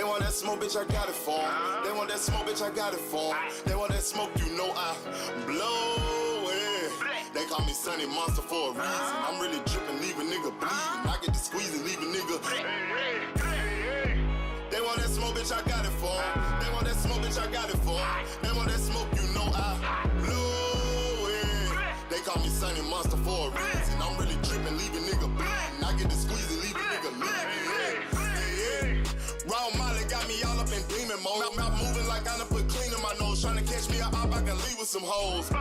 They want that smoke, bitch, I got it for 'em. They want that smoke, bitch, I got it for 'em. They want that smoke, you know I blow it. They call me Sunny Monster for a reason. I'm really dripping, leave a nigga bleeding. I get the squeeze and leave a nigga. They want that smoke, bitch, I got it for 'em. They want that smoke, bitch, I got it for 'em. They want that smoke, you know I blow it. They call me Sunny Monster for a reason. I'm really dripping, leave a nigga bleeding. I get the squeeze and leave a nigga bleeding. Raw Molly got me all up in demon mode. Mouth moving like I done put clean in my nose. Trying to catch me up, I can leave with some hoes.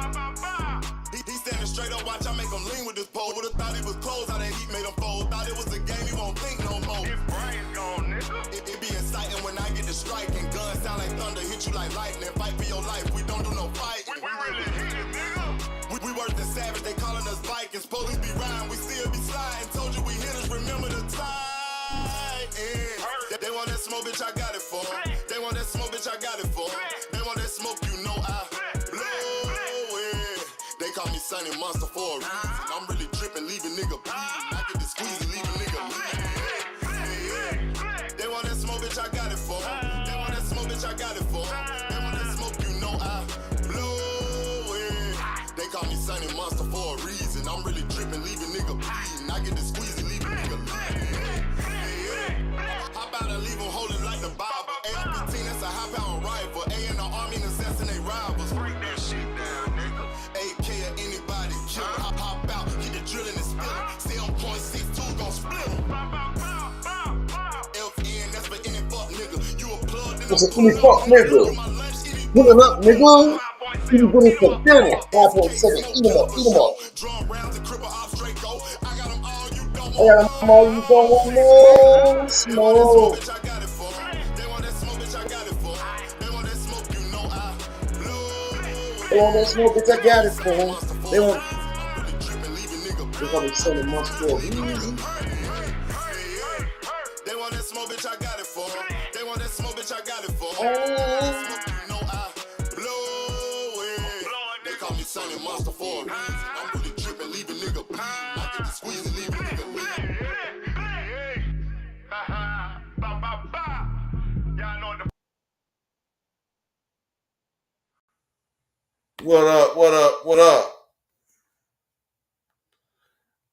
He standing straight up, watch I make him lean with this pole. Would've thought he was closed, how that heat made him fold. Thought it was a game, he won't think no more. His brain's gone, nigga. It be exciting when I get the strike. And guns sound like thunder, hit you like lightning. Fight for your life, we don't do no fight. We really hit it, nigga. We worse than savage, they calling us Vikings. Police be riding, we still be sliding. Told you we hitters, remember the time. They want that smoke, bitch, I got it for 'em. They want that smoke, bitch, I got it for 'em. They want that smoke, you know I blow it. They call me Sunny Monster for a reason. I'm really dripping, leave a nigga bleeding. I get the squeeze and leave a nigga bleeding. They want that smoke, bitch, I got it for 'em. They want that smoke, bitch, I got it for 'em. They want that smoke, you know I blow it. They call me Sunny Monster for a reason. I'm really dripping, leave a nigga bleeding. I get the squeeze and leave a nigga bleeding. How about I leave them holding like the Bible? AR-15, that's a high-power rifle. A in the army and assassinate rivals. Break that shit down, nigga. AK or anybody kill him. Hop out, get the drilling and spilling. Stay on .62, gon' split him. FN, that's for any fuck nigga. You a plug, then That's any fuck nigga. Pulling up, nigga. You going for dinner. 5.7. Eat them up, eat them up. Drum rounds and cripple off straight go. I got them all, you don't I got them all, you don't want no smoke. bitch, I got it for 'em. They want that smoke, bitch, I got it for 'em. They want that smoke, you know I blow. They want that smoke, bitch, I got it for them. They want. I'm really dripping, leave a nigga They call me Sunny Monster for a reason. They want that smoke, bitch, I got it for 'em. They want that smoke, bitch, I got it for 'em. Oh. Smoke, you know I blow it. They call me Sunny Monster for a reason. I'm really dripping, leave a nigga bleeding. I get the squeeze and leave a nigga bleeding. What up, what up, what up?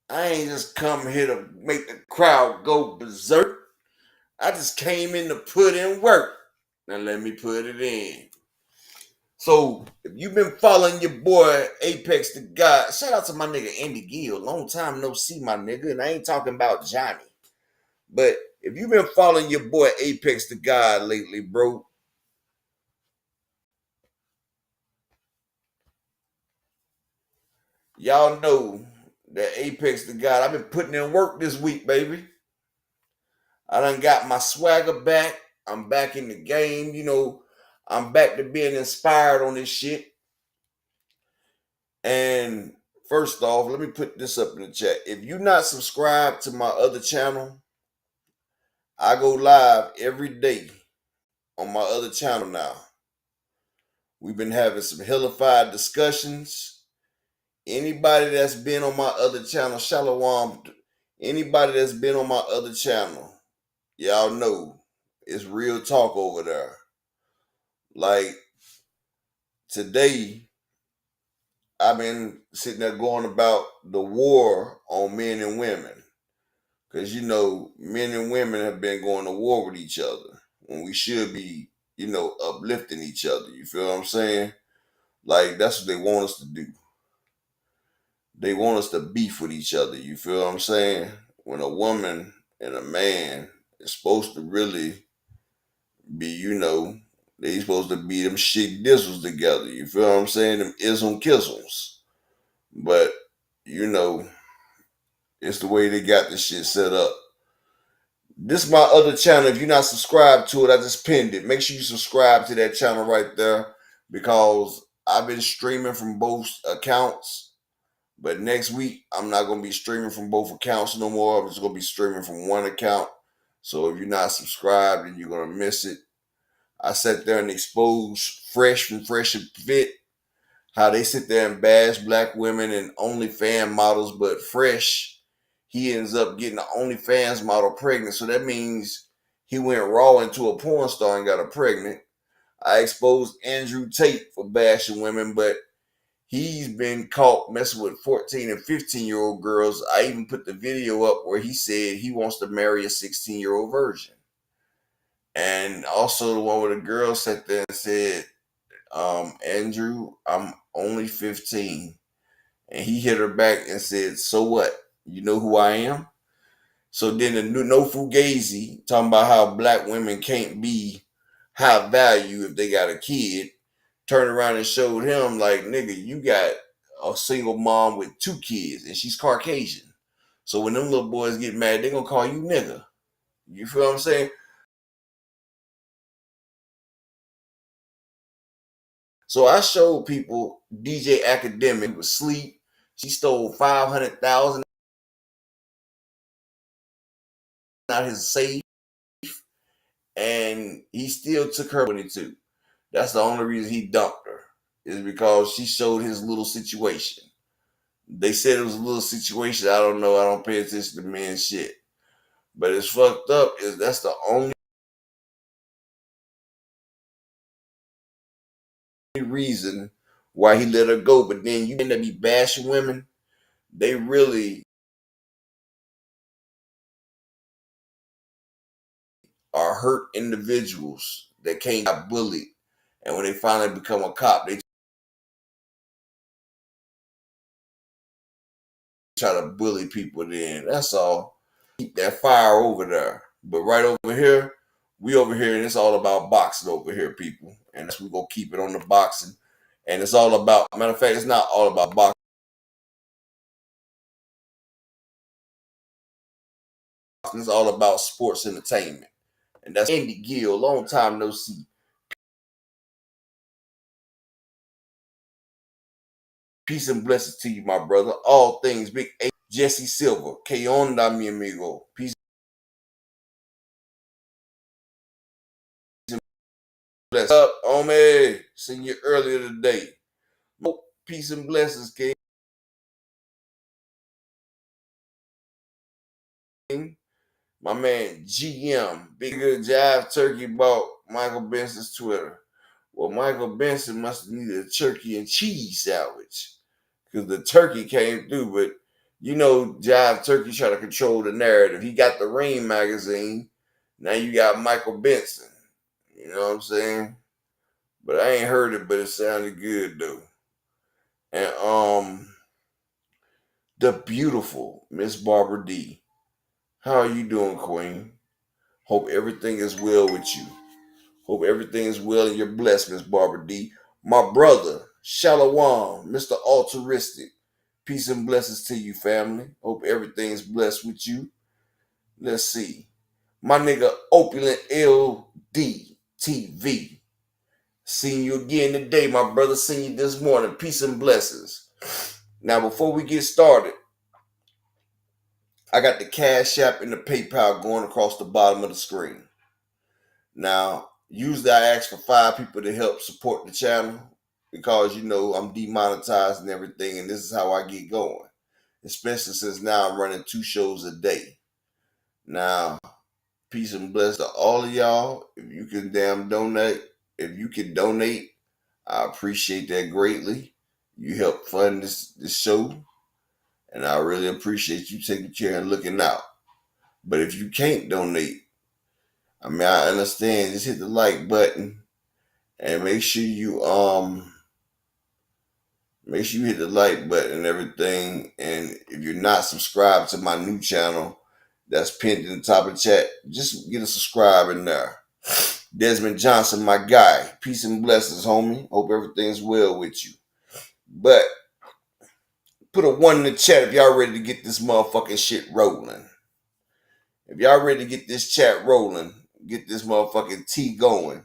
I ain't just come here to make the crowd go berserk. I just came in to put in work. Now let me put it in. So, if you've been following your boy Apex the God, shout out to my nigga Andy Gill. Long time no see, my nigga. And I ain't talking about Johnny. But if you've been following your boy Apex the God lately, bro, y'all know that Apex the God, I've been putting in work this week, baby. I done got my swagger back. I'm back in the game. You know, I'm back to being inspired on this shit. And first off, let me put this up in the chat. If you're not subscribed to my other channel, I go live every day on my other channel now. We've been having some hellified discussions. Anybody that's been on my other channel, Shalom, anybody that's been on my other channel, y'all know it's real talk over there. Like today, I've been sitting there going about the war on men and women. Because, you know, men and women have been going to war with each other when we should be, you know, uplifting each other. You feel what I'm saying? Like, that's what they want us to do. They want us to beef with each other. You feel what I'm saying? When a woman and a man is supposed to really be, you know, they supposed to be them shit dizzles together. You feel what I'm saying? Them ism kissels. But, you know, it's the way they got this shit set up. This is my other channel. If you're not subscribed to it, I just pinned it. Make sure you subscribe to that channel right there because I've been streaming from both accounts. But next week, I'm not going to be streaming from both accounts no more. I'm just going to be streaming from one account. So if you're not subscribed, then you're going to miss it. I sat there and exposed Fresh from Fresh and Fit, how they sit there and bash black women and OnlyFans models, but Fresh, he ends up getting the OnlyFans model pregnant. So that means he went raw into a porn star and got her pregnant. I exposed Andrew Tate for bashing women, but he's been caught messing with 14 and 15-year-old girls. I even put the video up where he said he wants to marry a 16-year-old virgin. And also the one where the girl sat there and said, Andrew, I'm only 15. And he hit her back and said, so what? You know who I am? So then the No Fugazi talking about how black women can't be high value if they got a kid, turned around and showed him like, nigga, you got a single mom with 2 kids and she's Caucasian. So when them little boys get mad, they gonna call you nigga. You feel what I'm saying? So I showed people DJ Academic was asleep. She stole $500,000 out of his safe, and he still took her 22. That's the only reason he dumped her, is because she showed his little situation. They said it was a little situation. I don't know. I don't pay attention to men's shit. But it's fucked up. Is that's the only reason why he let her go. But then you end up be bashing women. They really are hurt individuals that can't get bullied. And when they finally become a cop, they try to bully people then. That's all. Keep that fire over there. But right over here, we over here, and it's all about boxing over here, people. And that's we're going to keep it on the boxing. And it's all about, matter of fact, it's not all about boxing. It's all about sports entertainment. And that's Andy Gill. Long time no see. Peace and blessings to you, my brother. All things Big A. Jesse Silver. Que onda, mi amigo. Peace and blessings. Up, homie. Seen you earlier today. Peace and blessings, King. My man GM, Big Good Jive Turkey, bought Michael Benson's Twitter. Well, Michael Benson must have needed a turkey and cheese sandwich because the turkey came through. But you know, Jive Turkey try to control the narrative. He got the Rain magazine. Now you got Michael Benson. You know what I'm saying? But I ain't heard it, but it sounded good though. And the beautiful Miss Barbara D. How are you doing, Queen? Hope everything is well with you. Hope everything is well and you're blessed, Miss Barbara D. My brother, Shalawam, Mr. Altruistic. Peace and blessings to you, family. Hope everything's blessed with you. Let's see. My nigga, Opulent LDTV. Seeing you again today, my brother. Seeing you this morning. Peace and blessings. Now, before we get started, I got the Cash App and the PayPal going across the bottom of the screen. Now, usually I ask for 5 people to help support the channel because, you know, I'm demonetized and everything, and this is how I get going. Especially since now I'm running 2 shows a day. Now, peace and bless to all of y'all. If you can donate, I appreciate that greatly. You help fund this show, and I really appreciate you taking care and looking out. But if you can't donate, I mean, I understand. Just hit the like button and make sure you hit the like button and everything. And if you're not subscribed to my new channel that's pinned in the top of the chat, just get a subscribe in there. Desmond Johnson, my guy. Peace and blessings, homie. Hope everything's well with you. But put a 1 in the chat if y'all ready to get this motherfucking shit rolling. If y'all ready to get this chat rolling, get this motherfucking tea going,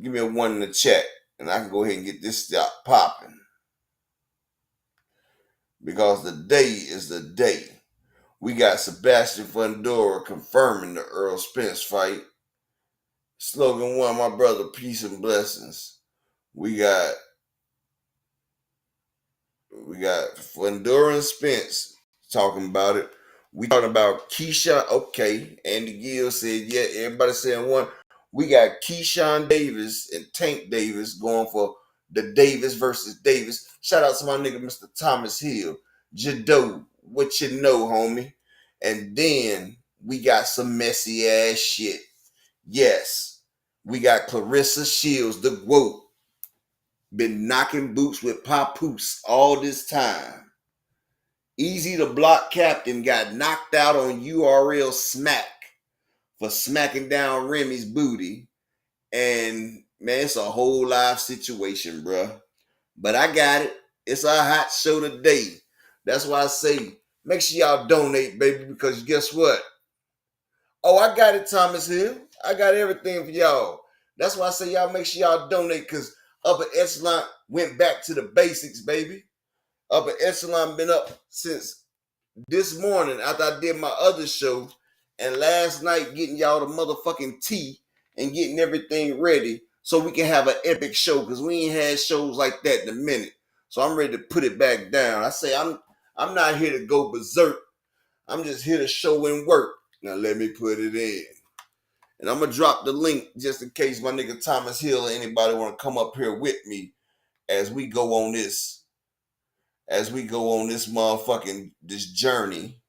give me a 1 in the chat, and I can go ahead and get this stuff popping. Because the day is the day. We got Sebastian Fundora confirming the Earl Spence fight. Slogan 1, my brother, peace and blessings. We got Fundora and Spence talking about it. We talking about Keyshawn. Okay, Andy Gill said, yeah, everybody saying one. We got Keyshawn Davis and Tank Davis going for the Davis versus Davis. Shout out to my nigga, Mr. Thomas Hill. Jado, what you know, homie? And then we got some messy ass shit. Yes, we got Clarissa Sheilds, the GWOAT, been knocking boots with Papoose all this time. Easy to Block Captain got knocked out on URL Smack for smacking down Remy's booty. And man, it's a whole live situation, bruh. But I got it. It's a hot show today. That's why I say, make sure y'all donate, baby, because guess what? Oh, I got it, Thomas Hill. I got everything for y'all. That's why I say y'all make sure y'all donate, because Upper Echelon went back to the basics, baby. Upper Echelon been up since this morning after I did my other show, and last night getting y'all the motherfucking tea and getting everything ready so we can have an epic show, because we ain't had shows like that in a minute. So I'm ready to put it back down. I say I'm not here to go berserk. I'm just here to show and work. Now let me put it in. And I'm going to drop the link just in case my nigga Thomas Hill or anybody want to come up here with me as we go on this motherfucking, this journey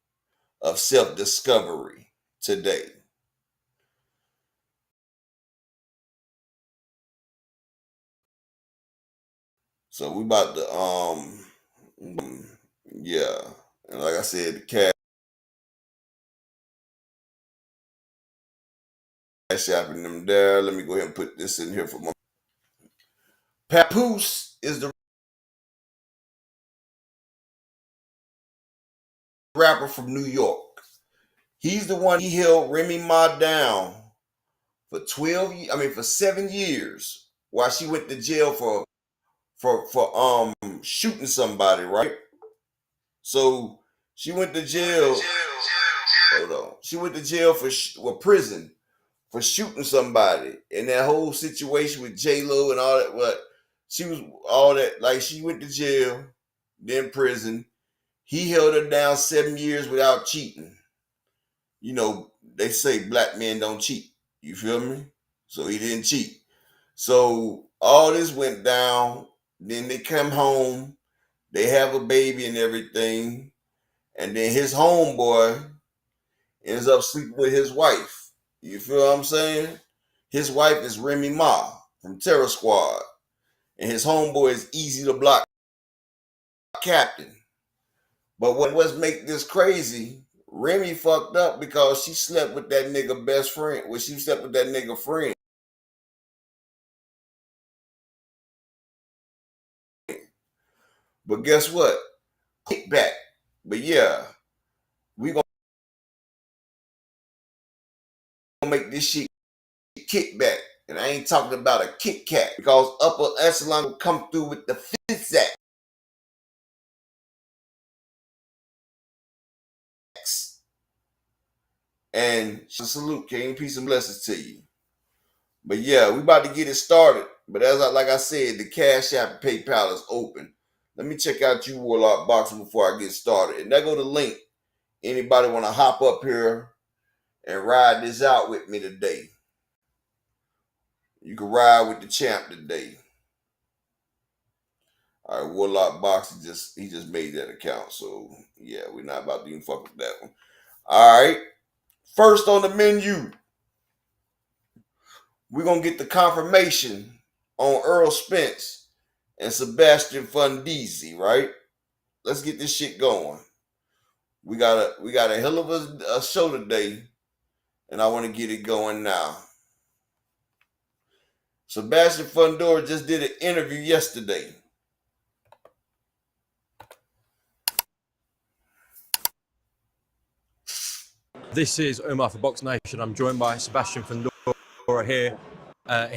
of self-discovery today. So we about to, yeah. And like I said, the cash app in them there. Let me go ahead and put this in here for my Papoose is the rapper from New York. He's the one, he held Remy Ma down for 7 years while she went to jail for shooting somebody, right? So she went to jail. Hold on. She went to jail prison for shooting somebody, and that whole situation with J-Lo and all that. What she was all that, like, she went to jail, then prison. He held her down 7 years without cheating. You know, they say black men don't cheat. You feel me? So he didn't cheat. So all this went down. Then they come home. They have a baby and everything. And then his homeboy ends up sleeping with his wife. You feel what I'm saying? His wife is Remy Ma from Terror Squad. And his homeboy is Easy to Block Captain. But what's make this crazy, Remy fucked up because she slept with that nigga best friend. Well, she slept with that nigga friend. But guess what? Kick back. But yeah, we gonna make this shit kick back. And I ain't talking about a Kit Kat, because Upper Echelon will come through with the physics. And salute, King. Peace and blessings to you. But yeah, we about to get it started. But like I said, the Cash App and PayPal is open. Let me check out you Warlock Boxing before I get started. And there go the link. Anybody want to hop up here and ride this out with me today? You can ride with the champ today. All right, Warlock Boxing he just made that account. So yeah, we're not about to even fuck with that one. All right. First on the menu, we're going to get the confirmation on Earl Spence and Sebastian Fundisi, right? Let's get this shit going. We got a hell of a show today, and I want to get it going now. Sebastian Fundora just did an interview yesterday. This is Omar for Box Nation. I'm joined by Sebastian Fundora here. And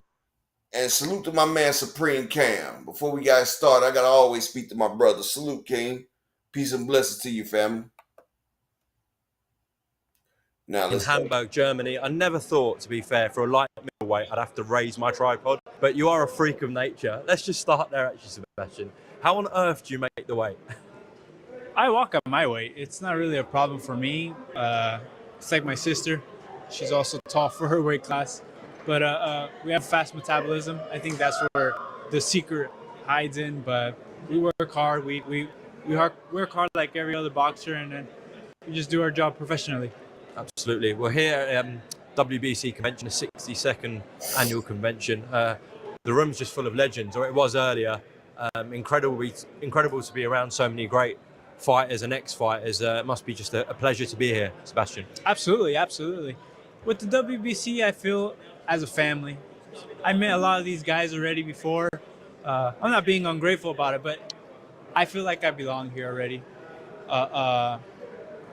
salute to my man Supreme Cam. Before we got started, I gotta always speak to my brother. Salute, King. Peace and blessings to you, family. Now in Hamburg, Germany. I never thought, to be fair, for a light middleweight, I'd have to raise my tripod. But you are a freak of nature. Let's just start there, actually, Sebastian. How on earth do you make the weight? I walk up my weight. It's not really a problem for me. It's like my sister. She's also tall for her weight class. But we have fast metabolism. I think that's where the secret hides in. But we work hard. Work hard like every other boxer, and then we just do our job professionally. Absolutely. Well, here at WBC convention, the 62nd annual convention, the room's just full of legends, or it was earlier. Incredible to be around so many great fighters and ex-fighters. It must be just a pleasure to be here, Sebastian. Absolutely, absolutely. With the WBC, I feel as a family. I met a lot of these guys already before. I'm not being ungrateful about it, but I feel like I belong here already. I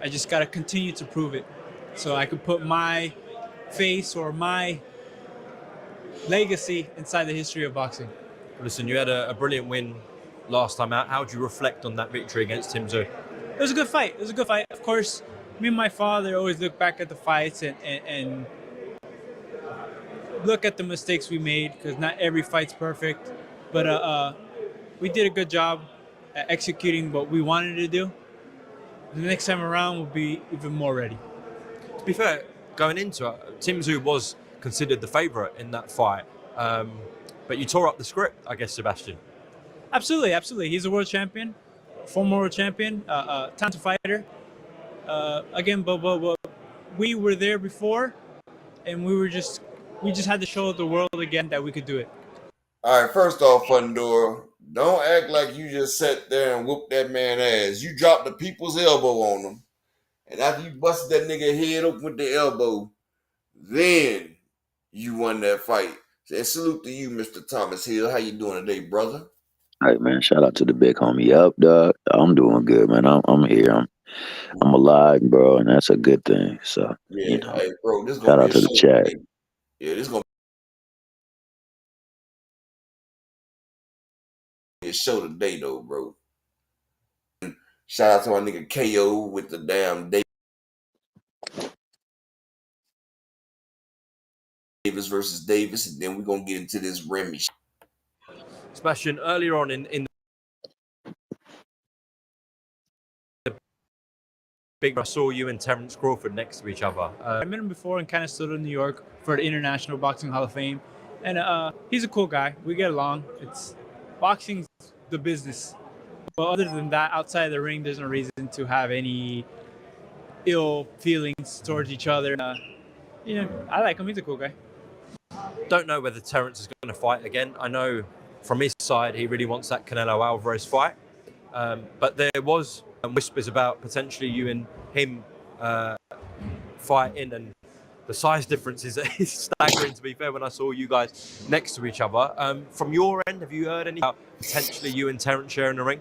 just got to continue to prove it so I can put my face or my legacy inside the history of boxing. Listen, you had a brilliant win last time out. How do you reflect on that victory against Tim Tszyu? It was a good fight. Of course, me and my father always look back at the fights and look at the mistakes we made, because not every fight's perfect. But we did a good job at executing what we wanted to do. The next time around, we'll be even more ready. To be fair, going into it, Tim Tszyu was considered the favourite in that fight. But you tore up the script, I guess, Sebastian. Absolutely, absolutely. He's a world champion, former world champion, talented fighter. Again, but we were there before, and we just had to show the world again that we could do it. All right, first off, Fundora, don't act like you just sat there and whooped that man ass. You dropped the people's elbow on him, and after you busted that nigga head open with the elbow, then you won that fight. And salute to you, Mr. Thomas Hill. How you doing today, brother? Hey man, shout out to the big homie. Up, dog. I'm doing good, man. I'm here. I'm alive, bro, and that's a good thing. So Yeah, hey, bro, this shout gonna out be a to the show chat. today. Yeah, this gonna be a show today, though, bro. Shout out to my nigga KO with the damn Davis versus Davis, and then we're gonna get into this Remy. Sebastian, earlier on in the big, I saw you and Terence Crawford next to each other. I met him before in Canastota, New York, for the International Boxing Hall of Fame, and he's a cool guy. We get along. It's boxing's the business, but other than that, outside the ring, there's no reason to have any ill feelings towards each other. I like him. He's a cool guy. Don't know whether Terence is going to fight again. I know from his side he really wants that Canelo Alvarez fight, but there was whispers about potentially you and him fighting, and the size difference is staggering, to be fair, when I saw you guys next to each other. From your end, have you heard any about potentially you and Terence sharing the ring?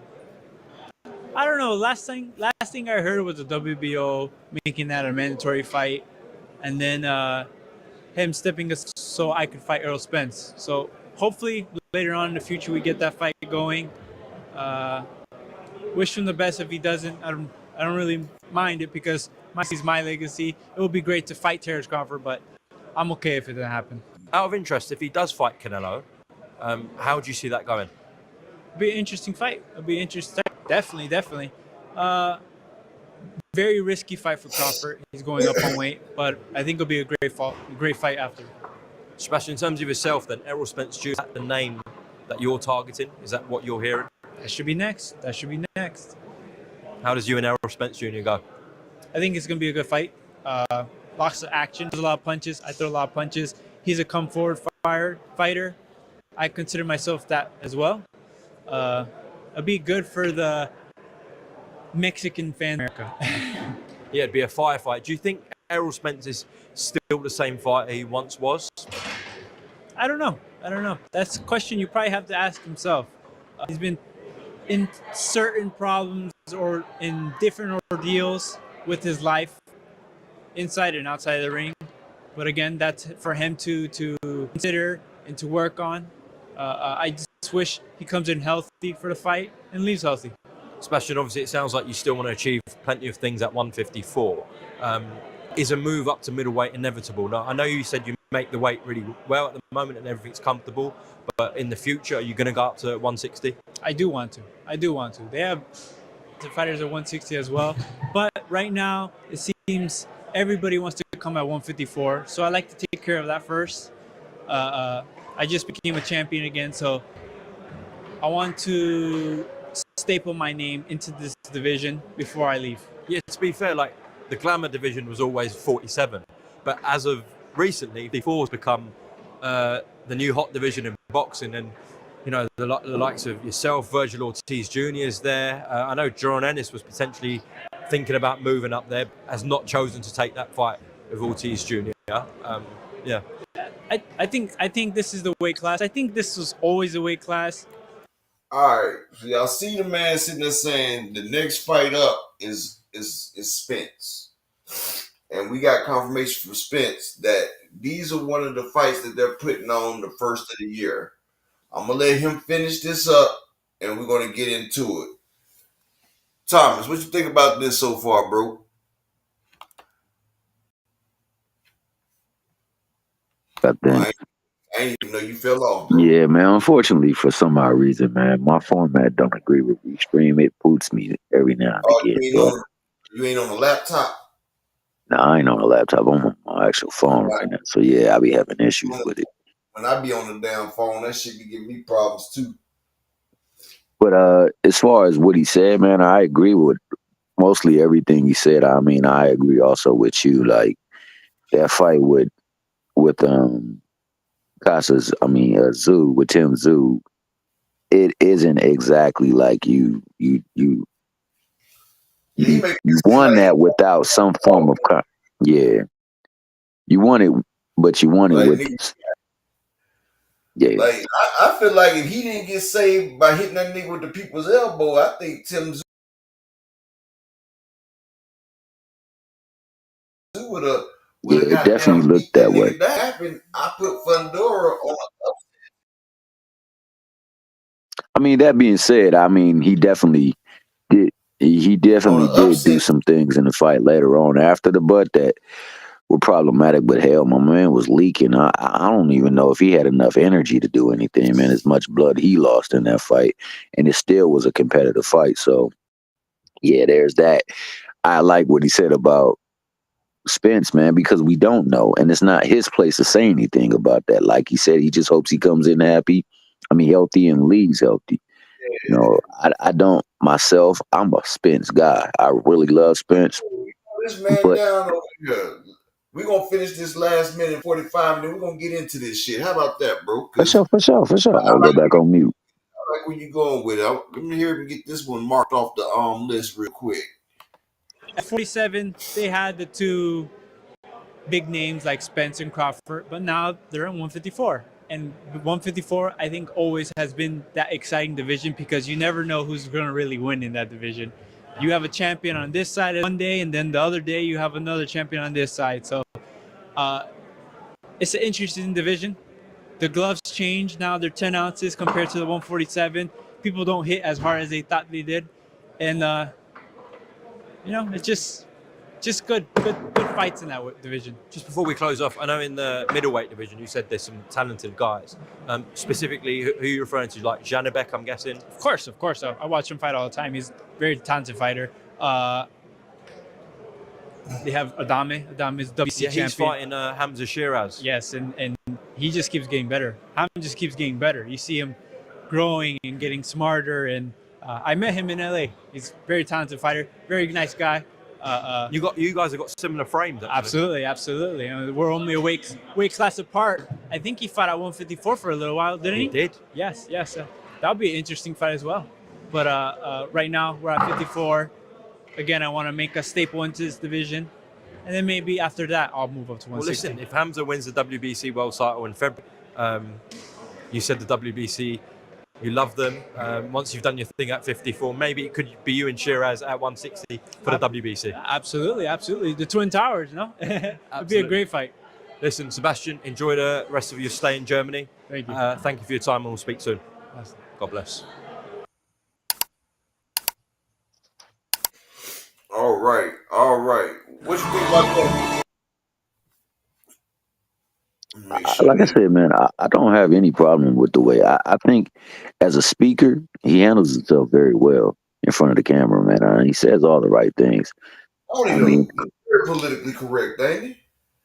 I don't know. Last thing I heard was the WBO making that a mandatory fight, and then him stepping us so I could fight Errol Spence. So hopefully later on in the future we get that fight going. Wish him the best. If he doesn't, I don't really mind it, because he's my legacy. It would be great to fight Terence Crawford, but I'm okay if it doesn't happen. Out of interest, if he does fight Canelo, how do you see that going? It'll be an interesting fight. It'll be interesting. Definitely. Very risky fight for Crawford. He's going up on weight, but I think it'll be a great fight after. Sebastian, in terms of yourself, then, Errol Spence Jr., is that the name that you're targeting? Is that what you're hearing? That should be next. How does you and Errol Spence Jr. go? I think it's going to be a good fight. Lots of action. There's a lot of punches. I throw a lot of punches. He's a come forward fighter. I consider myself that as well. It'll be good for the Mexican fan America. Yeah, it'd be a firefight. Do you think Errol Spence is still the same fighter he once was? I don't know. That's a question you probably have to ask himself. He's been in certain problems or in different ordeals with his life, inside and outside the ring. But again, that's for him to consider and to work on. I just wish he comes in healthy for the fight and leaves healthy. Sebastian, obviously it sounds like you still want to achieve plenty of things at 154. Is a move up to middleweight inevitable? Now, I know you said you make the weight really well at the moment and everything's comfortable, but in the future, are you going to go up to 160? I do want to. They have fighters at 160 as well. But right now, it seems everybody wants to come at 154. So I like to take care of that first. I just became a champion again, so I want to staple my name into this division before I leave. Yeah, to be fair, like the glamour division was always 47, but as of recently, 54 has become the new hot division in boxing, and you know the likes of yourself, Virgil Ortiz Jr. is there. I know Jerron Ennis was potentially thinking about moving up there, has not chosen to take that fight with Ortiz Jr. Yeah. I think this is the weight class. I think this was always a weight class. All right, so y'all see the man sitting there saying the next fight up is Spence, and we got confirmation from Spence that these are one of the fights that they're putting on the first of the year. I'm gonna let him finish this up, and we're gonna get into it. Thomas, what you think about this so far, bro? I think. I ain't even know you fell off, bro. Yeah, man. Unfortunately, for some odd reason, man, my format don't agree with Restream. It boots me every now and Oh, again. you ain't on the laptop. No, I ain't on a laptop. I'm on my actual phone right now. So yeah, I be having issues with it. When I be on the damn phone, that shit be giving me problems too. But as far as what he said, man, I agree with mostly everything he said. I mean, I agree also with you. Like that fight with Casas, Zoo with Tim Zoo, it isn't exactly like you won that without some form of yeah. You won it, but you won it like, with yeah. Like I feel like if he didn't get saved by hitting that nigga with the people's elbow, I think Tim Zoo would have It definitely looked that way. That happened. I put Fundora on. I mean, that being said, I mean he definitely did. He definitely did do some things in the fight later on after the butt that were problematic. But hell, my man was leaking. I don't even know if he had enough energy to do anything, man. As much blood he lost in that fight, and it still was a competitive fight. So yeah, there's that. I like what he said about Spence, man, because we don't know, and it's not his place to say anything about that. Like he said, he just hopes he comes in happy. I mean, healthy and leaves healthy. You know, I don't myself. I'm a Spence guy. I really love Spence. This man down over here. We're gonna finish this last minute 45, and then we're gonna get into this shit. How about that, bro? For sure. I'll go back on mute. I like where you going with it. Let me hear me get this one marked off the list real quick. At 47, they had the two big names like Spence and Crawford, but now they're at 154. And 154, I think, always has been that exciting division because you never know who's going to really win in that division. You have a champion on this side one day, and then the other day you have another champion on this side. So it's an interesting division. The gloves change now; they're 10 ounces compared to the 147. People don't hit as hard as they thought they did, and it's just good fights in that division. Just before we close off, I know in the middleweight division you said there's some talented guys. Specifically, who are you referring to? Like Janibek, I'm guessing? Of course. I watch him fight all the time. He's a very talented fighter. They have Adame. Adame is WC champion. He's fighting Hamza Shiraz. Yes, and he just keeps getting better. Hamza just keeps getting better. You see him growing and getting smarter. And I met him in LA. He's a very talented fighter, very nice guy. You guys have got similar frames. Actually. Absolutely. I mean, we're only a weight class apart. I think he fought at 154 for a little while, didn't he? He did. Yes. That'll be an interesting fight as well. But right now we're at 54. Again, I want to make a staple into this division, and then maybe after that I'll move up to 160. Well, listen, if Hamza wins the WBC world title in February, you said the WBC. You love them. Once you've done your thing at 54, maybe it could be you and Shiraz at 160 for the WBC. Absolutely. The Twin Towers, no? It'd be a great fight. Listen, Sebastian, enjoy the rest of your stay in Germany. Thank you. Thank you for your time, and we'll speak soon. God bless. All right. What you think about that? Like I said, man, I don't have any problem with the way. I think as a speaker, he handles himself very well. in front of the camera, man. He says all the right things. I I mean, mean, he's very politically correct, ain't he?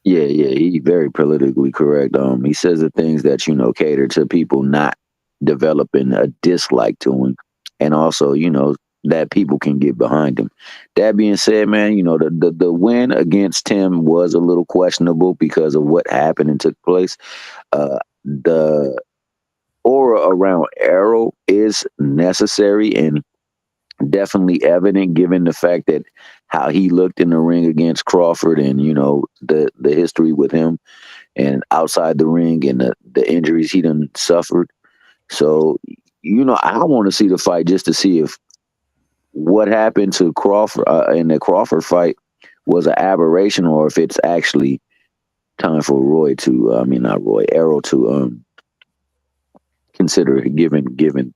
yeah, he's very politically correct. He says the things that cater to people not developing a dislike to him, and also that people can get behind him. That being said, man, the win against Tim was a little questionable because of what happened and took place. The aura around Arrow is necessary and definitely evident given the fact that how he looked in the ring against Crawford and the history with him and outside the ring and the injuries he done suffered. So I want to see the fight just to see if what happened to Crawford in the Crawford fight was an aberration or if it's actually time for not Roy, Arrow to consider giving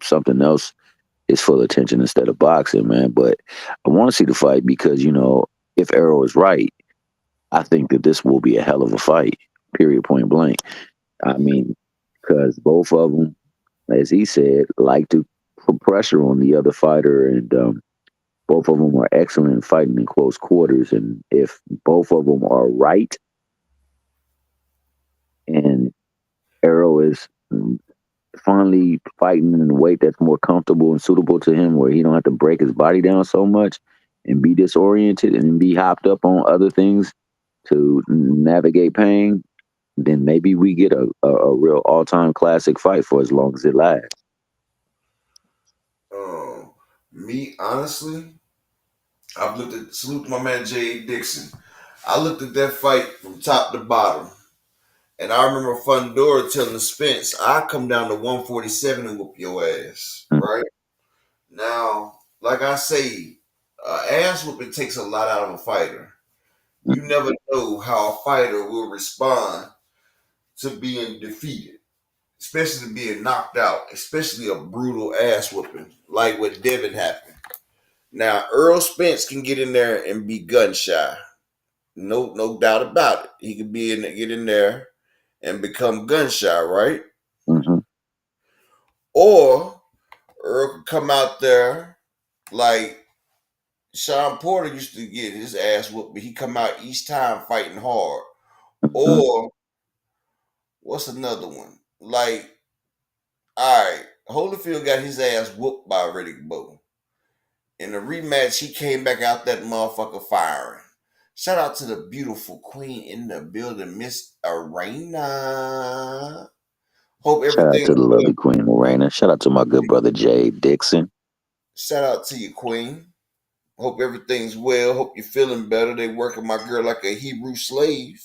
something else his full attention instead of boxing, man. But I want to see the fight because if Arrow is right, I think that this will be a hell of a fight. Period. Point blank. I mean, because both of them, as he said, like to put pressure on the other fighter, and both of them are excellent in fighting in close quarters. And if both of them are right, and Arrow is finally fighting in a weight that's more comfortable and suitable to him, where he don't have to break his body down so much and be disoriented and be hopped up on other things to navigate pain, then maybe we get a real all-time classic fight for as long as it lasts. Me, honestly, I've looked at, salute to my man J.A. Dixon. I looked at that fight from top to bottom. And I remember Fundora telling Spence, I come down to 147 and whoop your ass. Right? Now, like I say, ass whooping takes a lot out of a fighter. You never know how a fighter will respond to being defeated, especially to being knocked out, especially a brutal ass whooping, like what Devin happened. Now, Earl Spence can get in there and be gun shy. No doubt about it. He could get in there and become gun shy, right? Mm-hmm. Or Earl could come out there like Sean Porter used to get his ass whooped, but he come out each time fighting hard. Or what's another one? Like, all right, Holyfield got his ass whooped by Riddick Bowe. In the rematch, he came back out that motherfucker firing. Shout out to the beautiful queen in the building, Miss Arena. Hope Shout out everything to the good. lovely Queen Morena. Shout out to my good brother Jay Dixon. Shout out to you, queen. Hope everything's well. Hope you're feeling better. They working my girl like a Hebrew slave.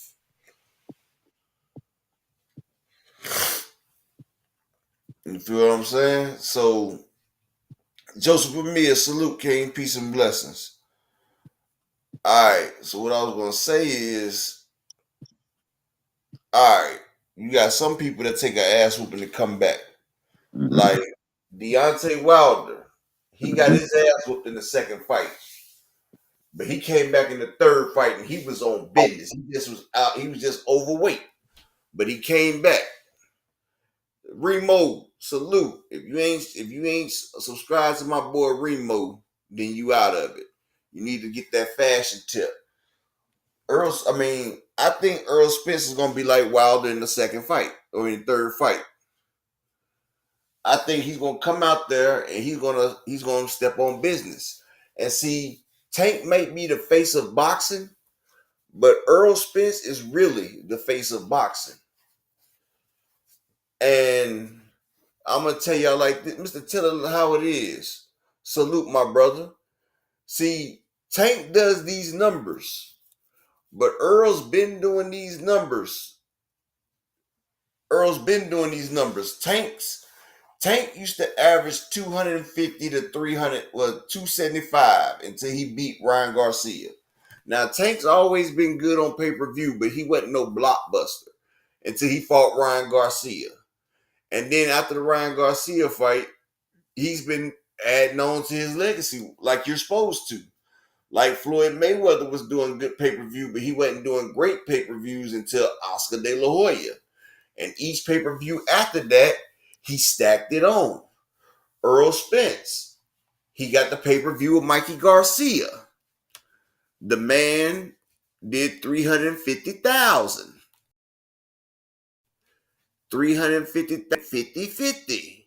You feel what I'm saying? So, Joseph Amir, salute, King. Peace and blessings. All right. So, what I was going to say is, all right, you got some people that take an ass whooping to come back. Mm-hmm. Like Deontay Wilder. He got his ass whooped in the second fight. But he came back in the third fight and he was on business. He just was out. He was just overweight. But he came back. Remo, salute. If you ain't subscribed to my boy Remo, then you out of it. You need to get that fashion tip. I think Earl Spence is gonna be like Wilder in the second fight or in the third fight. I think he's gonna come out there and he's gonna step on business. And see, Tank may be the face of boxing, but Earl Spence is really the face of boxing. And I'm gonna tell y'all like this, Mr. Tiller, how it is. Salute, my brother. See, Tank does these numbers, but Earl's been doing these numbers. Tank used to average 250 to 300, 275 until he beat Ryan Garcia. Now, Tank's always been good on pay-per-view, but he wasn't no blockbuster until he fought Ryan Garcia. And then after the Ryan Garcia fight, he's been adding on to his legacy like you're supposed to. Like Floyd Mayweather was doing good pay-per-view, but he wasn't doing great pay-per-views until Oscar De La Hoya. And each pay-per-view after that, he stacked it on. Earl Spence. he got the pay-per-view with Mikey Garcia. The man did 350,000. 50-50,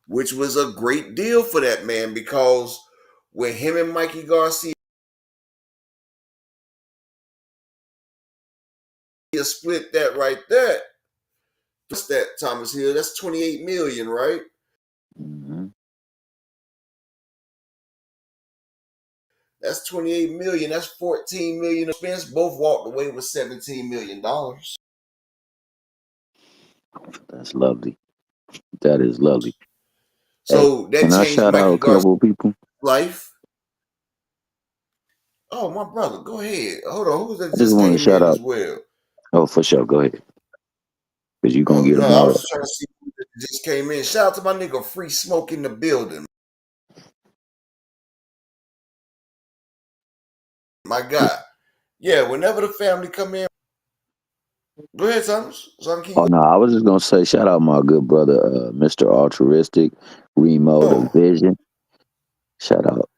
which was a great deal for that man, because when him and Mikey Garcia split that right there, what's that, Thomas Hill? That's 28 million, right? Mm-hmm. That's 28 million. That's 14 million of Spence. Both walked away with $17 million. That's lovely. That is lovely. Hey, So that can I changed shout out Mikey a Garcia's couple of people? life. Oh, my brother, go ahead. Hold on, who's that I just just want to came shout in as out. well? Oh, for sure. Go ahead. Because you're going Oh to get no, them I all. was trying to see who just came in. Shout out to my nigga Free Smoke in the building. My God. Yeah, whenever the family come in, go ahead, Thomas. So I can keep Oh, going. no, I was just going to say, shout out my good brother, Mr. Altruistic, Remo the Vision. Shout out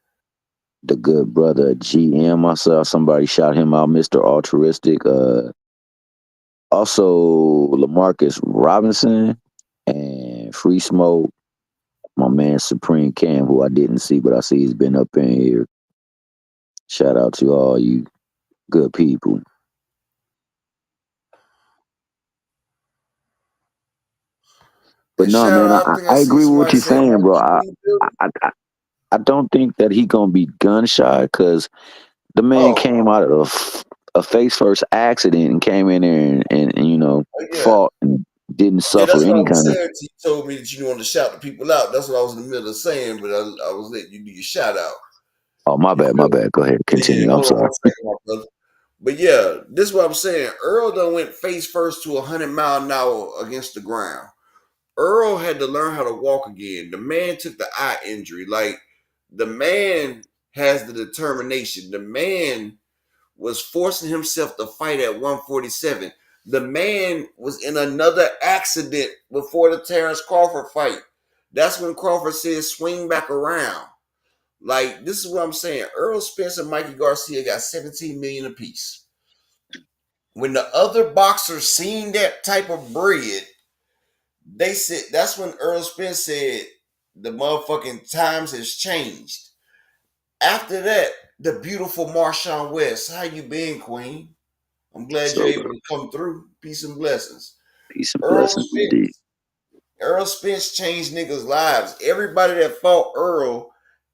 the good brother, GM. I saw somebody shout him out, Mr. Altruistic. Also, Lamarcus Robinson and Free Smoke. My man, Supreme Cam, who I didn't see, but I see he's been up in here. Shout out to all you good people. But And no, shout man, out, I think I I see agree with what somebody you're say saying, bro. Malik in the building. I don't think that he gonna be gun shy because the man Oh, came out of a face first accident and came in there and yeah. fought and didn't Yeah, suffer that's what I any was kind of. saying. You told me that you wanted to shout the people out. That's what I was in the middle of saying, but I was letting you do your shout out. Oh, my You bad, my feel me? bad. Go ahead, Yeah, continue. I'm hold on sorry. one second, my brother. But yeah, this is what I'm saying. Earl done went face first to 100-mile-an-hour against the ground. Earl had to learn how to walk again. The man took the eye injury. Like, the man has the determination. The man was forcing himself to fight at 147. The man was in another accident before the Terrence Crawford fight. That's when Crawford said, swing back around. Like, this is what I'm saying. Earl Spence and Mikey Garcia got 17 million apiece. When the other boxers seen that type of bread, they said, that's when Earl Spence said, the motherfucking times has changed. After that, the beautiful Marshawn West. How you been, Queen? I'm glad you're So, able to come through. Peace and blessings. peace and Earl blessings indeed. Spence. Earl Spence changed niggas' lives. Everybody that fought Earl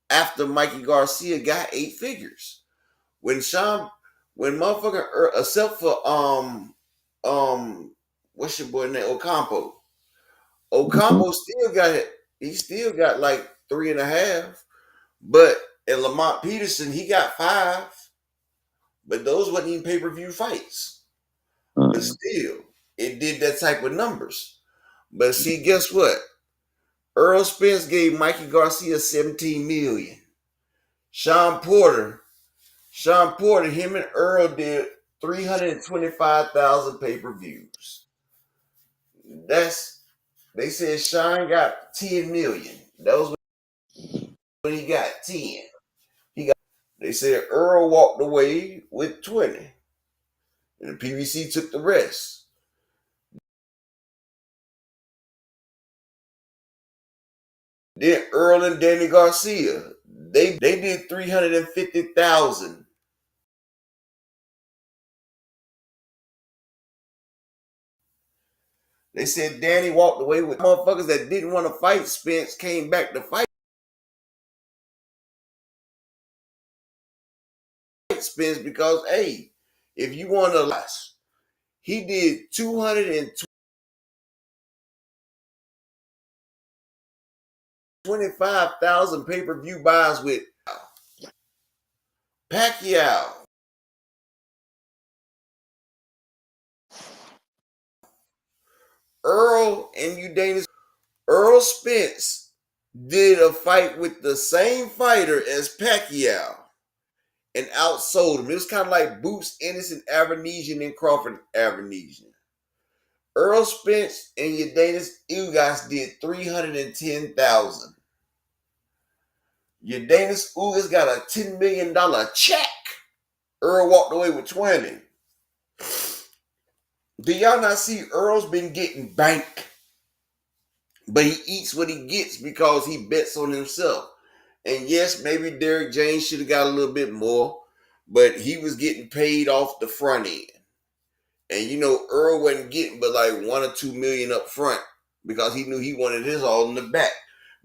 after Mikey Garcia got 8 figures. When motherfucking Earl, except for what's your boy name? Ocampo. Mhm. Ocampo still got it. He still got like 3.5. But in Lamont Peterson, he got 5. But those wasn't even pay-per-view fights. But Uh, still, it did that type of numbers. But see, guess what? Earl Spence gave Mikey Garcia 17 million. Sean Porter, him and Earl did 325,000 pay-per-views. They said Sean got 10 million. That was when he got 10. They said Earl walked away with 20. And the PBC took the rest. Then Earl and Danny Garcia, they did 350,000. They said Danny walked away with motherfuckers that didn't want to fight Spence came back to fight Spence because, hey, if you want to last, he did 225,000 pay-per-view buys with Pacquiao. Earl and Udanis. Earl Spence did a fight with the same fighter as Pacquiao and outsold him. It was kind of like Boots Ennis and Avanesian and Crawford Avanesian. Earl Spence and Udanis Ugas did 310,000. Uranus Ugas got a $10 million check. Earl walked away with 20. Do y'all not see Earl's been getting bank? But he eats what he gets because he bets on himself. And yes, maybe Derrick James should have got a little bit more, but he was getting paid off the front end. And Earl wasn't getting but like 1 or 2 million up front because he knew he wanted his all in the back.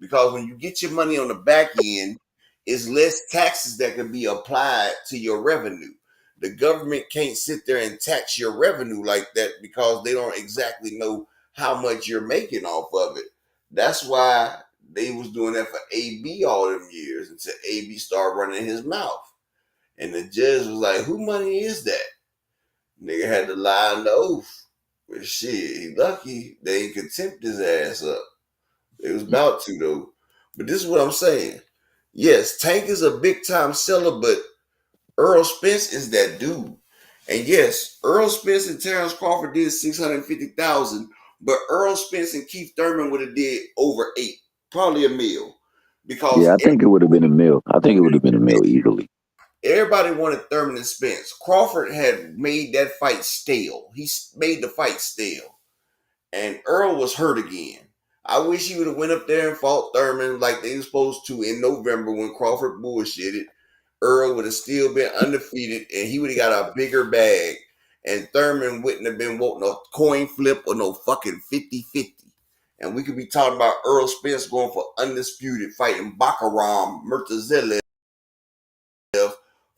Because when you get your money on the back end, it's less taxes that can be applied to your revenue. The government can't sit there and tax your revenue like that because they don't exactly know how much you're making off of it. That's why they was doing that for AB all them years until AB started running his mouth. And the judge was like, who money is that? Nigga had to lie on the oath. But shit, he lucky they ain't contempt his ass up. It was about to though. But this is what I'm saying. Yes, Tank is a big time seller, but Earl Spence is that dude. And yes, Earl Spence and Terrence Crawford did 650,000, but Earl Spence and Keith Thurman would have did over 8, probably a mil. Because I think it would have been a mil. I think it would have been a mil easily. Everybody wanted Thurman and Spence. Crawford had made that fight stale. He made the fight stale. And Earl was hurt again. I wish he would have went up there and fought Thurman like they were supposed to in November when Crawford bullshitted. Earl would have still been undefeated and he would have got a bigger bag. And Thurman wouldn't have been wanting a coin flip or no fucking 50-50. And we could be talking about Earl Spence going for undisputed fighting Bakaram Murtazelev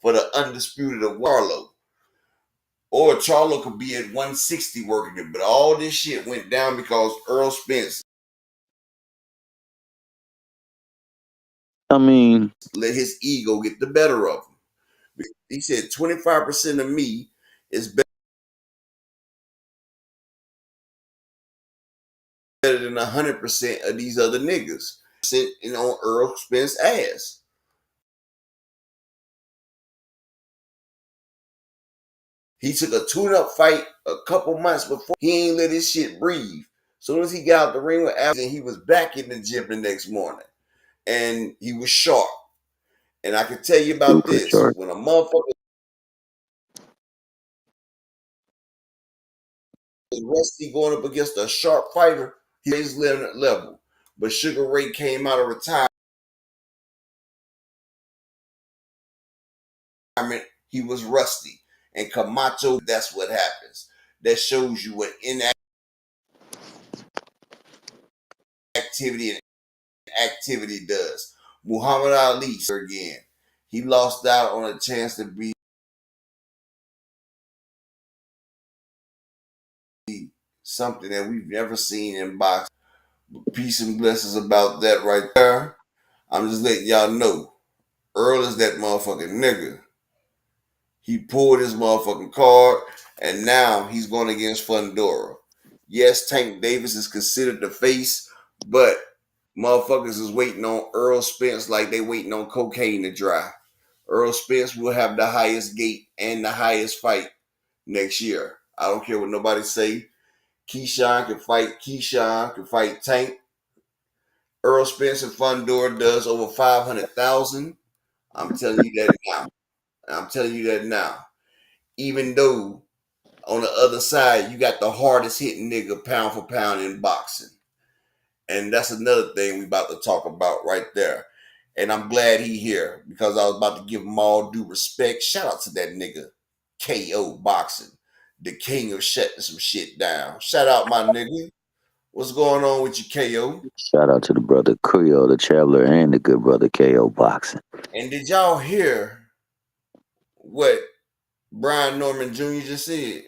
for the undisputed of Charlo. Or Charlo could be at 160 working it. But all this shit went down because Earl Spence let his ego get the better of him. He said 25% of me is better than 100% of these other niggas. Sitting on Earl Spence's ass. He took a tune-up fight a couple months before. He ain't let his shit breathe. As soon as he got out the ring with Allen, he was back in the gym the next morning. And he was sharp. And I can tell you about this. When a motherfucker is rusty going up against a sharp fighter, he's level. But Sugar Ray came out of retirement. He was rusty. And Camacho, that's what happens. That shows you what inactivity and activity does. Muhammad Ali again. He lost out on a chance to be something that we've never seen in boxing. Peace and blessings about that right there. I'm just letting y'all know. Earl is that motherfucking nigga. He pulled his motherfucking card, and now he's going against Fundora. Yes, Tank Davis is considered the face, but motherfuckers is waiting on Earl Spence like they waiting on cocaine to dry. Earl Spence will have the highest gate and the highest fight next year. I don't care what nobody say. Keyshawn can fight Tank. Earl Spence and Fundora does over 500,000. I'm telling you that now. Even though on the other side, you got the hardest hitting nigga pound for pound in boxing. And that's another thing we about to talk about right there. And I'm glad he here because I was about to give him all due respect. Shout out to that nigga, KO Boxing, the king of shutting some shit down. Shout out my nigga. What's going on with you, KO? Shout out to the brother Creole, the Traveler, and the good brother KO Boxing. And did y'all hear what Brian Norman Jr. just said?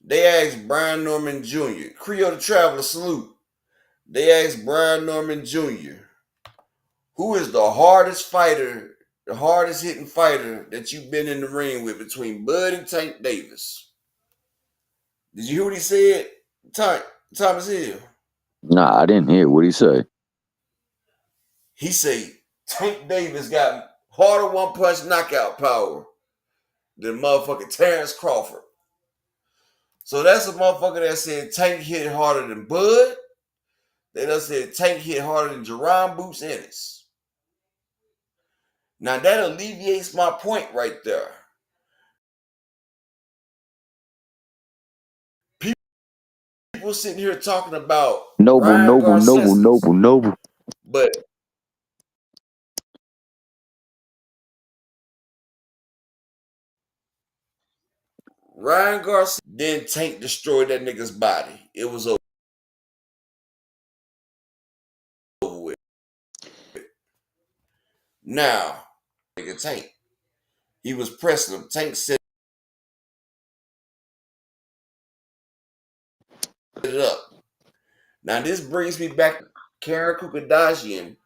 They asked Brian Norman Jr., Creole the Traveler, salute. They asked Brian Norman Jr., who is the hardest fighter, the hardest hitting fighter that you've been in the ring with between Bud and Tank Davis? Did you hear what he said, Thomas Hill? Nah, I didn't hear. What'd he say? He said Tank Davis got harder one-punch knockout power than motherfucking Terrence Crawford. So that's a motherfucker that said Tank hit harder than Bud. They done said Tank hit harder than Jerron Boots Ennis. Now that alleviates my point right there. People sitting here talking about Ryan Noble. but Ryan Garcia, then Tank destroyed that nigga's body. It was over with. Now, nigga Tank, he was pressing him. Tank set it up. Now this brings me back. Karen Kukadashian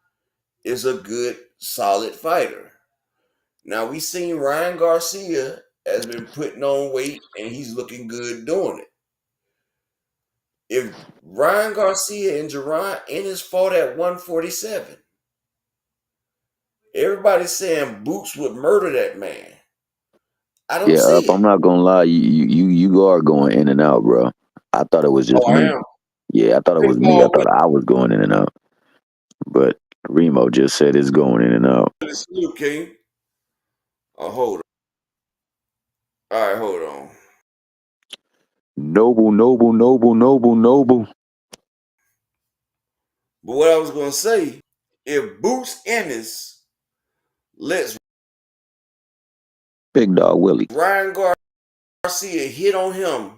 is a good, solid fighter. Now we seen Ryan Garcia has been putting on weight and he's looking good doing it. If Ryan Garcia and Jerron Ennis fought at 147, everybody's saying Boots would murder that man. I don't see I'm it. not gonna lie, you are going in and out, bro. I thought it was just Oh, I me. am. Yeah, I thought it was me. I thought I was going in and out. But Remo just said it's going in and out. It's you, King. Oh, hold on. All right, hold on. Noble. But what I was gonna say, if Boots Ennis lets Big Dog Willie. Ryan Garcia hit on him,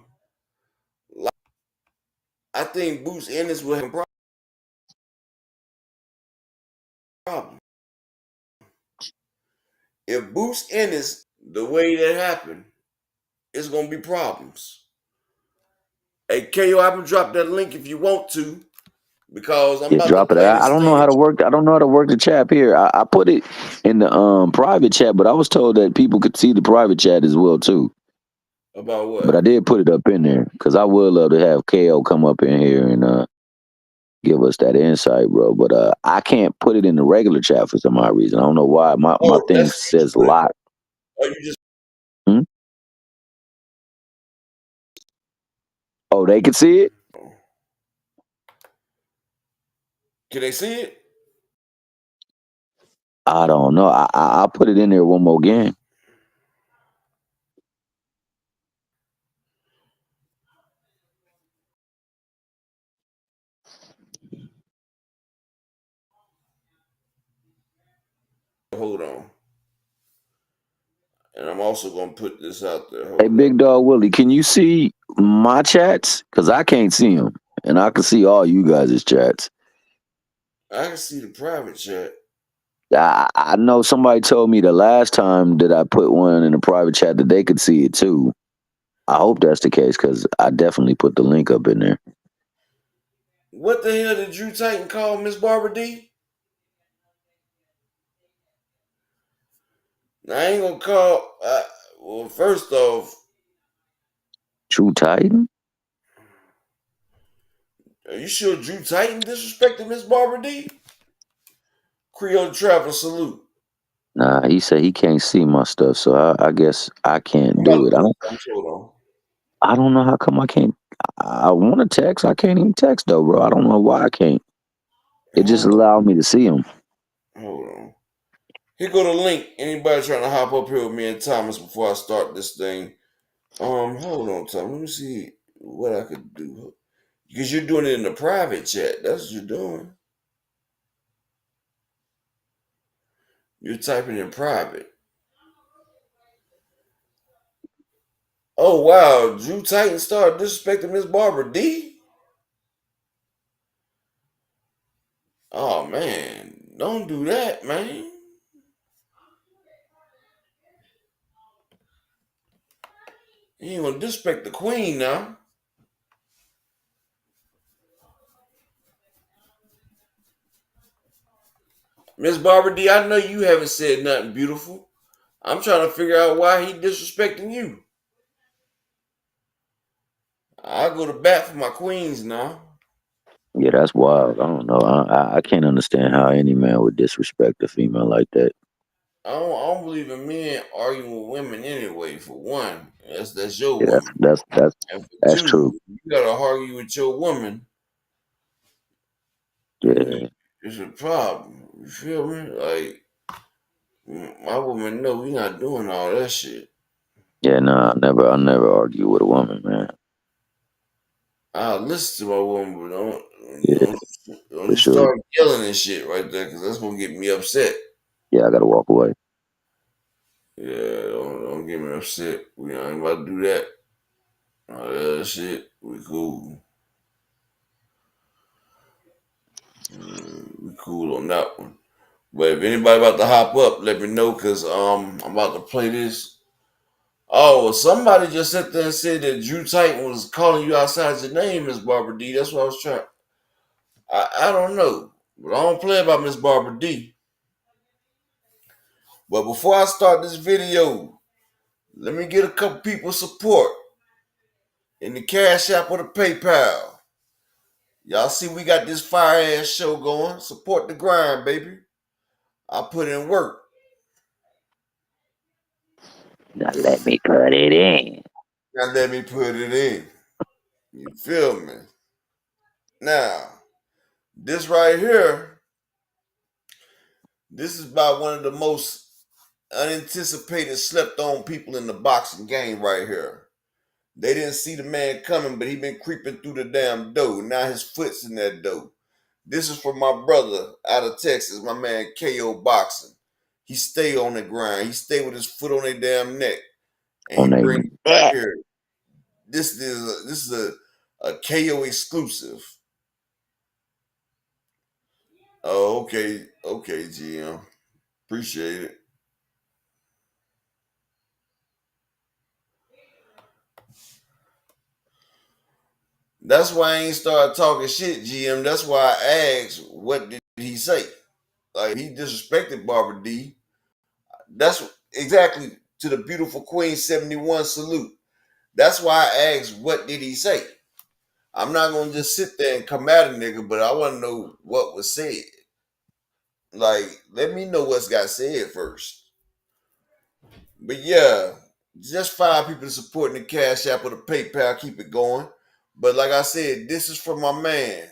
I think Boots Ennis will have a problem. If Boots Ennis, the way that happened, it's gonna be problems. Hey, KO, I'm gonna drop that link if you want to, because I'm Yeah, about to drop it. play I this don't know thing. how to work. I don't know how to work the chat here. I put it in the private chat, but I was told that people could see the private chat as well too. About what? But I did put it up in there because I would love to have KO come up in here and give us that insight, bro. But I can't put it in the regular chat for some odd reason. I don't know why. My thing says lock. Oh, you just Oh, they can see it? Can they see it? I don't know. I'll put it in there one more again. Hold on. And I'm also gonna put this out there. Hey, Big Dog Willie, can you see my chats? Because I can't see them. And I can see all you guys' chats. I can see the private chat. I know somebody told me the last time that I put one in a private chat that they could see it too. I hope that's the case because I definitely put the link up in there. What the hell did Drew Titan call Miss Barbara D? Now, I ain't gonna call. Well, first off, True Titan? are you sure Drew Titan disrespected Miss Barbara D? Creole Traveler salute. Nah, he said he can't see my stuff, so I guess I can't do it. I don't know how come I can't. I want to text. I can't even text though, bro. I don't know why I can't. It just allowed me to see him. Hold on. Here go the link. Anybody trying to hop up here with me and Thomas before I start this thing? Hold on, Tom. Let me see what I could do. Because you're doing it in the private chat. That's what you're doing. You're typing in private. Oh, wow. Drew Titan started disrespecting Miss Barbara D? Oh, man. Don't do that, man. You ain't gonna disrespect the queen now. Miss Barbara D, I know you haven't said nothing beautiful. I'm trying to figure out why he disrespecting you. I go to bat for my queens now. Yeah, that's wild. I don't know. I can't understand how any man would disrespect a female like that. I don't believe in men arguing with women anyway. For one, that's your Yeah, woman. that's And for that's true. two, you gotta argue with your woman. Yeah. It's a problem. You feel me? Like my woman know we not doing all that shit. Yeah, no, I never argue with a woman, man. I'll listen to my woman, but Yeah, don't for you sure. start yelling and shit right there, because that's gonna get me upset. Yeah, I gotta walk away. Yeah, don't get me upset. We ain't about to do that. All that shit, we cool. We cool on that one. But if anybody about to hop up, let me know, cause I'm about to play this. Oh, well, somebody just sat there and said that Drew Titan was calling you outside your name, Miss Barbara D. That's what I was trying. I don't know, but I don't play about Miss Barbara D. But before I start this video, let me get a couple people support in the Cash App or the PayPal. Y'all see we got this fire ass show going. Support the grind, baby. I put in work. Now let me put it in. Now let me put it in. You feel me? Now, this right here, this is about one of the most unanticipated, slept on people in the boxing game right here. They didn't see the man coming, but he been creeping through the damn dough. Now his foot's in that dough. This is from my brother out of Texas, my man KO Boxing. He stay on the grind. He stay with his foot on their damn neck. And he On a bring it right neck. here. This is a KO exclusive. Oh, okay. Okay, GM. Appreciate it. That's why I ain't started talking shit, GM. That's why I asked, what did he say? Like, he disrespected Barbara D. That's exactly to the beautiful Queen 71 salute. That's why I asked, what did he say? I'm not going to just sit there and come at a nigga, but I want to know what was said. Like, let me know what's got said first. But yeah, just 5 people supporting the Cash App or the PayPal. Keep it going. But like I said, this is from my man,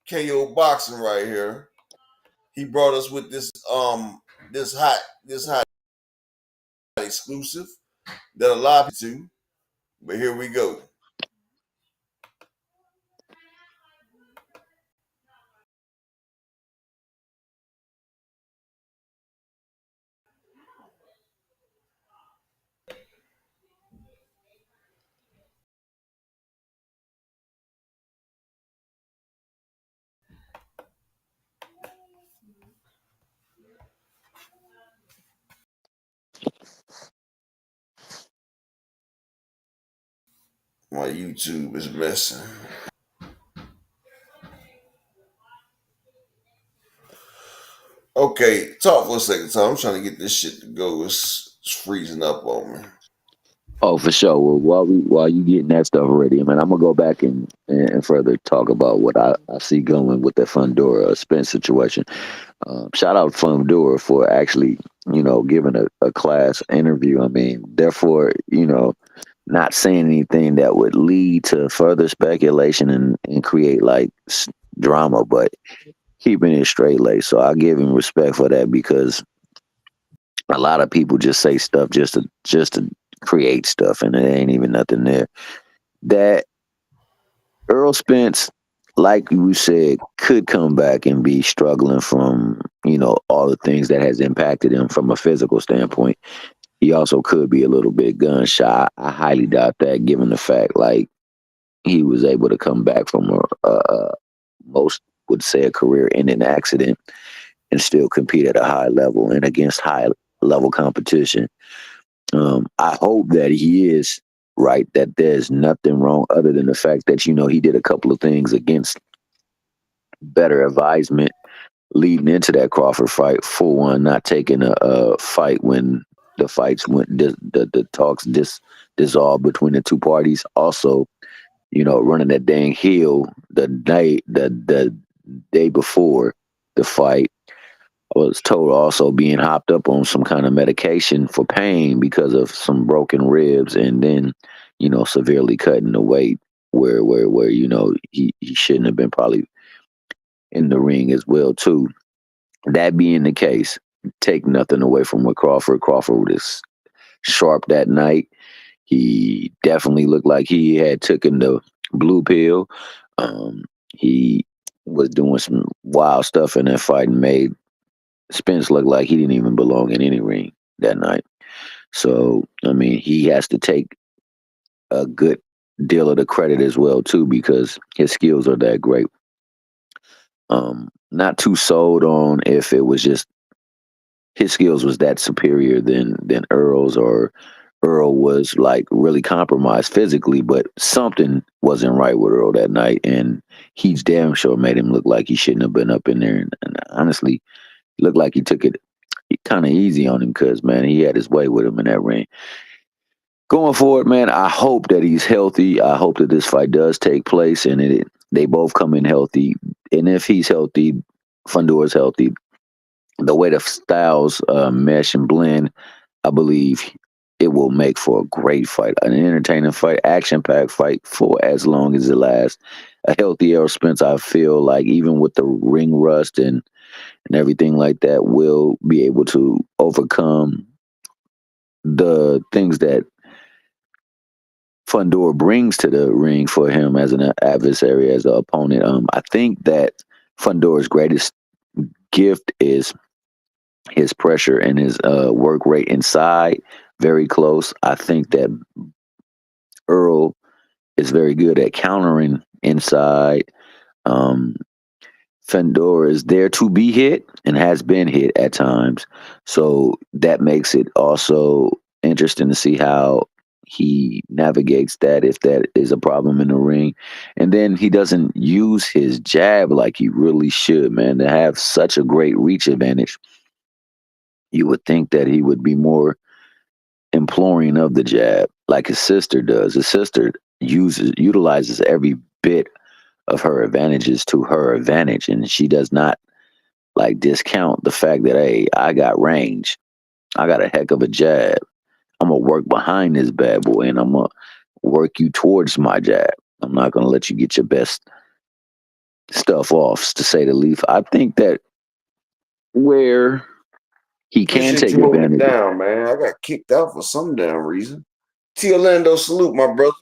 KO Boxing right here. He brought us with this hot exclusive that a lot of people to. But here we go. My YouTube is messing. Okay, talk for a second, Tom. I'm trying to get this shit to go. It's freezing up on me. Oh, for sure. Well, while you getting that stuff ready, man, I'm gonna go back and further talk about what I see going with the Fundora Spence situation. Shout out Fundora for actually, giving a class interview. I mean, therefore, not saying anything that would lead to further speculation and create like drama, but keeping it straight laced. So I give him respect for that, because a lot of people just say stuff just to create stuff, and it ain't even nothing there. That Earl Spence, like you said, could come back and be struggling from, all the things that has impacted him from a physical standpoint. He also could be a little bit gun shy. I highly doubt that, given the fact, like, he was able to come back from most would say a career-ending accident and still compete at a high level and against high level competition. I hope that he is right, that there's nothing wrong other than the fact that, he did a couple of things against better advisement leading into that Crawford fight. For one, not taking a fight when the fights went, the talks dissolved between the two parties. Also, running that dang hill the day before the fight. I was told also being hopped up on some kind of medication for pain because of some broken ribs, and then, severely cutting the weight where he shouldn't have been probably in the ring as well too. That being the case, take nothing away from what Crawford. Crawford was sharp that night. He definitely looked like he had taken the blue pill. He was doing some wild stuff in that fight and made Spence look like he didn't even belong in any ring that night. So, I mean, he has to take a good deal of the credit as well too, because his skills are that great. Not too sold on if it was just his skills was that superior than Earl's, or Earl was like really compromised physically, but something wasn't right with Earl that night, and he's damn sure made him look like he shouldn't have been up in there. And honestly, looked like he took it kind of easy on him because man, he had his way with him in that ring. Going forward, man, I hope that he's healthy. I hope that this fight does take place and they both come in healthy. And if he's healthy, Fundora's healthy. The way the styles mesh and blend, I believe it will make for a great fight, an entertaining fight, action-packed fight for as long as it lasts. A healthy Errol Spence, I feel like, even with the ring rust and everything like that, will be able to overcome the things that Fundora brings to the ring for him as an adversary, as an opponent. I think that Fundora's greatest gift is his pressure and his work rate inside, very close. I think that Earl is very good at countering inside. Fundora is there to be hit and has been hit at times. So that makes it also interesting to see how he navigates that, if that is a problem in the ring. And then he doesn't use his jab like he really should, man. To have such a great reach advantage, you would think that he would be more imploring of the jab like his sister does. His sister utilizes every bit of her advantages to her advantage, and she does not like discount the fact that, hey, I got range, I got a heck of a jab, I'm gonna work behind this bad boy and I'm gonna work you towards my jab. I'm not gonna let you get your best stuff off, to say the least. I think that where he can Appreciate take you holding it advantage. down, man. I got kicked out for some damn reason. T Orlando, salute, my brother.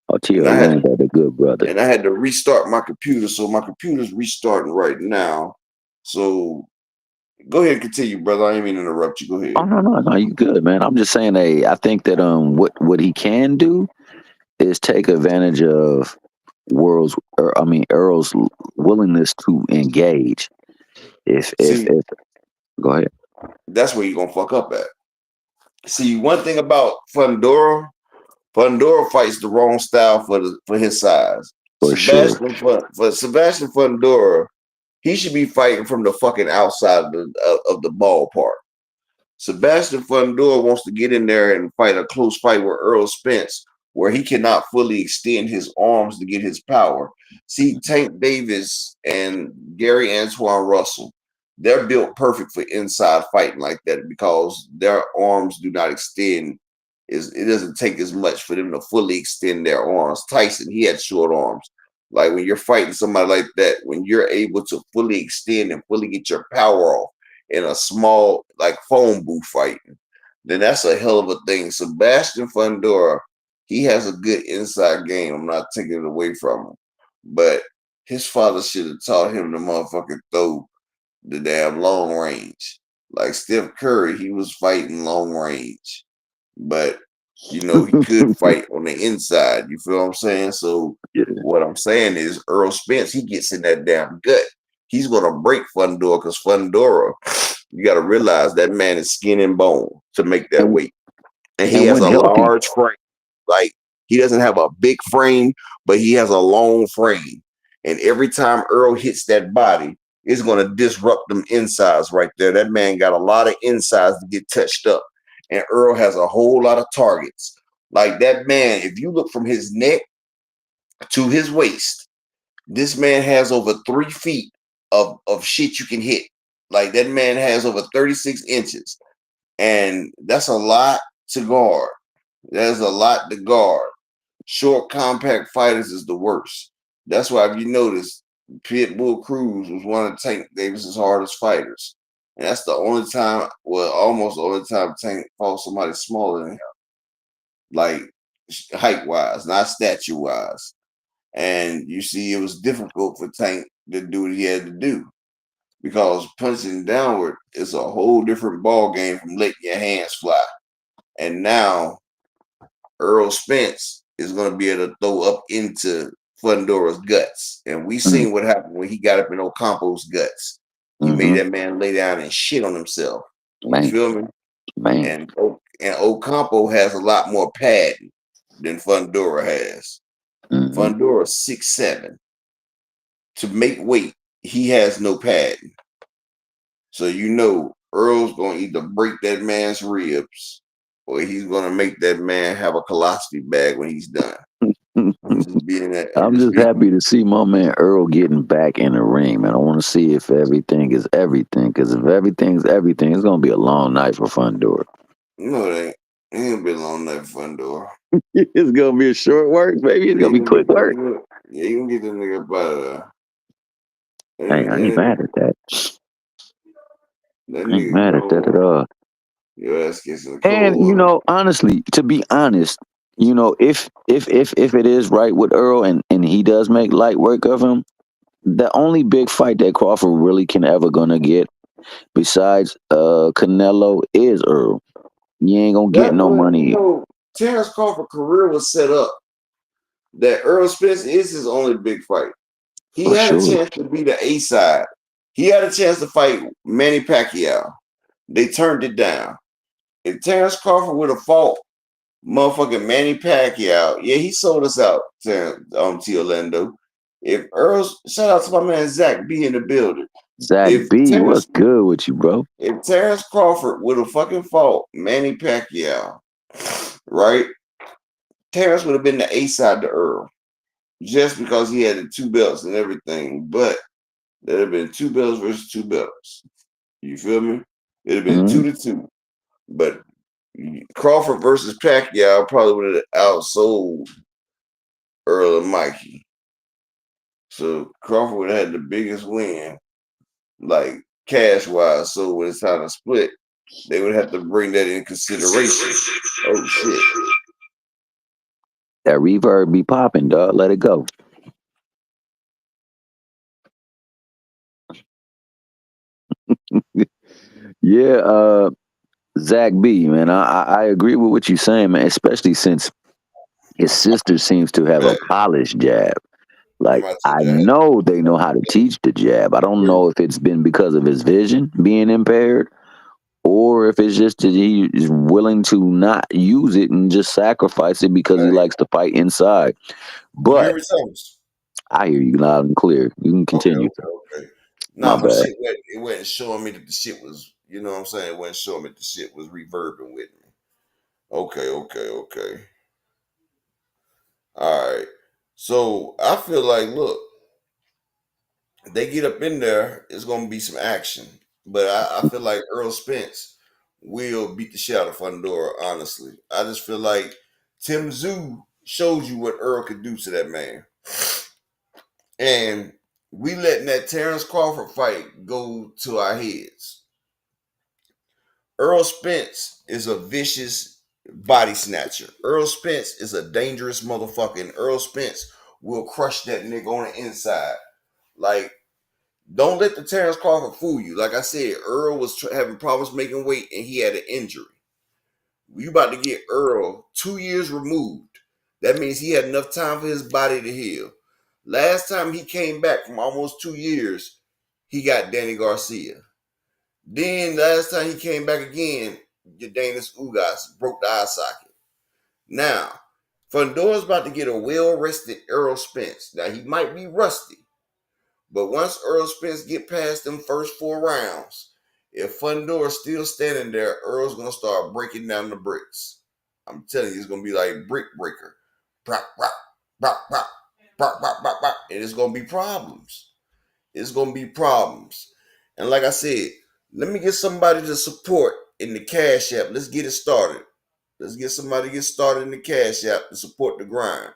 Oh, T. And I had Orlando, the good brother. and I had to restart my computer, so my computer's restarting right now. So go ahead and continue, brother. I ain't mean to interrupt you. Go Oh ahead. no, you good, man. I'm just saying, hey, I think that what he can do is take advantage of Earl's willingness to engage. If See, go ahead. that's where you're gonna fuck up at. See, one thing about Fundora, Fundora fights the wrong style for his size. For sure. For Sebastian Fundora, he should be fighting from the fucking outside of the ballpark. Sebastian Fundora wants to get in there and fight a close fight with Earl Spence, where he cannot fully extend his arms to get his power. See, Tank Davis and Gary Antoine Russell, they're built perfect for inside fighting like that because their arms do not extend. It doesn't take as much for them to fully extend their arms. Tyson, he had short arms. Like when you're fighting somebody like that, when you're able to fully extend and fully get your power off in a small, like phone booth fighting, then that's a hell of a thing. Sebastian Fundora, he has a good inside game. I'm not taking it away from him. But his father should have taught him to motherfucking throw the damn long range. Like Steph Curry, he was fighting long range. But he could fight on the inside. You feel what I'm saying? So Yeah. what I'm saying is Earl Spence, he gets in that damn gut. He's gonna break Fundora because Fundora, you gotta realize that man is skin and bone to make that And, weight. And he and has when a healthy, large frame. Like he doesn't have a big frame, but he has a long frame. And every time Earl hits that body, it's gonna disrupt them insides right there. That man got a lot of insides to get touched up. And Earl has a whole lot of targets. Like that man, if you look from his neck to his waist, this man has over 3 feet of shit you can hit. Like that man has over 36 inches. And that's a lot to guard. There's a lot to guard. Short, compact fighters is the worst. That's why if you notice, Pitbull Cruz was one of Tank Davis's hardest fighters. And that's the only time, well, almost the only time Tank fought somebody smaller than him, like height wise, not stature wise. And you see, it was difficult for Tank to do what he had to do because punching downward is a whole different ball game from letting your hands fly. And now Earl Spence is going to be able to throw up into Fundora's guts. And we seen what happened when he got up in Ocampo's guts. He made that man lay down and shit on himself. You feel me? Man. And Ocampo has a lot more padding than Fundora has. Fundora 6'7". To make weight, he has no padding. So you know Earl's going to either break that man's ribs or he's going to make that man have a colostomy bag when he's done. I'm just happy to see my man Earl getting back in the ring, man. I want to see if everything is everything, because if everything's everything, it's going to be a long night for Fundora. No, it ain't. It ain't gonna be a long night for Fundora. It's going to be a short work, baby. It's going to be quick work. Yeah, you can get the nigga up out of there. Hey, I ain't mad at that. I ain't mad at that at all. Your ass gets in the cold And you know, honestly, to be honest, you know, if it is right with Earl and he does make light work of him, the only big fight that Crawford really can ever gonna get, besides Canelo, is Earl. You ain't gonna get no money. You know, Terrence Crawford's career was set up that Earl Spence is his only big fight. He had a chance to be the A side. He had a chance to fight Manny Pacquiao. They turned it down. If Terrence Crawford would have fought motherfucking Manny Pacquiao, yeah, he sold us out to Orlando. If Earl's, shout out to my man Zach B in the building. Zach B, what's good with you, bro? If Terrence Crawford would have fucking fought Manny Pacquiao, right? Terrence would have been the A side to Earl, just because he had the 2 belts and everything. But there'd have been 2 belts versus 2 belts. You feel me? It'd have been 2-2. But Crawford versus Pacquiao probably would have outsold Earl and Mikey. So Crawford would have had the biggest win, like cash wise. So when it's time to split, they would have to bring that in consideration. Oh shit. That reverb be popping, dog. Let it go. Yeah, Zach B, man, I agree with what you're saying, man, especially since his sister seems to have a polished jab. Like, I know they know how to teach the jab. I don't know if it's been because of his vision being impaired or if it's just that he is willing to not use it and just sacrifice it because he likes to fight inside. But I hear you loud and clear. You can continue. Okay. No, my shit, it wasn't showing me that the shit was, you know what I'm saying? It wasn't showing me that the shit was reverbing with me. Okay. All right. So I feel like, look, they get up in there, it's going to be some action. But I feel like Earl Spence will beat the shit out of Fundora, honestly. I just feel like Tim Tszyu showed you what Earl could do to that man. And we letting that Terrence Crawford fight go to our heads. Earl Spence is a vicious body snatcher. Earl Spence is a dangerous motherfucker. And Earl Spence will crush that nigga on the inside. Like, don't let the Terrence Crawford fool you. Like I said, Earl was having problems making weight and he had an injury. You about to get Earl 2 years removed. That means he had enough time for his body to heal. Last time he came back from almost 2 years, he got Danny Garcia. Then last time he came back again, Jordanis Ugas broke the eye socket. Now, Fundora's about to get a well-rested Earl Spence. Now, he might be rusty, but once Earl Spence get past them first 4 rounds, if Fundora's still standing there, Earl's going to start breaking down the bricks. I'm telling you, it's going to be like brick breaker. Rock, rock, rock, rock, rock, rock, rock, rock. And it's going to be problems. It's going to be problems. And like I said, let me get somebody to support in the Cash App. Let's get it started. Let's get somebody to get started in the Cash App to support the grind.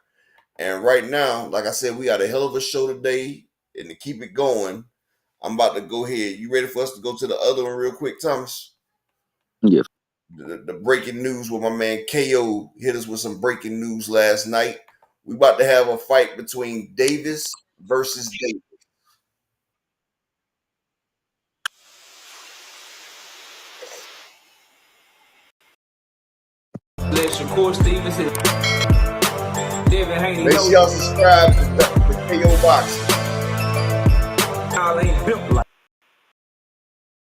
And right now, like I said, we got a hell of a show today. And to keep it going, I'm about to go ahead. You ready for us to go to the other one real quick, Thomas? Yeah. The breaking news with my man KO hit us with some breaking news last night. We about to have a fight between Davis versus Davis. Make sure y'all subscribe to the KO Boxing.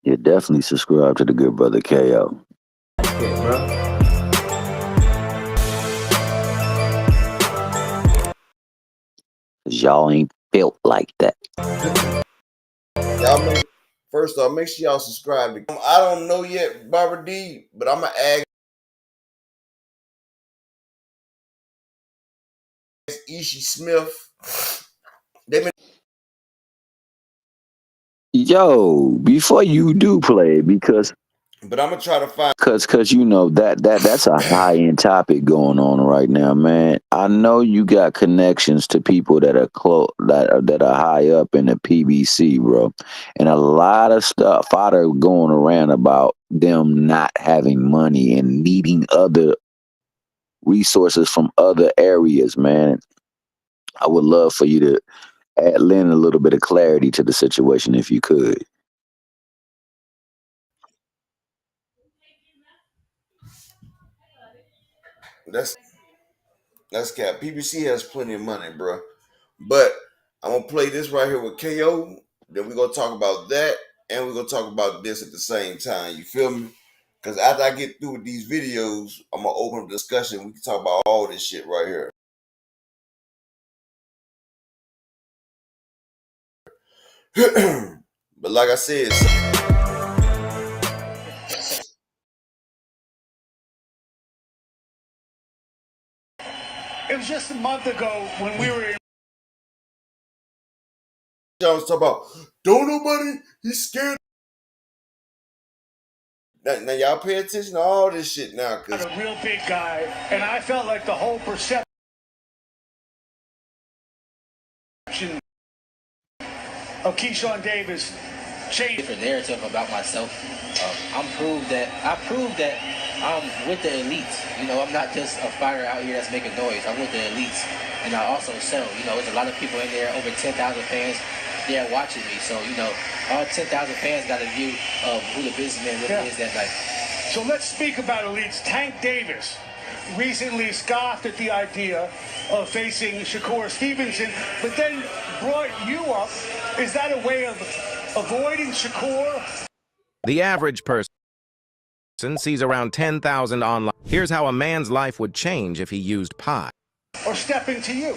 Yeah, definitely subscribe to the good brother KO. Y'all ain't built like that. Y'all first off, make sure y'all subscribe. I don't know yet, Barbara D, but I'm gonna ask Ishi Smith. Yo, before you do play, because but I'm gonna try to find cause you know that's a high end topic going on right now, man. I know you got connections to people that are close that are high up in the PBC, bro, and a lot of stuff out there going around about them not having money and needing other resources from other areas, man. I would love for you to lend a little bit of clarity to the situation if you could. That's cap. PBC has plenty of money, bro. But I'm gonna play this right here with KO. Then we're gonna talk about that, and we're gonna talk about this at the same time. You feel me? Because after I get through with these videos, I'm gonna open up discussion. We can talk about all this shit right here. But like I said, it was just a month ago when we were in. I was talking about, don't nobody, he's scared. Now y'all pay attention to all this shit now. Cause a real big guy, and I felt like the whole perception of Keyshawn Davis changed. Different narrative about myself. I proved that I'm with the elites. You know, I'm not just a fighter out here that's making noise. I'm with the elites, and I also sell. You know, there's a lot of people in there, over 10,000 fans. They're watching me, so you know, all 10,000 fans got a view of who the businessman really is that night. So let's speak about elites. Tank Davis recently scoffed at the idea of facing Shakur Stevenson, but then brought you up. Is that a way of avoiding Shakur? The average person sees around 10,000 online. Here's how a man's life would change if he used pot. Or stepping to you.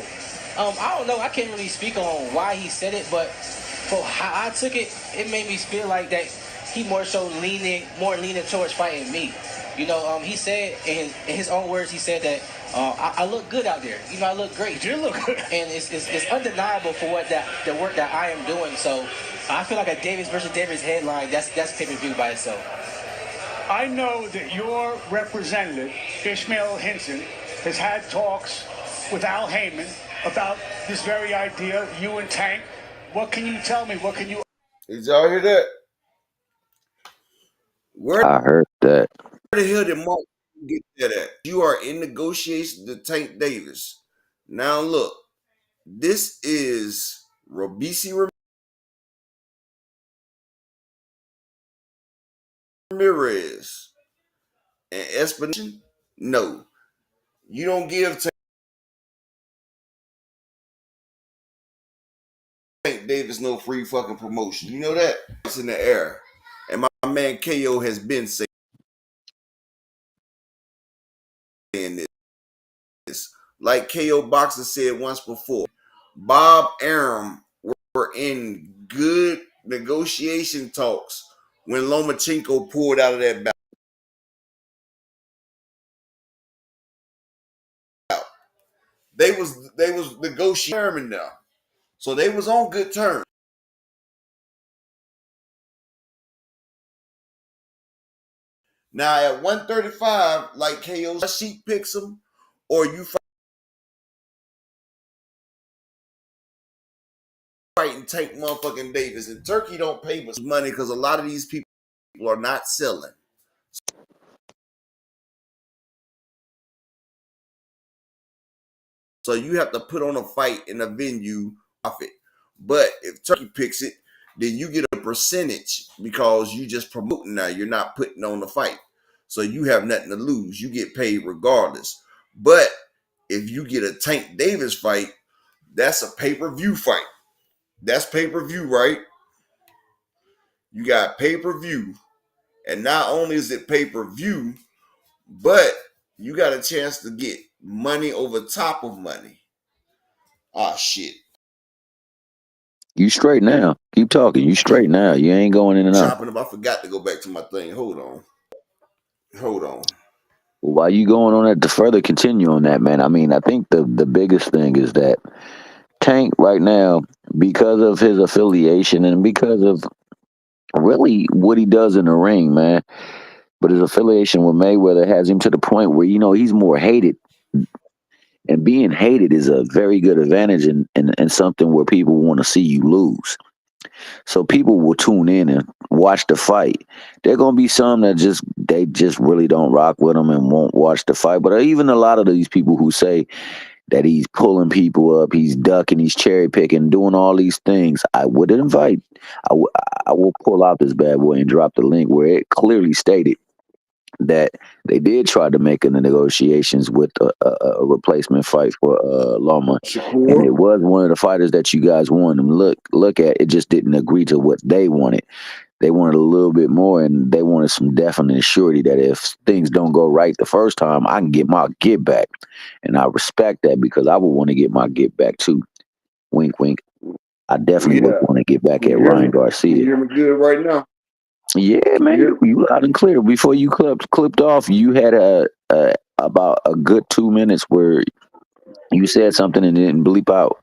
I don't know. I can't really speak on why he said it, but for how I took it, it made me feel like that he more leaning towards fighting me. You know, he said in his own words, he said that I look good out there. You know, I look great. You look good, and it's undeniable for what the work that I am doing. So I feel like a Davis versus Davis headline. That's pay-per-view by itself. I know that your representative Ishmael Hinson has had talks with Al Heyman about this very idea, you and Tank. What can you tell me? What can you... Did y'all hear that? I heard that. Where the hell did Mark get that at? You are in negotiations with Tank Davis. Now look, this is Robisi Ramirez and Espination. No, you don't give Tank Davis no free fucking promotion. You know that? It's in the air. And my man KO has been saying this. Like KO Boxer said once before, Bob Arum were in good negotiation talks when Lomachenko pulled out of that bout. They was negotiating now. So they was on good terms. Now at 135, like KO sheet picks him, or you fighting Tank motherfucking Davis. And Turkey don't pay much money because a lot of these people are not selling. So you have to put on a fight in a venue profit. But if Turkey picks it, then you get a percentage because you just promoting now. You're not putting on the fight. So you have nothing to lose. You get paid regardless. But if you get a Tank Davis fight, that's a pay-per-view fight. That's pay-per-view, right? You got pay-per-view. And not only is it pay-per-view, but you got a chance to get money over top of money. Ah, shit. You straight now. Keep talking. You straight now. You ain't going in and out. Chopping up. I forgot to go back to my thing. Hold on. While you going on that, to further continue on that, man, I mean, I think the biggest thing is that Tank right now, because of his affiliation and because of really what he does in the ring, man, but his affiliation with Mayweather has him to the point where, he's more hated. And being hated is a very good advantage and something where people want to see you lose. So people will tune in and watch the fight. There are gonna be some that they just really don't rock with him and won't watch the fight. But even a lot of these people who say that he's pulling people up, he's ducking, he's cherry picking, doing all these things, I would invite. I will pull out this bad boy and drop the link where it clearly stated that they did try to make in the negotiations with a replacement fight for Loma, and it was one of the fighters that you guys wanted them look at. It just didn't agree to what they wanted. They wanted a little bit more, and they wanted some definite surety that if things don't go right the first time, I can get my get back, and I respect that because I would want to get my get back too. Wink, wink. I definitely would want to get back at Ryan Garcia. You hear me good right now? Yeah, man, you loud and clear. Before you clipped off, you had about a good 2 minutes where you said something and didn't bleep out.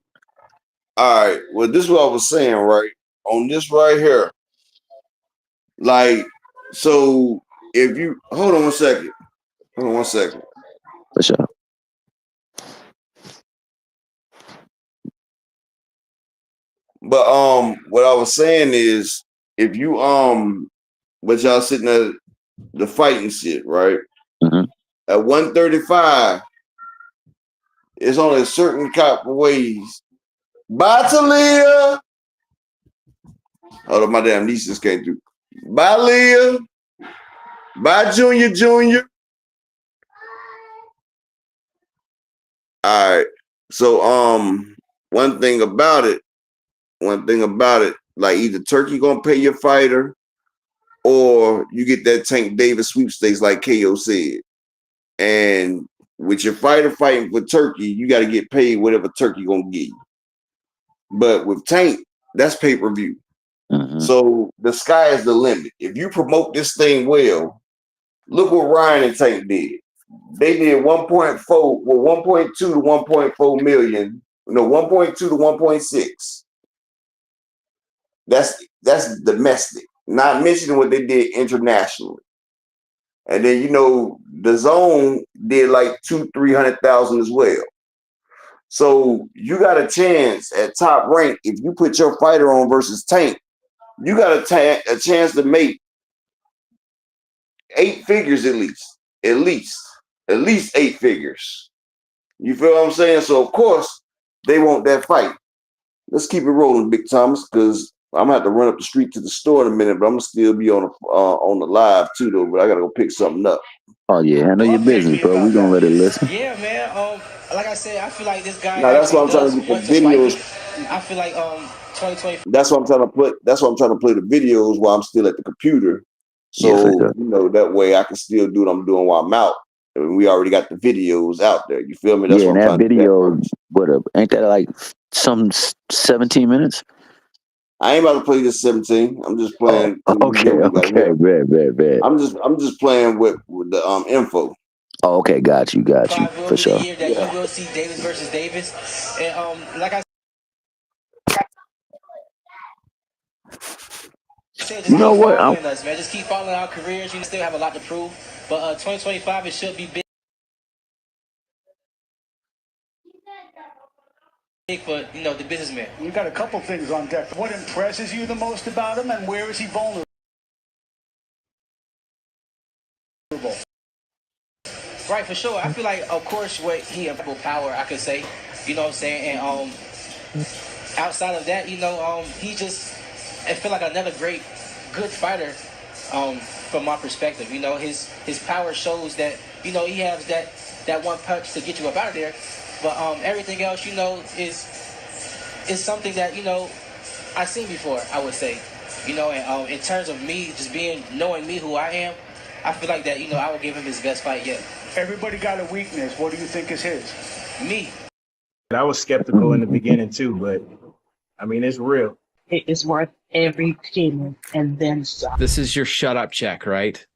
All right. Well, this is what I was saying, right? On this right here. Like, so if you hold on one second. For sure. But what I was saying is if you but y'all sitting at the fighting shit, right? Mm-hmm. At 135, it's only a certain couple ways. Bye, Talia. Hold on, my damn niece just came through. Bye, Leah. Bye, Junior. All right. So one thing about it, like either Turkey gonna pay your fighter, or you get that Tank Davis sweepstakes, like KO said. And with your fighter fighting for Turkey, you got to get paid whatever Turkey gonna give you. But with Tank, that's pay-per-view. Mm-hmm. So the sky is the limit. If you promote this thing well, look what Ryan and Tank did. They did 1.2 to 1.4 million. No, 1.2 to 1.6. That's domestic. Not mentioning what they did internationally. And then the zone did like 200,000-300,000 as well. So you got a chance at Top Rank if you put your fighter on versus Tank. You got a chance to make 8 figures at least 8 figures. You feel what I'm saying? So of course they want that fight. Let's keep it rolling, Big Thomas, because I'm gonna have to run up the street to the store in a minute, but I'm gonna still be on the live too, though. But I gotta go pick something up. Oh yeah, handle your business, bro. We gonna let it listen. Yeah, man. Like I said, I feel like this guy. Now that's why I'm trying to get the videos. I feel like 2020. That's what I'm trying to put. That's why I'm trying to play the videos while I'm still at the computer. So that way I can still do what I'm doing while I'm out. I mean, we already got the videos out there. You feel me? That's yeah, what and I'm that video, to ain't that like some 17 minutes? I ain't about to play this 17. I'm just playing. Okay, bad. I'm just playing with the info. Oh, okay, got you, for sure. Year that you will see Davis versus Davis, and like I said, just keep following us, man. Just keep following our careers. You still have a lot to prove, but 2025 it should be big. for the businessman. We got a couple things on deck. What impresses you the most about him, and where is he vulnerable? Right, for sure. I feel like, of course, what he has power, I could say. You know what I'm saying? And outside of that, he just, I feel like another good fighter. From my perspective, his power shows that he has that one punch to get you up out of there. But everything else, is something that I've seen before. I would say, and in terms of me just knowing me who I am, I feel like that I will give him his best fight yet. Everybody got a weakness. What do you think is his? Me. I was skeptical in the beginning too, but I mean it's real. It is worth every penny and then some. This is your shut up check, right?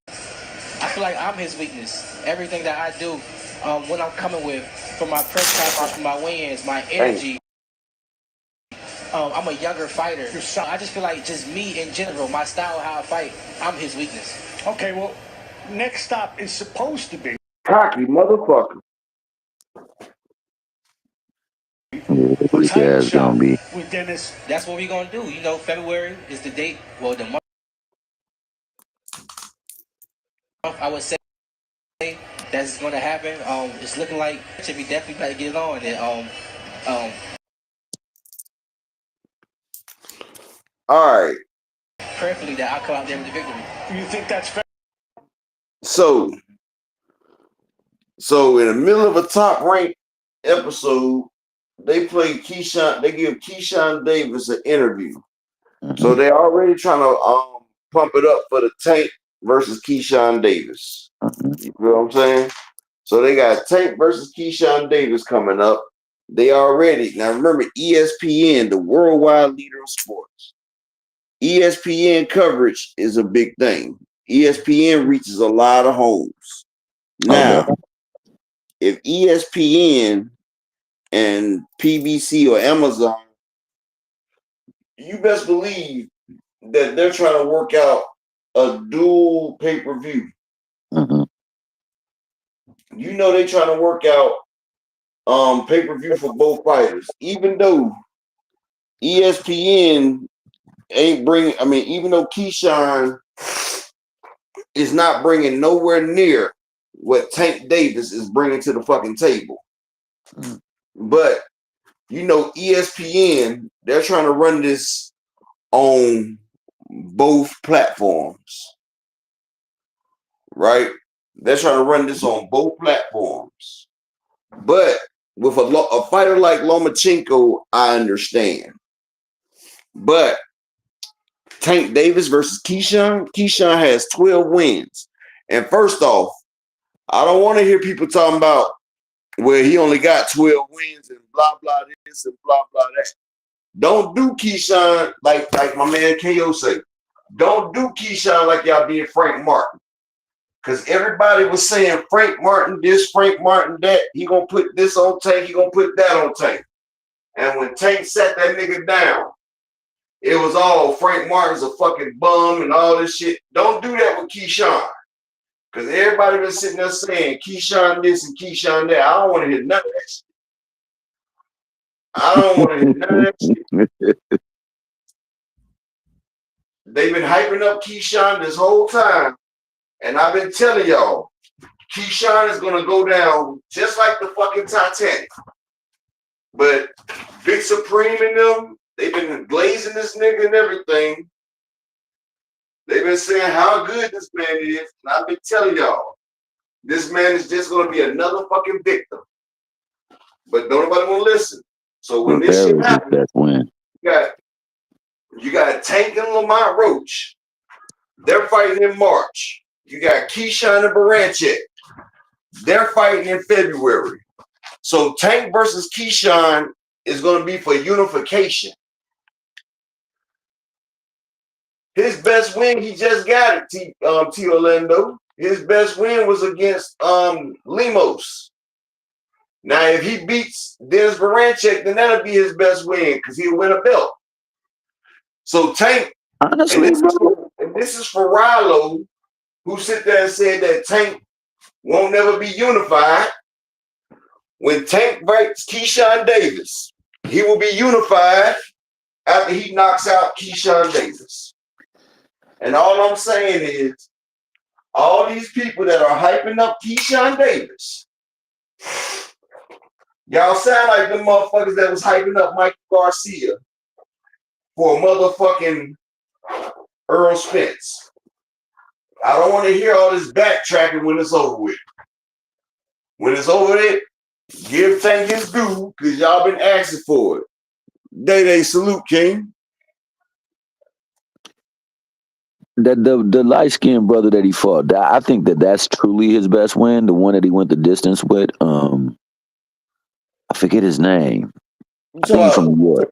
I feel like I'm his weakness. Everything that I do, when I'm coming with, from my press conference, from my wins, my energy. I'm a younger fighter. I just feel like just me in general, my style, how I fight, I'm his weakness. Okay, well, next stop is supposed to be Cocky motherfucker. Weak ass gonna be. with Dennis. That's what we're gonna do. February is the date. Well, the month. I would say that's going to happen. It's looking like we definitely better get it on. And All right. prayerfully that I come out there with the victory. You think that's fair? So in the middle of a top ranked episode, they give Keyshawn Davis an interview. So they're already trying to pump it up for the Tank versus Keyshawn Davis. You know what I'm saying? So they got Tank versus Keyshawn Davis coming up. Now remember, ESPN, the worldwide leader of sports. ESPN coverage is a big thing. ESPN reaches a lot of homes. Now, if ESPN and PBC or Amazon, you best believe that they're trying to work out a dual pay-per-view. They're trying to work out pay-per-view for both fighters, even though ESPN even though Keyshawn is not bringing nowhere near what Tank Davis is bringing to the fucking table. But, ESPN, they're trying to run this on both platforms, right? They're trying to run this on both platforms. But with a fighter like Lomachenko, I understand. But Tank Davis versus Keyshawn has 12 wins. And first off, I don't want to hear people talking about where he only got 12 wins and blah, blah, this and blah, blah, that. Don't do Keyshawn like my man KO say. Don't do Keyshawn like y'all did Frank Martin. Because everybody was saying Frank Martin this, Frank Martin that. He going to put this on Tank. He going to put that on Tank. And when Tank sat that nigga down, it was all Frank Martin's a fucking bum and all this shit. Don't do that with Keyshawn. Because everybody been sitting there saying Keyshawn this and Keyshawn that. I don't want to hear none of that shit. I don't want to hear none of that shit. They've been hyping up Keyshawn this whole time. And I've been telling y'all, Keyshawn is going to go down just like the fucking Titanic. But Big Supreme and them, they've been glazing this nigga and everything. They've been saying how good this man is. And I've been telling y'all, this man is just going to be another fucking victim. But don't nobody want to listen. So when this shit happens, you got Tank and Lamont Roach. They're fighting in March. You got Keyshawn and Baranchik. They're fighting in February. So Tank versus Keyshawn is going to be for unification. His best win, he just got it, T. Orlando. His best win was against Lemos. Now, if he beats Dennis Baranchik, then that'll be his best win because he'll win a belt. So Tank, honestly, and this is for Rilo, who sit there and said that Tank won't never be unified. when Tank breaks Keyshawn Davis, he will be unified after he knocks out Keyshawn Davis. And all I'm saying is, all these people that are hyping up Keyshawn Davis, y'all sound like the motherfuckers that was hyping up Michael Garcia for a motherfucking Earl Spence. I don't want to hear all this backtracking when it's over with. When it's over with, give Tank his due, because y'all been asking for it. Day salute, King. The light skinned brother that he fought, I think that's truly his best win. The one that he went the distance with. I forget his name. I think he's from New York.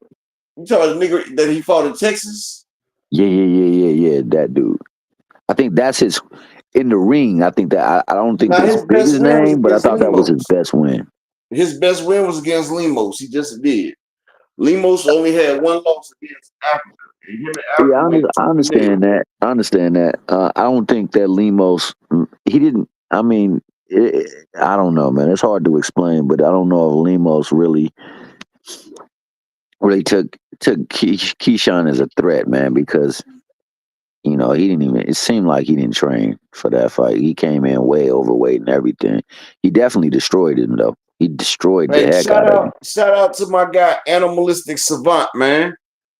You talking about the nigga that he fought in Texas? Yeah. That dude. I think that's his in the ring. I think that I don't think that's his name, but I thought that was his best win. His best win was against Lemos. He just did. Lemos only had one loss against Africa. I understand that. I don't think that Lemos. He didn't. I mean, I don't know, man. It's hard to explain, but I don't know if Lemos really took Keyshawn as a threat, man, because he didn't even. It seemed like he didn't train for that fight. He came in way overweight and everything. He definitely destroyed him, though. He destroyed the heck out of him. Shout out to my guy, Animalistic Savant, man.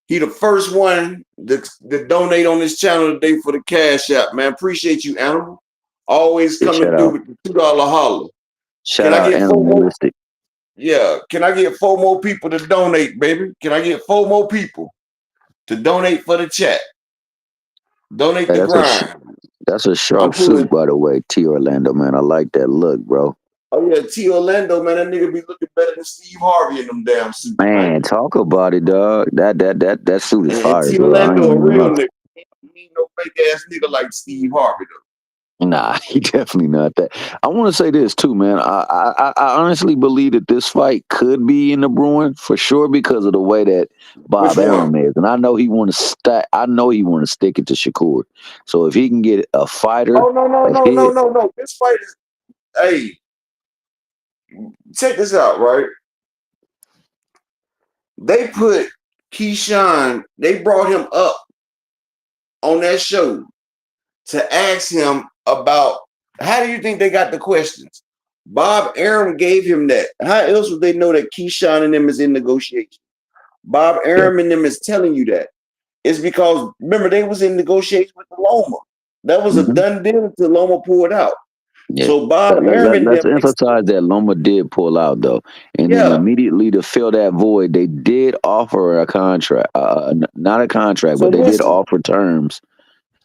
He the first one to donate on this channel today for the Cash App, man. Appreciate you, Animal. Always coming through with the $2 holler. Shout out Animalistic. Yeah. Can I get 4 more people to donate, baby? Can I get 4 more people to donate for the chat? Donate the grind. That's a sharp suit, by the way, T. Orlando, man. I like that look, bro. Oh, yeah, T. Orlando, man. That nigga be looking better than Steve Harvey in them damn suits. Man, talk about it, dog. That suit is fire, T. bro. Orlando, a real nigga. He ain't no fake ass nigga like Steve Harvey, though. Nah, he definitely not that. I want to say this, too, man. I honestly believe that this fight could be in the brewing for sure because of the way that Bob Arum is. And I know he want to stick it to Shakur. So if he can get a fighter. Oh, no. This fight is, hey, check this out, right? They put Keyshawn, they brought him up on that show to ask him about how do you think they got the questions? Bob Arum gave him that. How else would they know that Keyshawn and them is in negotiation? Bob Arum and them is telling you that. It's because, remember, they was in negotiation with the Loma. That was a done deal until Loma pulled out. Yeah. So Bob Arum, let's emphasize that Loma did pull out though, and then immediately to fill that void, they did offer a contract, not a contract, but they did offer terms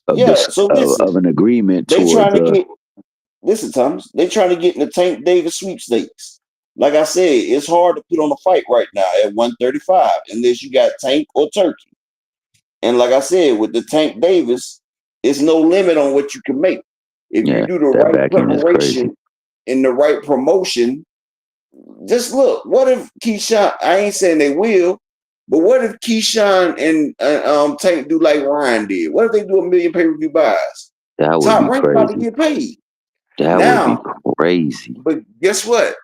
of of an agreement. Listen, Thomas, they trying to get in the Tank Davis sweepstakes. Like I said, it's hard to put on a fight right now at 135 unless you got Tank or Turkey. And like I said, with the Tank Davis, it's no limit on what you can make. If you do the right preparation and the right promotion, just look. What if Keyshawn? I ain't saying they will, but what if Keyshawn and Tank do like Ryan did? What if they do 1 million pay-per-view buys? That would Top be rank crazy. about to get paid. That would be crazy. But guess what?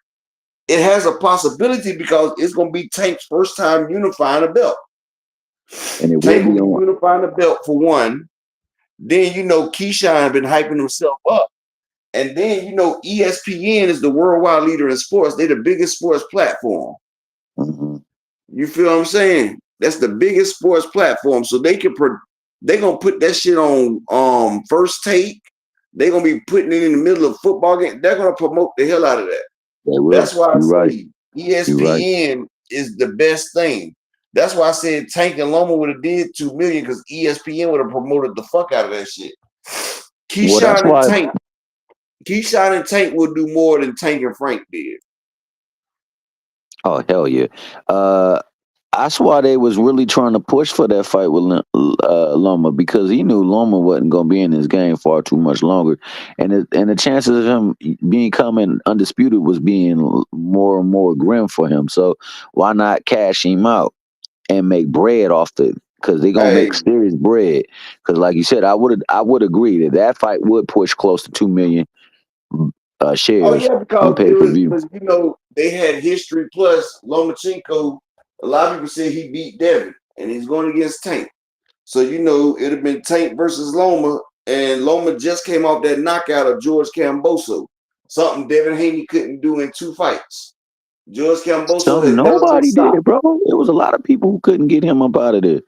It has a possibility because it's going to be Tank's first time unifying a belt. And Tank will be unifying the belt for one. Then Keyshawn been hyping himself up. And then ESPN is the worldwide leader in sports. They're the biggest sports platform. You feel what I'm saying? That's the biggest sports platform. So they're gonna put that shit on First Take. They're gonna be putting it in the middle of football game. They're gonna promote the hell out of that. That's why I say ESPN is the best thing. That's why I said Tank and Loma would have did 2 million because ESPN would have promoted the fuck out of that shit. Keyshawn and Tank will do more than Tank and Frank did. Oh hell yeah! That's why they was really trying to push for that fight with Loma because he knew Loma wasn't going to be in this game far too much longer, and the chances of him becoming undisputed was being more and more grim for him. So why not cash him out and make bread off because they're gonna make serious bread. Because like you said, I would agree that fight would push close to 2 million. Oh shares yeah, on because pay it per was view. because they had history plus Lomachenko. A lot of people say he beat Devin, and he's going against Tank. So it'd have been Tank versus Loma, and Loma just came off that knockout of George Camboso, something Devin Haney couldn't do in 2 fights. George Camboso Some has never been nobody stopped. did, bro. It was a lot of people who couldn't get him up out of there.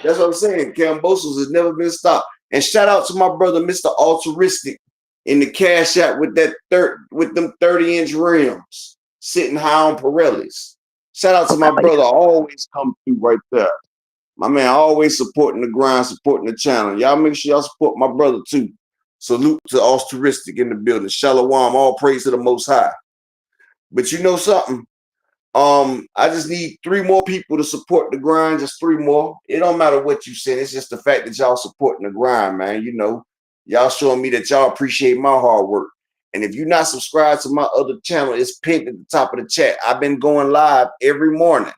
That's what I'm saying. Cambosos has never been stopped. And shout out to my brother, Mr. Altruistic, in the cash out with them 30-inch rims, sitting high on Pirellis. Shout out to my brother, always come through right there. My man always supporting the grind, supporting the channel. Y'all make sure y'all support my brother too. Salute to Altruistic in the building. Shalom, all praise to the Most High. But you know something? I just need 3 more people to support the grind. Just 3 more. It don't matter what you send. It's just the fact that y'all supporting the grind, man. Y'all showing me that y'all appreciate my hard work. And if you're not subscribed to my other channel, it's pinned at the top of the chat. I've been going live every morning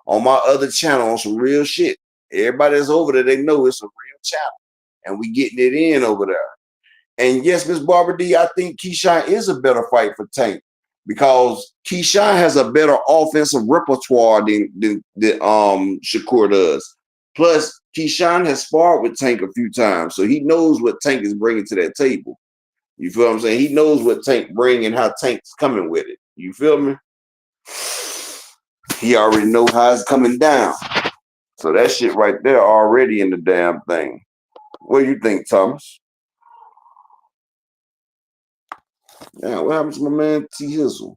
on my other channel on some real shit. Everybody that's over there, they know it's a real channel. And we getting it in over there. And yes, Miss Barbara D, I think Keyshawn is a better fight for Tank because Keyshawn has a better offensive repertoire than Shakur does. Plus, Keyshawn has sparred with Tank a few times, so he knows what Tank is bringing to that table. You feel what I'm saying? He knows what Tank bring and how Tank's coming with it. You feel me? He already know how it's coming down. So that shit right there already in the damn thing. What do you think, Thomas? Yeah, what happened to my man T Hizzle?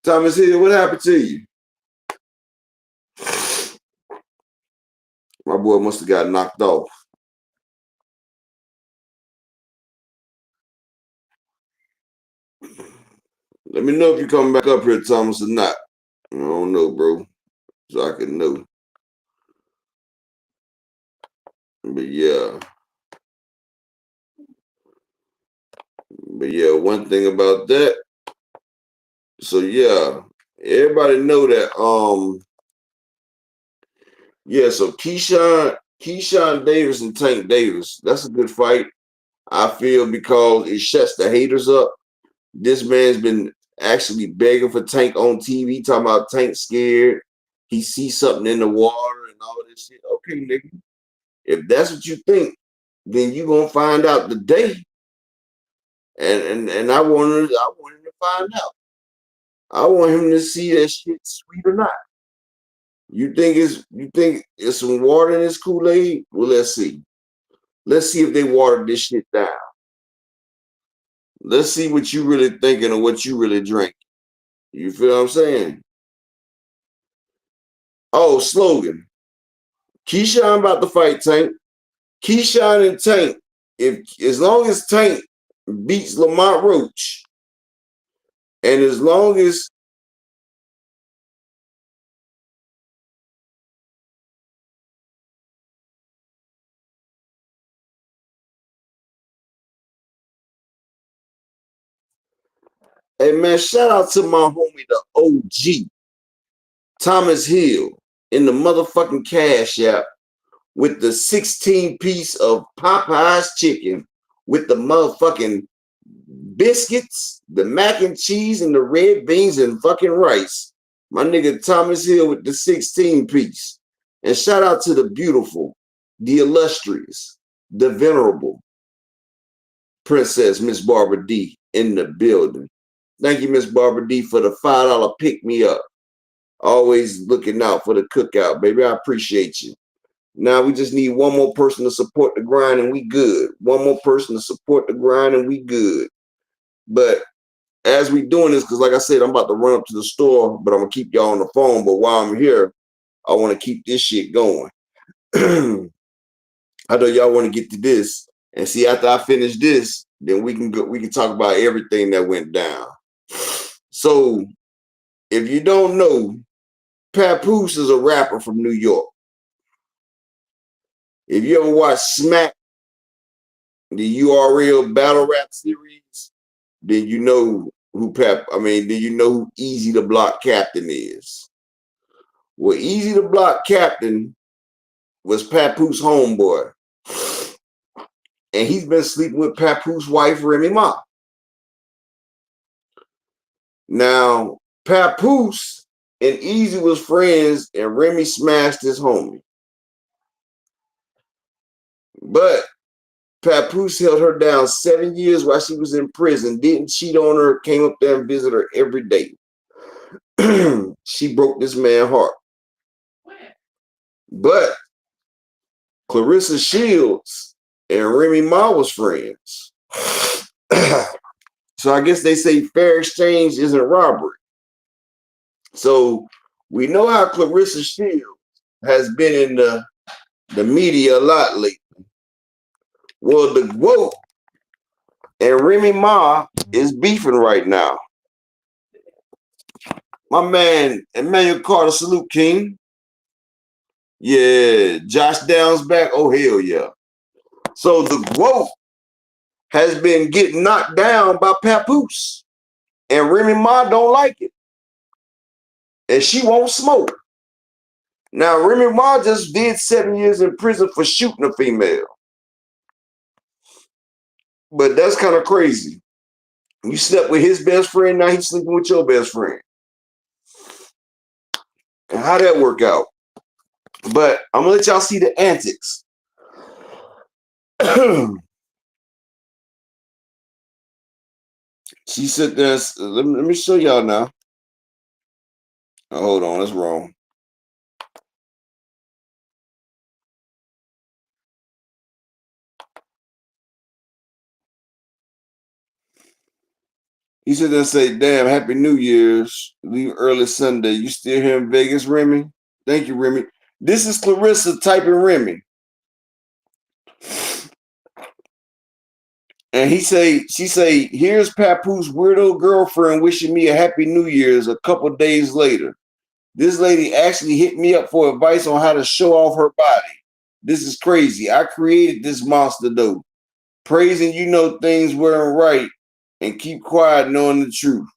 Thomas Hill, what happened to you? My boy must have got knocked off. Let me know if you coming back up here, Thomas, or not. I don't know, bro. So I can know. But yeah. One thing about that. So yeah, everybody know that so Keyshawn Davis and Tank Davis, that's a good fight. I feel because it shuts the haters up. This man's been actually begging for Tank on TV, talking about Tank scared. He sees something in the water and all this shit. Okay, nigga. If that's what you think, then you gonna find out today. And I want him to find out. I want him to see that shit sweet or not. You think it's some water in this Kool-Aid? Well, let's see. Let's see if they watered this shit down. Let's see what you really thinking or what you really drink. You feel what I'm saying? Oh, slogan. Keyshawn about to fight Tank. Keyshawn and Tank. As long as Tank beats Lamont Roach, and as long as hey man, shout out to my homie, the OG, Thomas Hill, in the motherfucking Cash App with the 16-piece of Popeye's chicken with the motherfucking biscuits, the mac and cheese, and the red beans and fucking rice. My nigga Thomas Hill with the 16-piece. And shout out to the beautiful, the illustrious, the venerable Princess Miss Barbara D in the building. Thank you, Miss Barbara D, for the $5 pick me up. Always looking out for the cookout, baby. I appreciate you. Now we just need one more person to support the grind and we good. One more person to support the grind and we good. But as we doing this, because like I said, I'm about to run up to the store, but I'm going to keep y'all on the phone. But while I'm here, I want to keep this shit going. I know y'all want to get to this. And see, after I finish this, then we can talk about everything that went down. So, if you don't know, Papoose is a rapper from New York. If you ever watch Smack, the URL battle rap series, then you know then you know who Easy the Block Captain is. Well, Easy the Block Captain was Papoose homeboy. and he's been sleeping with Papoose wife Remy Ma. Now, Papoose and Easy was friends, and Remy smashed his homie. But Papoose held her down 7 years while she was in prison, didn't cheat on her, came up there and visited her every day. She broke this man's heart. But Clarissa Sheilds and Remy Ma was friends. So I guess they say fair exchange isn't robbery. So we know how Clarissa Shields has been in the media a lot lately. Well, the GOAT and Remy Ma is beefing right now. My man, Emmanuel Carter, salute King. Yeah, Josh Downs back. Oh, hell yeah. So the GOAT has been getting knocked down by Papoose. And Remy Ma don't like it. And she won't smoke. Now, Remy Ma just did 7 years in prison for shooting a female. But that's kind of crazy. You slept with his best friend, now he's sleeping with your best friend. And how that work out? But I'm gonna let y'all see the antics. She said this. Let me show y'all now. Oh, hold on, that's wrong. He said then say, damn, Happy New Year's. Leave early Sunday. You still here in Vegas, Remy? Thank you, Remy. This is Clarissa typing Remy. And she say, here's Papoose weirdo girlfriend wishing me a Happy New Year's a couple days later. This lady actually hit me up for advice on how to show off her body. This is crazy. I created this monster though. Praising you know things weren't right and keep quiet knowing the truth.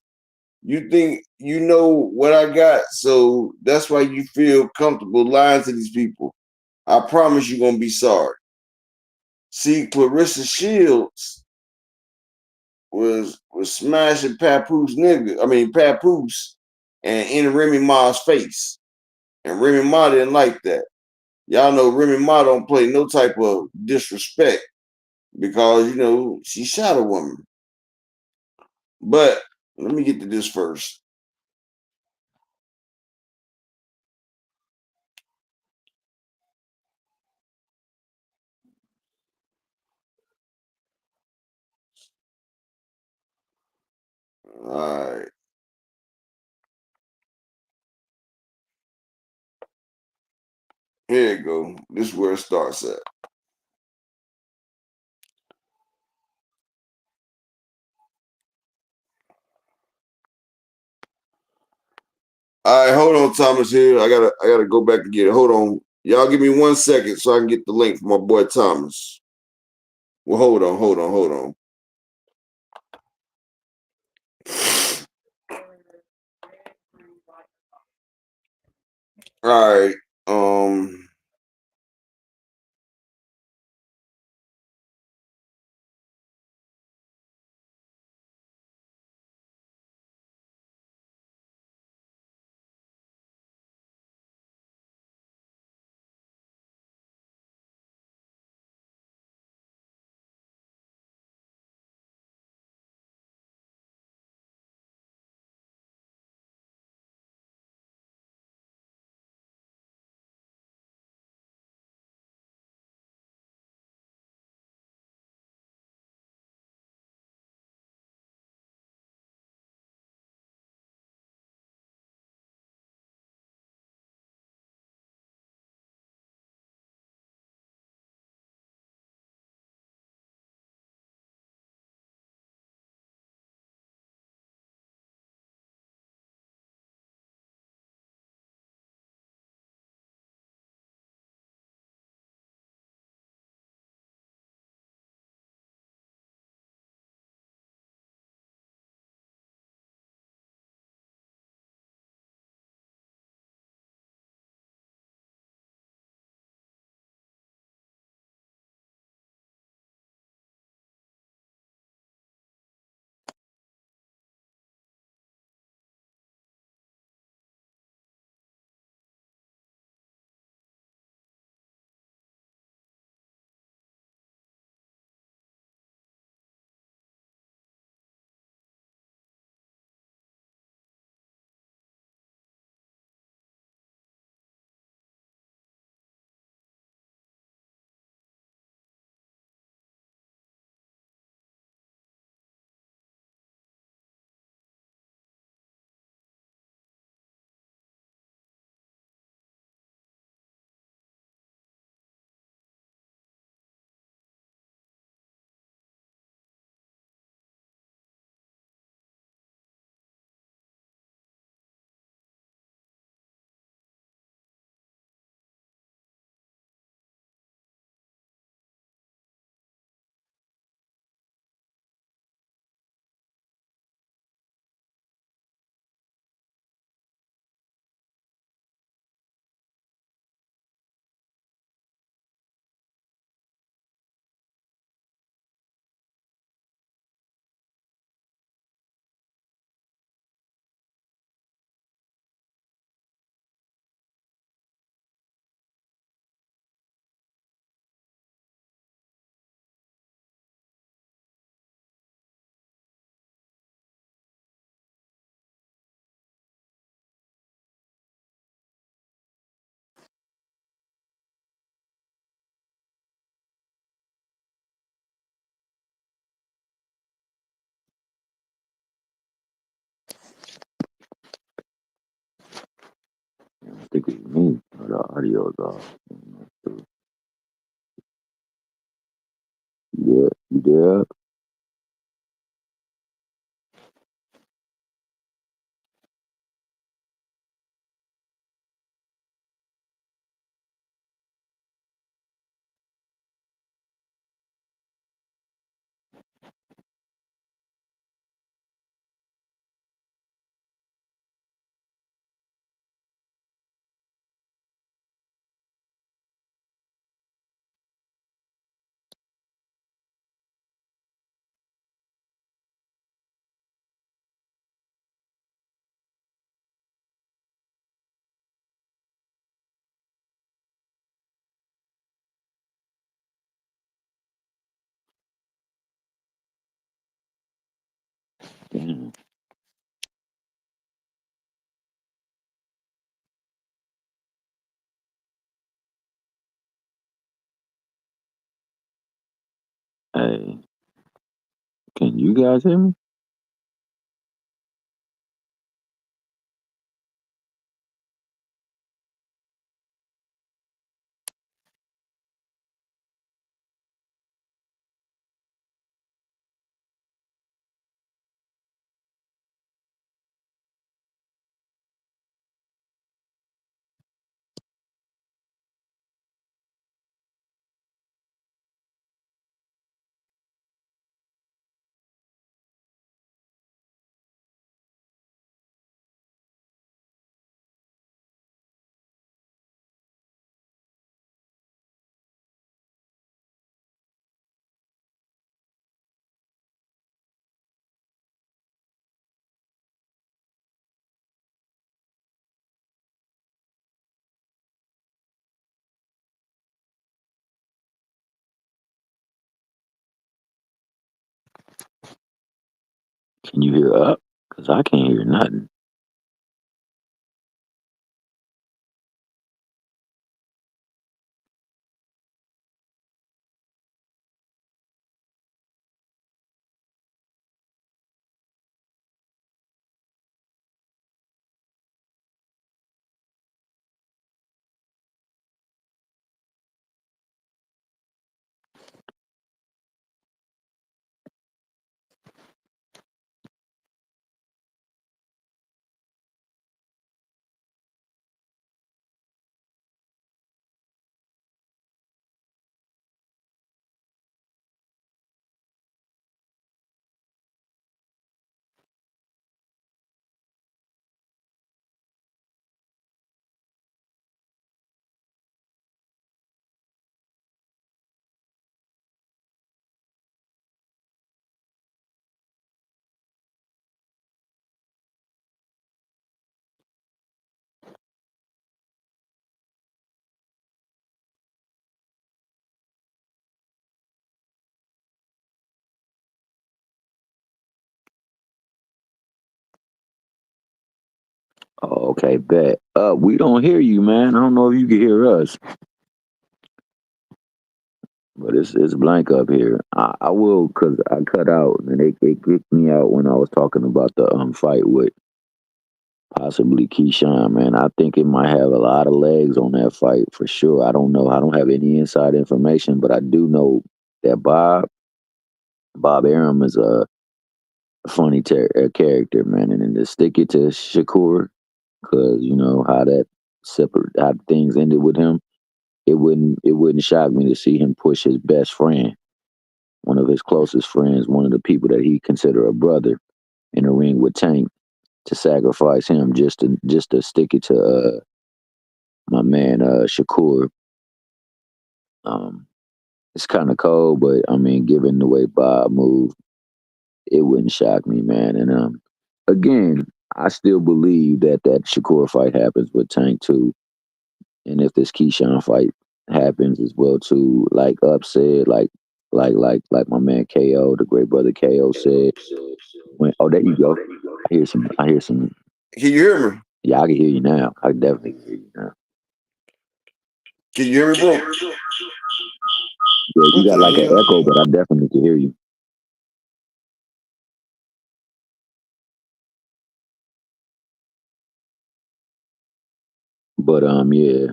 You think you know what I got, so that's why you feel comfortable lying to these people. I promise you're gonna be sorry. See, Clarissa Shields was smashing Papoose and in Remy Ma's face. And Remy Ma didn't like that. Y'all know Remy Ma don't play no type of disrespect because, you know, she shot a woman. But let me get to this first. All right. Here you go. This is where it starts at. All right, hold on, Thomas. Here, I gotta go back and get it. Hold on, y'all. Give me 1 second so I can get the link for my boy Thomas. Well, hold on. All right. think it's me. Or the audio's off. Yeah, you there? Damn. Hey, can you guys hear me? Can you hear up? Cause I can't hear nothing. Oh, okay, bet. We don't hear you, man. I don't know if you can hear us, but it's blank up here. I will, cause I cut out and they kicked me out when I was talking about the fight with possibly Keyshawn. Man, I think it might have a lot of legs on that fight for sure. I don't know. I don't have any inside information, but I do know that Bob Arum is a funny character, man, and then to stick it to Shakur, cause you know how that separate how things ended with him. It wouldn't shock me to see him push his best friend, one of his closest friends, one of the people that he consider a brother, in the ring with Tank to sacrifice him just to stick it to my man Shakur. Um, it's kind of cold, but I mean, given the way Bob moved, it wouldn't shock me, man. And again, I still believe that that Shakur fight happens with Tank too, and if this Keyshawn fight happens as well too, like upset, like my man KO, the great brother KO said. When oh, there you go. I hear some. I hear some. Can you hear me? Yeah, I can hear you now. I definitely can hear you now. Can you hear me, bro? Yeah, you What got the like an hell? echo, but I definitely can hear you. But yeah.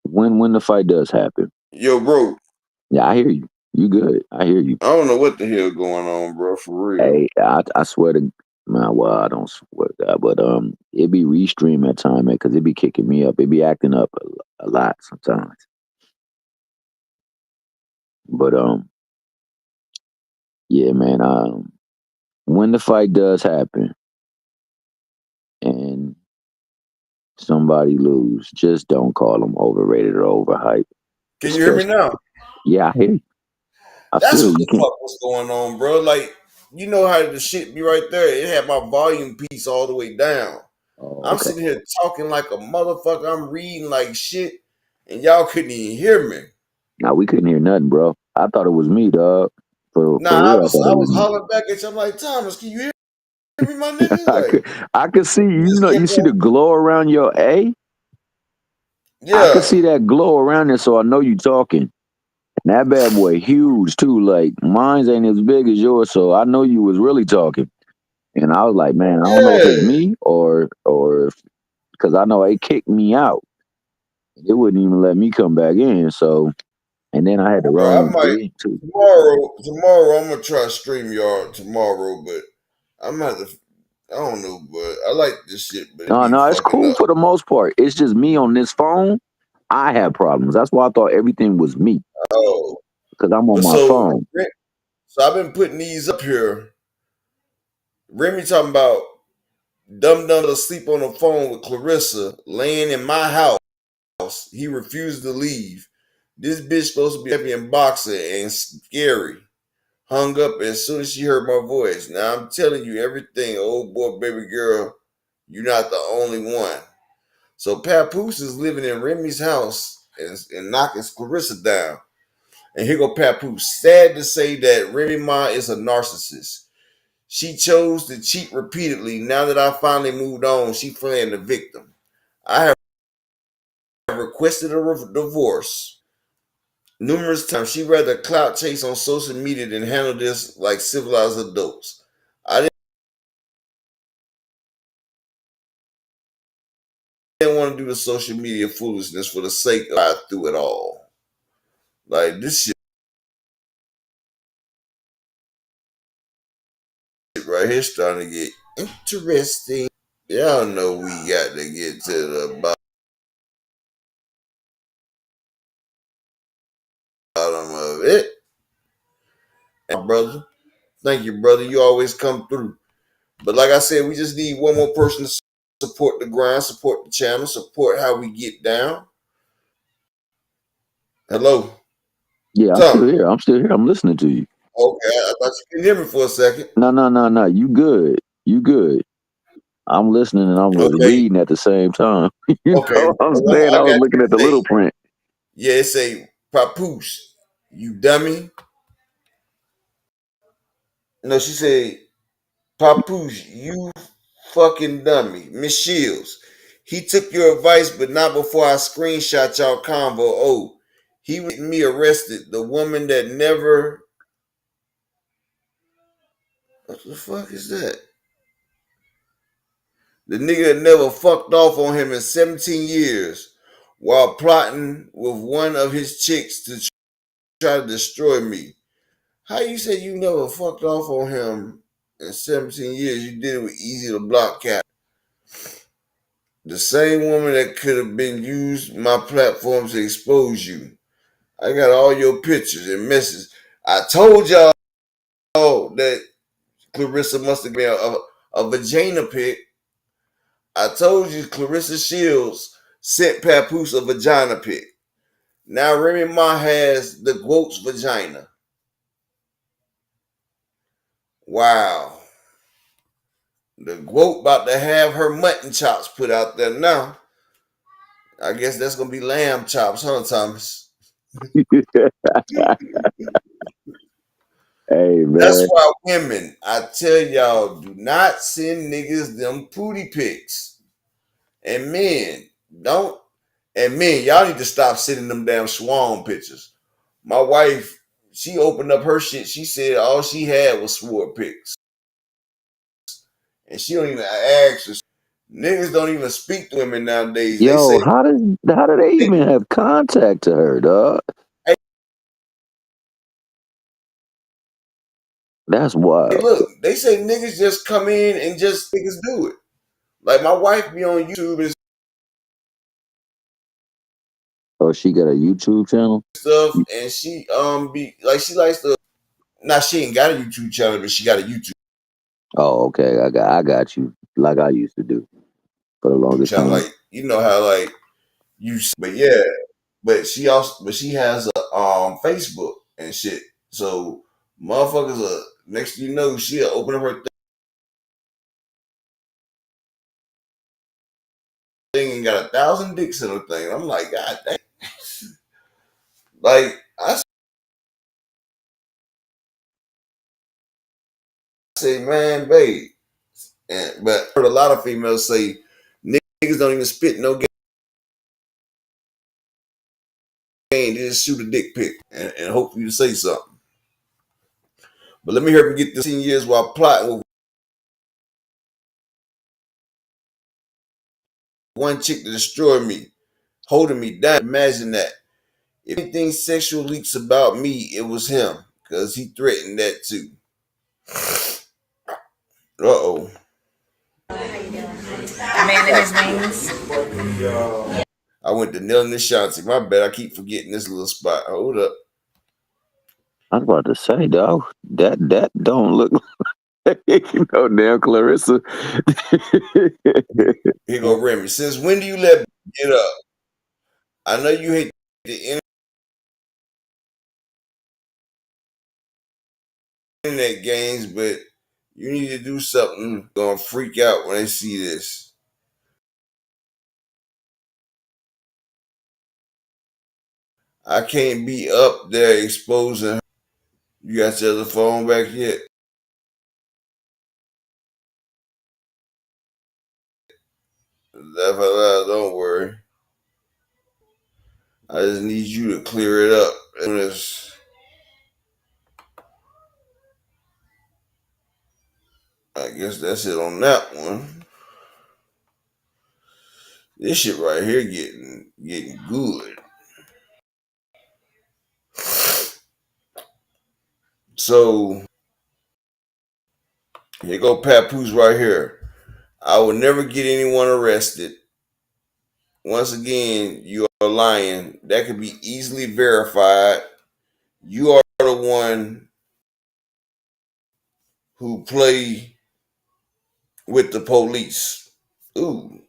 When the fight does happen. Yo, bro. Yeah, I hear you. You good. I hear you. I don't know what the hell going on, bro, for real. Hey, I swear to man, well, I don't swear to God, but it be restream at time, man, because it be kicking me up. It be acting up a lot sometimes. But yeah, man, when the fight does happen and somebody lose, just don't call them overrated or overhyped. Can you hear me now? Yeah, I hear you. That's what You the can't. fuck was going on, bro. Like, you know how the shit be right there. It had my volume piece all the way down. Oh, I'm okay. sitting here talking like a motherfucker. I'm reading like shit, and y'all couldn't even hear me. Nah, we couldn't hear nothing, bro. I thought it was me, dog. For Nah, I real, I thought it was was me. hollering back at you. I'm like, Thomas, can you hear me, my nigga? Like, I could see, you just you kept see the on. glow around your A? I could Yeah, see that glow around there, so I know you talking. And that bad boy huge too. Like mine's ain't as big as yours, so I know you was really talking. And I was like, man, I don't know if it's yeah, me or because I know it kicked me out. It wouldn't even let me come back in. So and then I had the bro. I wrong might thing too. tomorrow. I'm gonna try StreamYard tomorrow, but I'm gonna have to. I don't know, but I like this shit, but it No, be no, it's fucking cool up. for the most part. It's just me on this phone. I have problems. That's why I thought everything was me Oh, because I'm on but my phone. so I've been putting these up here. Remy talking about dumb to sleep on the phone with Clarissa, laying in my house. He refused to leave. This bitch supposed to be a champion boxer and scary. Hung up as soon as she heard my voice. Now I'm telling you everything, old boy, baby girl. You're not the only one. So Papoose is living in Remy's house and knocking Clarissa down. And here go Papoose. Sad to say that Remy Ma is a narcissist. She chose to cheat repeatedly. Now that I finally moved on, she playing the victim. I have requested a divorce numerous times. She rather clout chase on social media than handle this like civilized adults. I didn't want to do the social media foolishness for the sake of I through it all. Like this shit right here starting to get interesting. Y'all know we got to get to the bottom of it. And brother, thank you, brother. You always come through. But like I said, we just need one more person to support the grind, support the channel, support how we get down. Hello, Yeah, I'm still Tom. here. I'm still here. I'm listening to you. Okay, I thought you couldn't hear me for a second. No, no, no, no. You good. You good. I'm listening and I'm Okay, reading at the same time. You okay. know what I'm Well, saying? I I was got looking you at the little today. print. Yeah, it say Papoose, you dummy. No, she said Papoose, you fucking dummy. Miss Shields, he took your advice, but not before I screenshot y'all convo. Oh, he was getting me arrested. The woman that never. What the fuck is that? The nigga that never fucked off on him in 17 years while plotting with one of his chicks to try to destroy me. How you say you never fucked off on him in 17 years? You did it with Easy to Block Cat. The same woman that could have been used my platform to expose you. I got all your pictures and messages. I told y'all that Clarissa must have been a vagina pic. I told you Clarissa Shields sent Papoose a vagina pic. Now Remy Ma has the goat's vagina. Wow. The goat about to have her mutton chops put out there now. I guess that's gonna be lamb chops, huh, Thomas? Hey That's man. why women, I tell y'all, do not send niggas them pooty pics. And men, don't. And men, y'all need to stop sending them damn swan pictures. My wife, she opened up her shit. She said all she had was swore pics. And she don't even ask her. Niggas don't even speak to women nowadays. They Yo, say, how do they even have contact to her, dog? hey, That's wild. look, they say niggas just come in and just niggas do it. Like my wife be on YouTube and Oh, she got a YouTube channel? stuff, and she be like she likes to. Now she ain't got a YouTube channel, but she got a YouTube Oh, okay. I got you. Like I used to do for the longest channel. time. Like you know how like you, but yeah, but she has a Facebook and shit. So motherfuckers are next thing you know she'll open up her thing and got 1,000 dicks in her thing. I'm like, God damn. Like I say, man, babe, but I heard a lot of females say niggas don't even spit no game. They just shoot a dick pic and hope you to say something. But let me hear him get this 10 years while plotting with one chick to destroy me, holding me down. Imagine that. If anything sexual leaks about me, it was him, because he threatened that too. Uh-oh. Amanda His Wings. I went to Nil Nishanti. My bad, I keep forgetting this little spot. Hold up. I was about to say, dog, that don't look like no damn Clarissa. Here go Remy. Since when do you let me get up? I know you hate the internet games, but you need to do something. Gonna freak out when they see this. I can't be up there exposing her. You got your other phone back yet? Don't worry. I just need you to clear it up. I guess that's it on that one. This shit right here getting good. So here go Papoose right here. I will never get anyone arrested. Once again, you are lying. That could be easily verified. You are the one who play with the police. Ooh.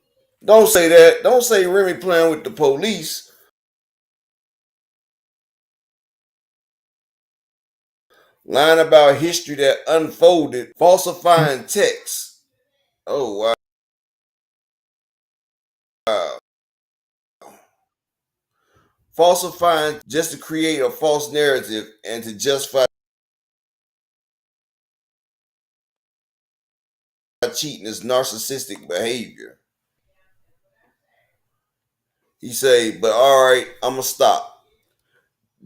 Don't say that. Don't say Remy playing with the police. Lying about history that unfolded, falsifying text. Oh, wow. Falsifying just to create a false narrative and to justify cheating is narcissistic behavior. He say, but all right, I'm going to stop.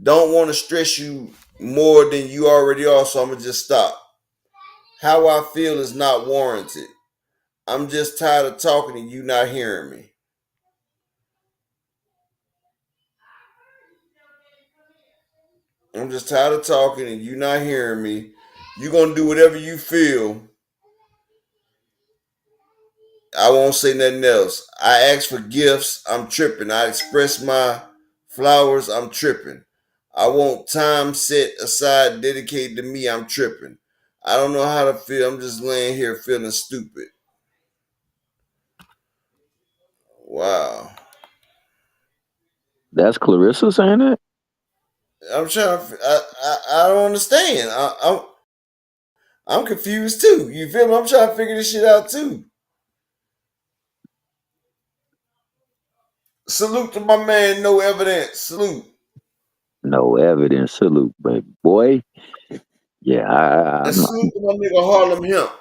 Don't want to stress you more than you already are, so I'm going to just stop. How I feel is not warranted. I'm just tired of talking and you not hearing me. I'm just tired of talking and you not hearing me. You're going to do whatever you feel. I won't say nothing else. I ask for gifts. I'm tripping. I express my flowers. I'm tripping. I want time set aside, dedicated to me. I'm tripping. I don't know how to feel. I'm just laying here feeling stupid. Wow. That's Clarissa saying that? I'm trying to. I don't understand. I'm confused too. You feel me? I'm trying to figure this shit out too. Salute to my man. No evidence. Salute. No evidence. Salute, baby boy. Yeah, And I'm not salute to my nigga Harlem Hemp.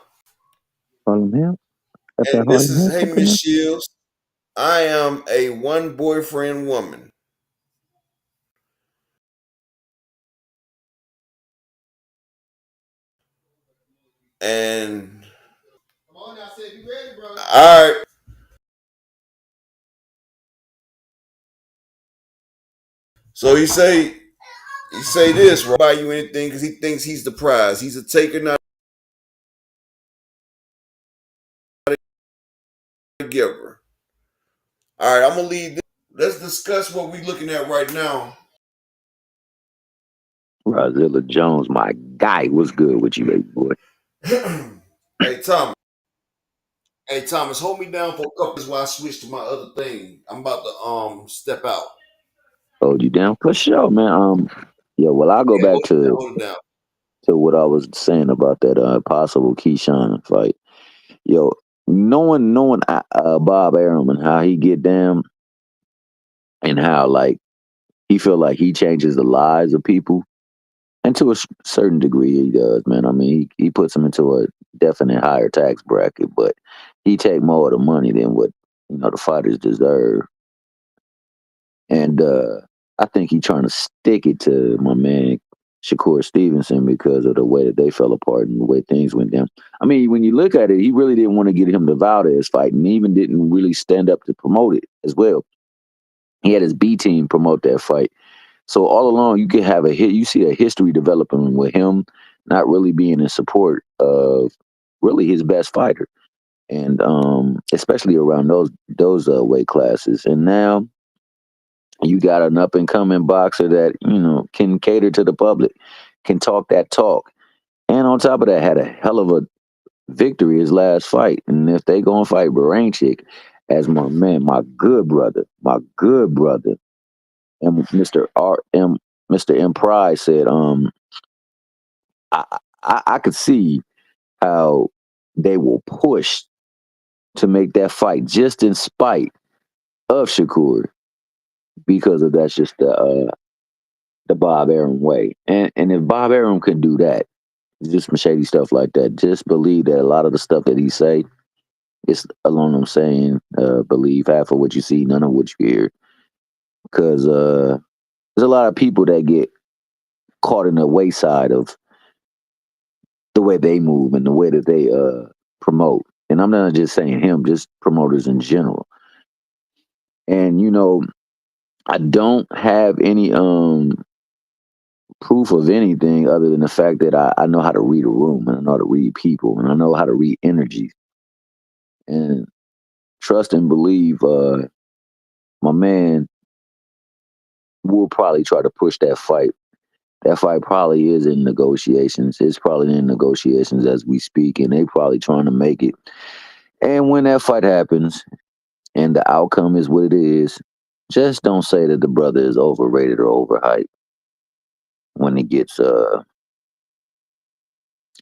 Harlem Hemp. Got that And this Harlem is, Hemp hey, up in Miss there? Shields. I am a one boyfriend woman. And all right. So he say this, right? Buy you anything because he thinks he's the prize. He's a taker, not a giver. All right, I'm gonna leave this. Let's discuss what we're looking at right now. Rozilla Jones, my guy, what's good with you, baby boy? Hey Thomas. Hey Thomas, hold me down for a couple minutes while I switch to my other thing. I'm about to step out. Hold you down for sure, man. Yeah, well, I'll go Yeah, back hold it down. to what I was saying about that possible Keyshawn fight. Yo, knowing Bob Arum and how he get down and how like he feel like he changes the lives of people, and to a certain degree he does, man. I mean, he puts them into a definite higher tax bracket, but he take more of the money than what the fighters deserve. And I think he trying to stick it to my man Shakur Stevenson because of the way that they fell apart and the way things went down. I mean, when you look at it, he really didn't want to get him the Valdez fight, and he even didn't really stand up to promote it as well. He had his B team promote that fight. So all along, you could have you see a history developing with him not really being in support of really his best fighter, and especially around those weight classes. And now you got an up and coming boxer that can cater to the public, can talk that talk, and on top of that, had a hell of a victory his last fight. And if they gonna fight Baranchik, as my man, my good brother, and Mr. M Pride said, I, I could see how they will push to make that fight just in spite of Shakur because of that's just the Bob Arum way. And if Bob Arum can do that, just some shady stuff like that, just believe that a lot of the stuff that he say is along them saying, believe half of what you see, none of what you hear. Because there's a lot of people that get caught in the wayside of the way they move and the way that they promote. And I'm not just saying him, just promoters in general. And I don't have any proof of anything other than the fact that I know how to read a room and I know how to read people and I know how to read energies. And trust and believe my man will probably try to push that fight. That fight probably is in negotiations. It's probably in negotiations as we speak, and they probably trying to make it. And when that fight happens and the outcome is what it is, just don't say that the brother is overrated or overhyped when it gets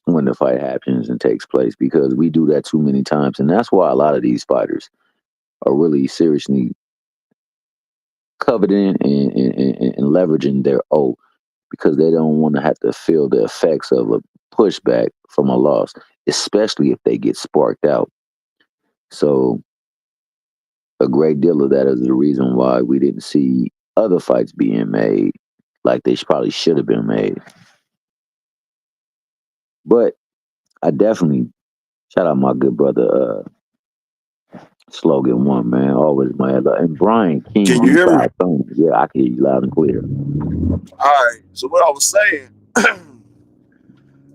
when the fight happens and takes place, because we do that too many times. And that's why a lot of these fighters are really seriously coveting and leveraging their O, because they don't want to have to feel the effects of a pushback from a loss, especially if they get sparked out. So a great deal of that is the reason why we didn't see other fights being made like they probably should have been made. But I definitely shout out my good brother Slogan One, man. Always my other. And Brian King. Can you hear me? Yeah, I can hear you loud and clear. All right. So what I was saying.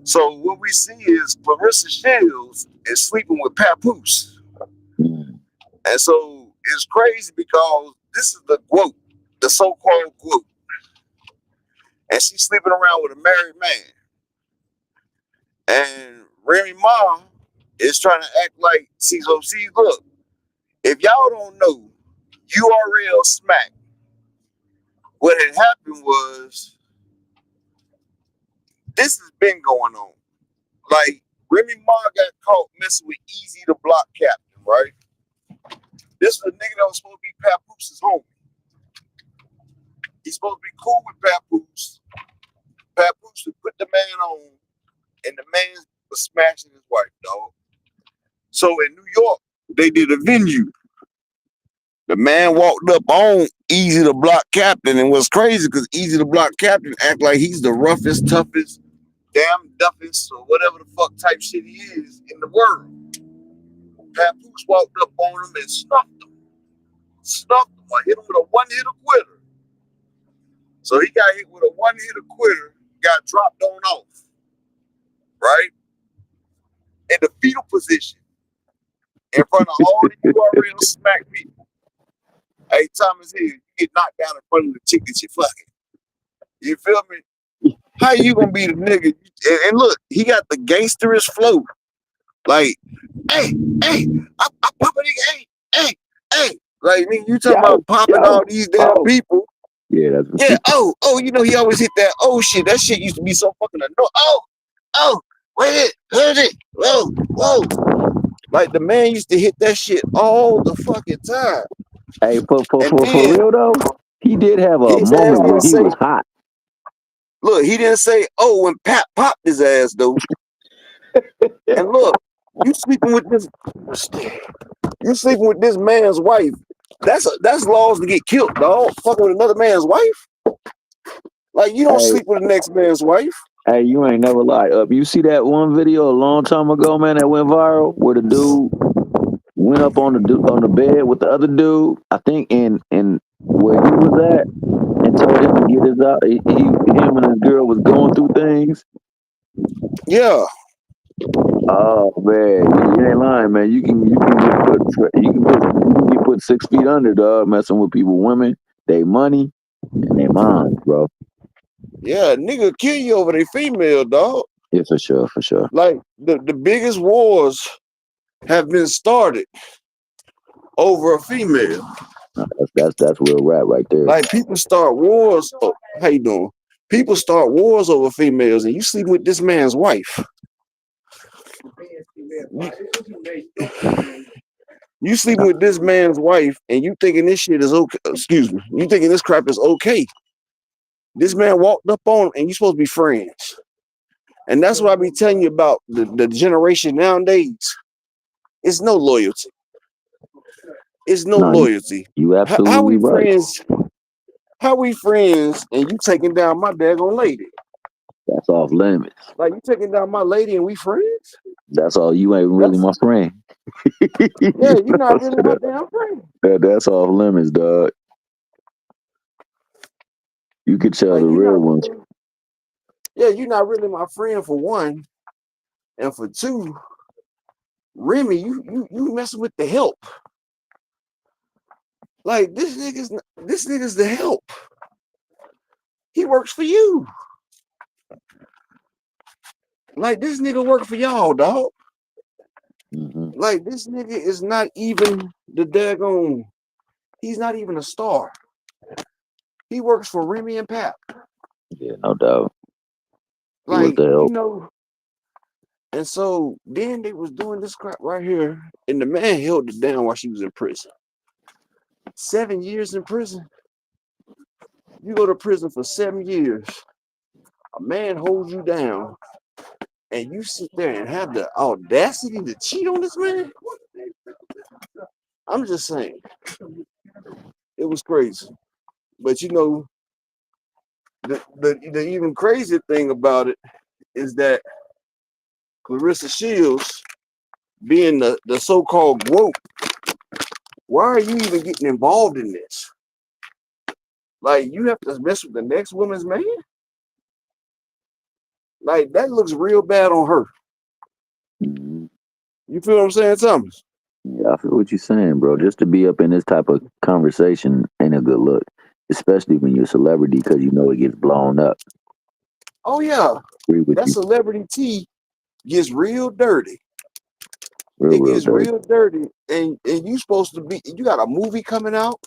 So what we see is Clarissa Sheilds is sleeping with Papoose. And so it's crazy because this is the quote, the so-called quote. And she's sleeping around with a married man. And Remy Ma is trying to act like look, if y'all don't know, URL smack. What had happened was this has been going on. Like Remy Ma got caught messing with Easy the Block Captain, right? This is a nigga that was supposed to be Papoose's homie. He's supposed to be cool with Papoose. Papoose would put the man on, and the man was smashing his wife, dog. So in New York, they did a venue. The man walked up on Easy the Block Captain, and was crazy because Easy the Block Captain act like he's the roughest, toughest, damn duffest, or whatever the fuck type shit he is in the world. Papoose walked up on him and snuffed him. I hit him with a one-hitter quitter. So he got hit with a one-hitter quitter, got dropped on off, right? In the fetal position, in front of all the URL smack people. Hey, Thomas here, you get knocked down in front of the chick that you fucking. You feel me? How you gonna be the nigga? And look, he got the gangsterest flow. Like, hey, I pop a nigga, hey. Like, nigga, you talking about popping all these damn people. Yeah, Yeah, you know, he always hit that shit. That shit used to be so fucking annoying. Wait, heard it. Whoa. Like, the man used to hit that shit all the fucking time. Hey, for real though, he did have a his ass moment where didn't he say, was hot. look, he didn't say, when Pat popped his ass, though. And look, you sleeping with this man's wife. That's laws to get killed, dog. Fucking with another man's wife. Like, you don't sleep with the next man's wife. Hey, you ain't never lied up. You see that one video a long time ago, man, that went viral where the dude went up on the bed with the other dude, I think in where he was at, and told him to get his out. Him and his girl was going through things. Yeah. Oh man, you ain't lying, man. You can get put 6 feet under, dog, messing with people, women, they money, and their minds, bro. Yeah, nigga kill you over their female, dog. Yeah, for sure. Like, the biggest wars have been started over a female. That's real rap right there. Like, people start wars. Oh, how you doing? People start wars over females, and you sleep with this man's wife. You sleeping with this man's wife, and you thinking this shit is okay. Excuse me. You thinking this crap is okay. This man walked up on him, and you supposed to be friends. And that's what I be telling you about the generation nowadays. It's no loyalty. It's no loyalty. You absolutely how we right. friends? How we friends, and you taking down my daggone lady? That's off limits. Like, you taking down my lady, and we friends? That's all. You ain't really my friend. Yeah, you're not really my damn friend. That's off limits, dog. You could tell Like, the real ones. Yeah, you're not really my friend, for one, and for two, Remy, you messing with the help. Like, this nigga's the help. He works for you. Like, this nigga work for y'all, dog. Mm-hmm. Like, this nigga is not even the daggone. He's not even a star. He works for Remy and Pap. Yeah, no doubt. Like, you know. And so then they was doing this crap right here, and the man held it down while she was in prison. 7 years in prison. You go to prison for 7 years. A man holds you down, and you sit there and have the audacity to cheat on this man? I'm just saying. It was crazy. But, you know, the even crazier thing about it is that Clarissa Sheilds, being the so-called woke, why are you even getting involved in this? Like, you have to mess with the next woman's man? Like, that looks real bad on her. Mm-hmm. You feel what I'm saying, Thomas? Yeah, I feel what you're saying, bro. Just to be up in this type of conversation ain't a good look, especially when you're a celebrity, because you know it gets blown up. Oh, yeah. Agree with That you. celebrity tea gets real dirty. Real dirty. Real dirty. And you supposed to be, you got a movie coming out.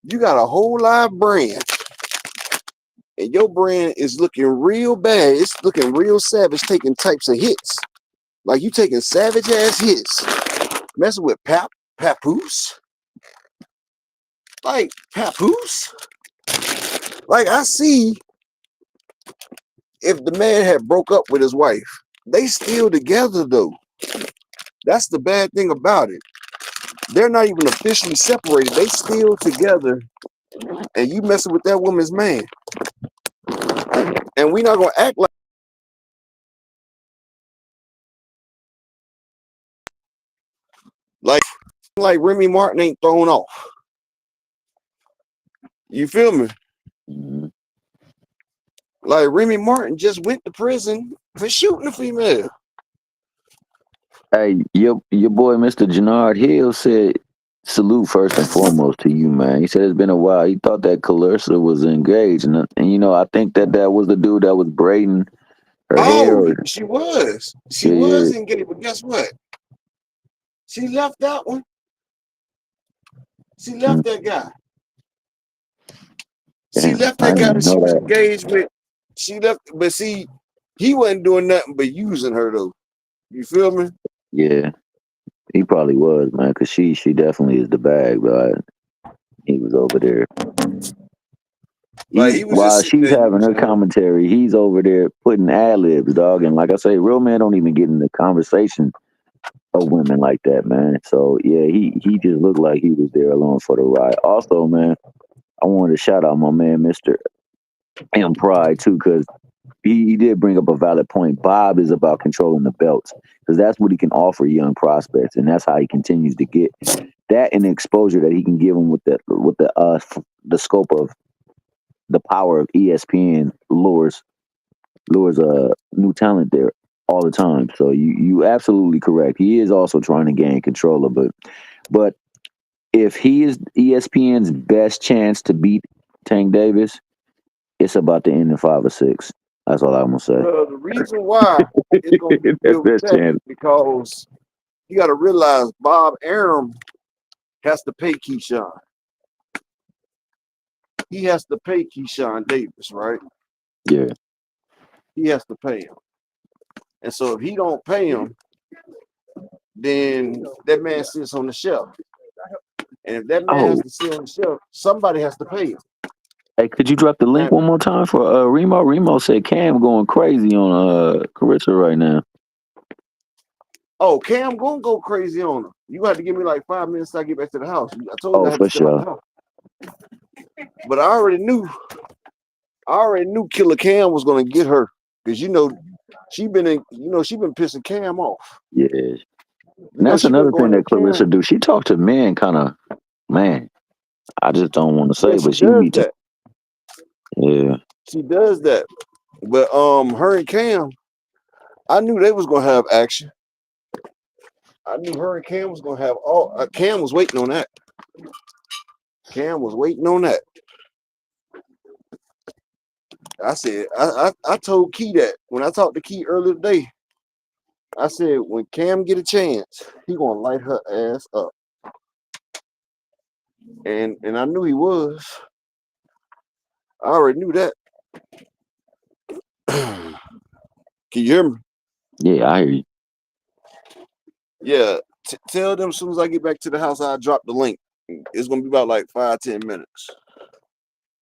You got a whole live brand. And your brand is looking real bad. It's looking real savage, taking types of hits. Like, you taking savage ass hits. Messing with Papoose. Like, Papoose. Like, I see if the man had broke up with his wife. They still together, though. That's the bad thing about it. They're not even officially separated. They still together. And you messing with that woman's man. And we not going to act like Remy Martin ain't thrown off. You feel me? Mm-hmm. Like Remy Martin just went to prison for shooting a female. Hey, your boy Mr. Jannard Hill said salute first and foremost to you, man. He said it's been a while. He thought that Clarissa was engaged, and you know, I think that was the dude that was braiding her hair. Oh, Or, she was. She yeah, yeah, was engaged, but guess what? She left that one. She left that guy. She damn, left I that didn't guy even that she know was that. engaged with. She left, but see, he wasn't doing nothing but using her though. You feel me? Yeah, he probably was, man, because she definitely is the bag, but he was over there. Like he was just While sitting she's there having her using her. commentary, he's over there putting ad libs, dog. And like I say, real men don't even get in the conversation of women like that, man. So yeah, he just looked like he was there along for the ride. Also, man, I wanted to shout out my man, Mr. M Pride, too, because he did bring up a valid point. Bob is about controlling the belts because that's what he can offer young prospects, and that's how he continues to get that and the exposure that he can give them with the scope of the power of ESPN lures new talent there all the time. So you absolutely correct. He is also trying to gain control of it. But if he is ESPN's best chance to beat Tank Davis, it's about to end in 5 or 6. That's all I'm gonna say. The reason why it's gonna be That's good with best that chance. is because you got to realize Bob Arum has to pay Keyshawn. He has to pay Keyshawn Davis, right? Yeah. He has to pay him. And so if he don't pay him, then that man sits on the shelf. And if that man has Oh, to sit on the shelf, somebody has to pay him. hey, could you drop the link Now, one more time for Remo? Remo said Cam going crazy on Clarissa right now. oh, Cam gonna go crazy on her. You have to give me like 5 minutes till I get back to the house. I told you Oh, I had to for step out the sure. house. But I already knew Killer Cam was gonna get her. Because she been pissing Cam off. Yeah. And that's She been another thing going that at Clarissa Cam. do. She talk to men kind of, man, I just don't want to Yeah, say, she but she does be that. yeah. She does that. But her and Cam, I knew they was gonna have action. I knew her and Cam was gonna have all. Cam was waiting on that. Cam was waiting on that. I said, I told Key that when I talked to Key earlier today. I said when Cam get a chance, he gonna light her ass up. And I knew he was. I already knew that. Can you hear me? Yeah, I hear you. Yeah. Tell them as soon as I get back to the house, I'll drop the link. It's gonna be about like 5-10 minutes.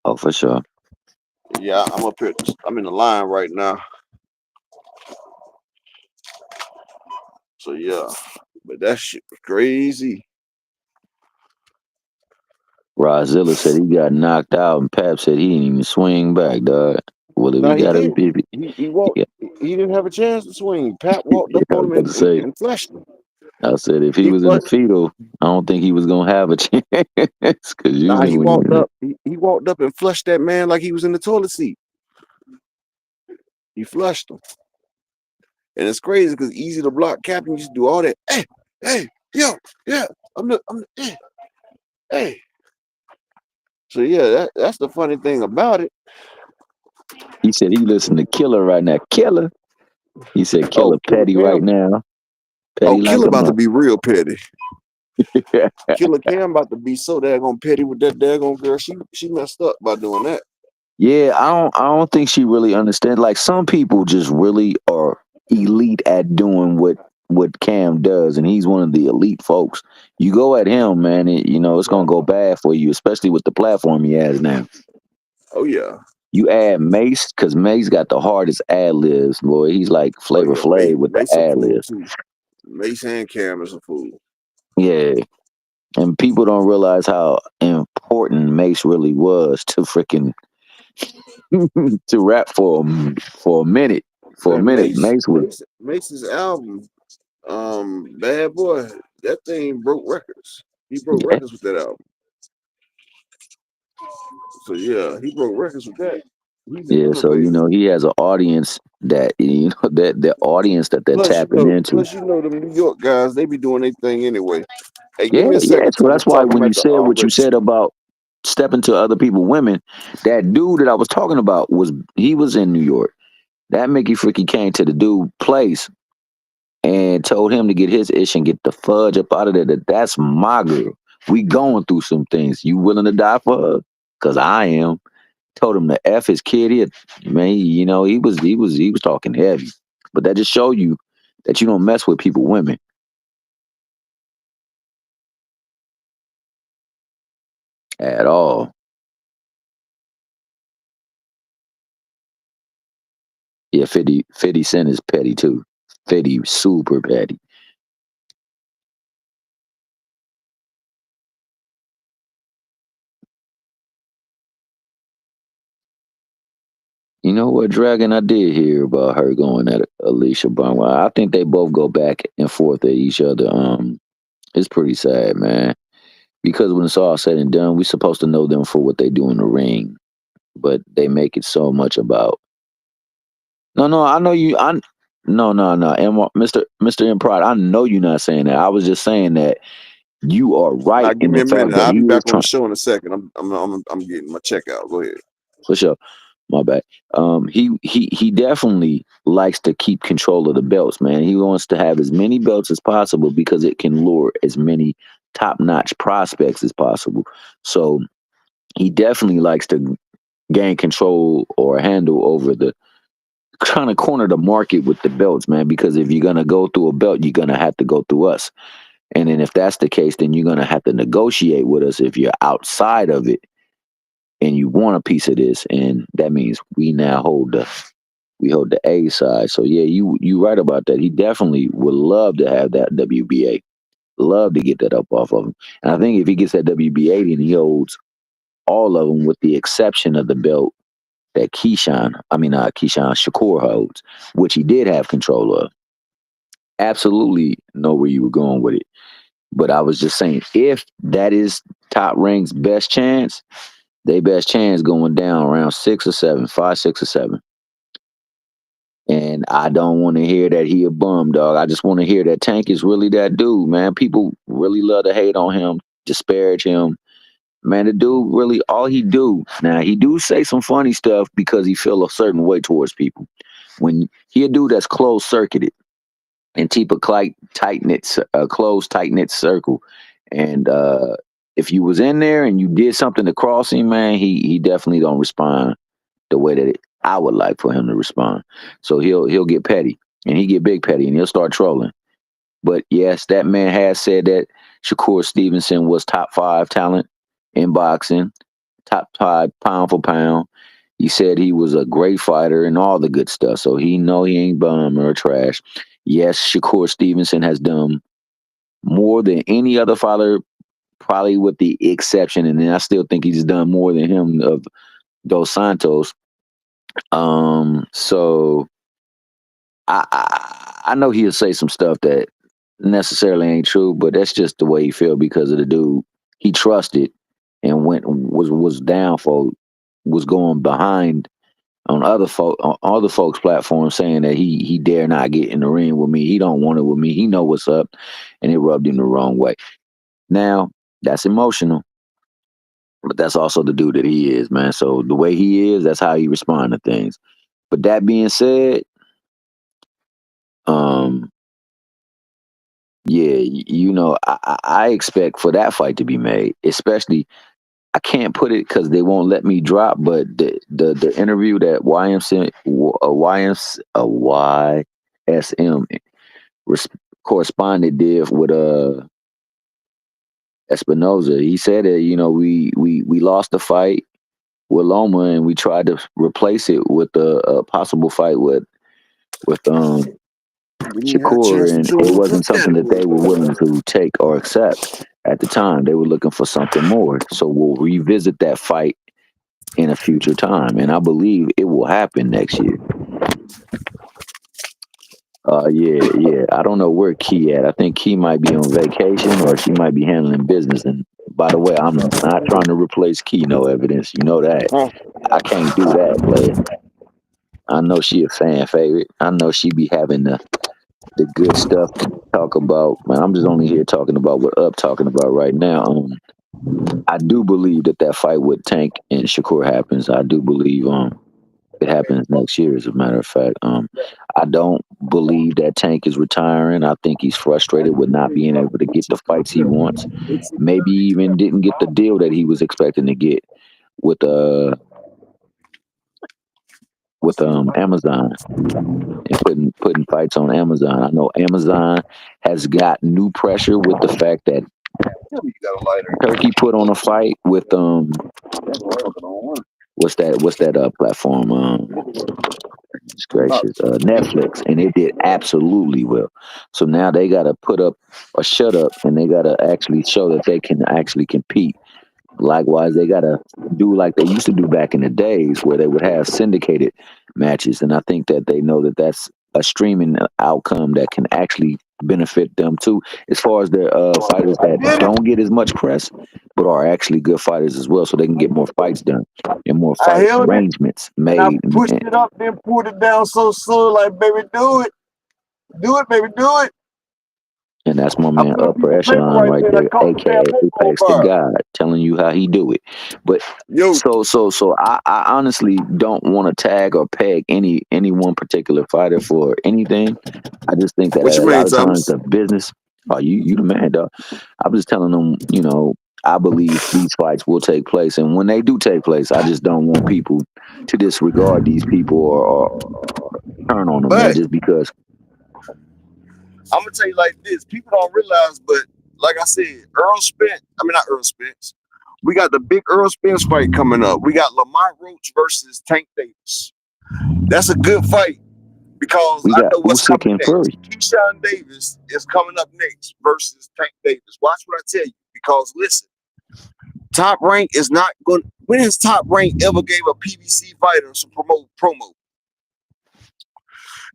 Oh, for sure. Yeah, I'm up here. I'm in the line right now. So yeah, but that shit was crazy. Rozilla said he got knocked out, and Pap said he didn't even swing back, dog. Well, if No, he he got a, didn't. He walked. yeah, He didn't have a chance to swing. Pat walked yeah, up I on was him about to say. and flushed him. I said if he He was in the flushed. fetal, I don't think he was gonna have a chance. Because Nah, usually he when walked you up. He walked up and flushed that man like he was in the toilet seat. He flushed him, and it's crazy because Easy to Block Captain used to do all that. Hey, yo, yeah, hey. So yeah, that's the funny thing about it. he said he listened to Killer right now. Killer. He said Killer Oh, Killer petty right Cam. now. Oh, Petty like Killer a about to month. be real petty. Killer Cam about to be so daggone petty with that daggone girl. She messed up by doing that. Yeah, I don't think she really understands. Like some people just really are elite at doing what Cam does, and he's one of the elite folks. You go at him, man, it's Yeah. gonna go bad for you, especially with the platform he has now. Oh yeah. You add Mace, because Mace got the hardest ad libs, boy. He's like Oh Flavor yeah. Flav with the Mace a ad fool libs. too. Mace and Cam is a fool. Yeah. And people don't realize how important Mace really was to freaking to rap for a minute. For a Man, minute, Mace was Mace's album, Bad Boy, that thing broke records. He broke records with that album. So yeah, he broke records with that. He's an Yeah, so innovator. he has an audience that that the audience that they're Plus, tapping into. them New York guys, they be doing their thing anyway. Hey, give Yeah, me a yeah. second So till we that's why talking when you about the said what you said registry. about stepping to other people, women, that dude that I was talking about he was in New York. That Mickey Freaky came to the dude place and told him to get his ish and get the fudge up out of there. That's my girl. We going through some things. You willing to die for her? Cause I am. Told him to F his kid. Man, he was talking heavy. But that just show you that you don't mess with people, women, at all. Yeah, 50 Cent is petty too. 50 super petty. You know what, Dragon? I did hear about her going at Alicia Barnwell. I think they both go back and forth at each other. It's pretty sad, man. Because when it's all said and done, we supposed to know them for what they do in the ring, but they make it so much about. No, no, I know you. No, no, no, Mister Improd. I know you're not saying that. I was just saying that you are right Now, give in me the a fact minute. that I'll he be back is on the trying. show in a second. I'm getting my check out. Go ahead. For sure. My bad. He definitely likes to keep control of the belts, man. He wants to have as many belts as possible because it can lure as many top notch prospects as possible. So he definitely likes to gain control or handle over the trying to corner the market with the belts, man. Because if you're gonna go through a belt, you're gonna have to go through us. And then if that's the case, then you're gonna have to negotiate with us if you're outside of it and you want a piece of this. And that means we hold the A side. So yeah, you right about that. He definitely would love to have that WBA. Love to get that up off of him. And I think if he gets that WBA, then he holds all of them with the exception of the belt that Keyshawn Shakur holds, which he did have control of. Absolutely know where you were going with it. But I was just saying, if that is Top Rank's best chance, they best chance going down around 6 or 7, 5, 6 or 7. And I don't want to hear that he a bum, dog. I just want to hear that Tank is really that dude, man. People really love to hate on him, disparage him. Man, the dude really all he do. Now he do say some funny stuff because he feel a certain way towards people. When he a dude that's closed circuited and keep a closed tight knit circle, and if you was in there and you did something to cross him, man, he definitely don't respond the way that I would like for him to respond. So he'll get petty and he get big petty and he'll start trolling. But yes, that man has said that Shakur Stevenson was top 5 talent in boxing, top 5 pound for pound. He said he was a great fighter and all the good stuff. So he know he ain't bum or trash. Yes, Shakur Stevenson has done more than any other fighter, probably with the exception, and then I still think he's done more than him of Dos Santos. So I know he'll say some stuff that necessarily ain't true, but that's just the way he feel because of the dude he trusted and was down for was going behind on other folks' platforms saying that he dare not get in the ring with me. He don't want it with me. He know what's up, and it rubbed him the wrong way. Now that's emotional, but that's also the dude that he is, man. So the way he is, that's how he respond to things. But that being said, um, yeah, I expect for that fight to be made. Especially, I can't put it because they won't let me drop. But the interview that YSM correspondent did with Espinoza, he said that we lost the fight with Loma and we tried to replace it with a possible fight with Didn't even have a Shakur, chance to and chew it on wasn't something that they were willing that. to take or accept at the time. They were looking for something more. So we'll revisit that fight in a future time, and I believe it will happen next year. Yeah, yeah. I don't know where Key at. I think Key might be on vacation or she might be handling business, and By the way, I'm not trying to replace Key. No evidence. You know that. I can't do that, player. I know she a fan favorite. I know she be having the good stuff to talk about. Man, I'm just only here talking about what Up talking about right now. I do believe that fight with Tank and Shakur happens. I do believe it happens next year. As a matter of fact, I don't believe that Tank is retiring. I think he's frustrated with not being able to get the fights he wants. Maybe even didn't get the deal that he was expecting to get with Amazon and putting fights on Amazon. I know Amazon has got new pressure with the fact that Turkey put on a fight with what's that platform it's gracious Netflix, and it did absolutely well. So now they got to put up a shut up, and they got to actually show that they can actually compete. Likewise, they got to do like they used to do back in the days where they would have syndicated matches. And I think that they know that that's a streaming outcome that can actually benefit them too, as far as the fighters that don't get as much press, but are actually good fighters as well, so they can get more fights done and more fight arrangements made. And I pushed it up, then pulled it down so soon, like, baby, do it. Do it, baby, do it. And that's my man Upper Echelon right there, aka Apex the God, telling you how he do it. But so I honestly don't want to tag or peg any one particular fighter for anything. I just think that a lot of times the business. Oh, you the man, dog. I'm just telling them, I believe these fights will take place, and when they do take place, I just don't want people to disregard these people or turn on them, man, just because. I'm gonna tell you like this: people don't realize, but like I said, not Earl Spence. We got the big Earl Spence fight coming up. We got Lamont Roach versus Tank Davis. That's a good fight because I know what's coming next. Keyshawn Davis is coming up next versus Tank Davis. Watch what I tell you, because listen, Top Rank is not going. When has Top Rank ever gave a PBC fighter some promo?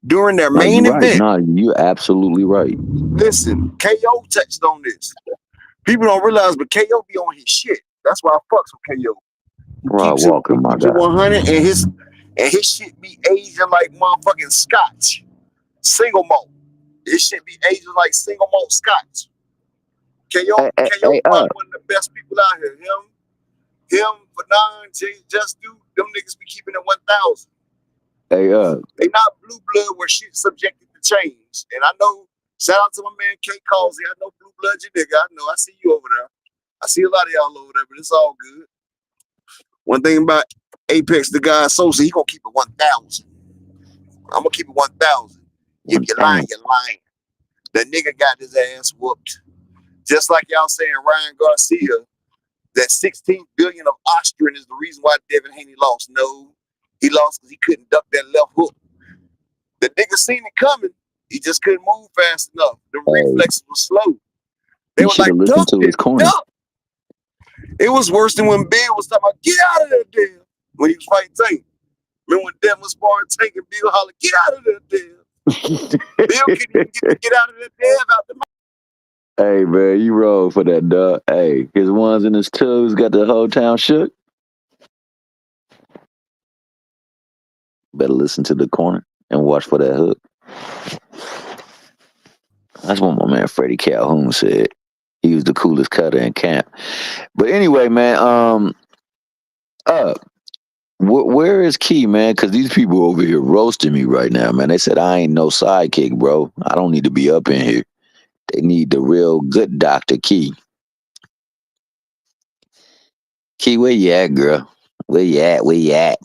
During their main event. No, you're absolutely right. Listen, KO touched on this. People don't realize, but KO be on his shit. That's why I fucks with KO. Rod Walker, my guy. 100 and his shit be aging like motherfucking scotch. Single malt. His shit be aging like single malt scotch. KO probably one of the best people out here. Him, Fanon, Just Do, them niggas be keeping it 1,000. They not blue blood where shit's subjected to change. And I know, shout out to my man K Causey. I know blue blood you nigga. I know, I see you over there. I see a lot of y'all over there, but it's all good. One thing about Apex the guy Sosa, he gonna keep it 1,000. I'm gonna keep it 1,000. If you're lying, you're lying. The nigga got his ass whooped. Just like y'all saying Ryan Garcia, that 16 billion of Austrian is the reason why Devin Haney lost. No. He lost because he couldn't duck that left hook. The nigga seen it coming. He just couldn't move fast enough. The reflexes were slow. They were like, duck it, duck. It was worse than when Bill was talking about, get out of there, Dale, when he was fighting Tank. Remember when Devin was sparring Tank and Bill hollered, get out of there, Dale. Bill couldn't even get out of there, Dale, out the mouth. Hey, man, you roll for that, dog. Hey, his ones and his twos got the whole town shook. Better listen to the corner and watch for that hook. That's what my man Freddie Calhoun said. He was the coolest cutter in camp. But anyway, man, where is Key, man? Because these people over here roasting me right now, man. They said I ain't no sidekick, bro. I don't need to be up in here. They need the real good Dr. Key. Key, where you at, girl? Where you at? Where you at?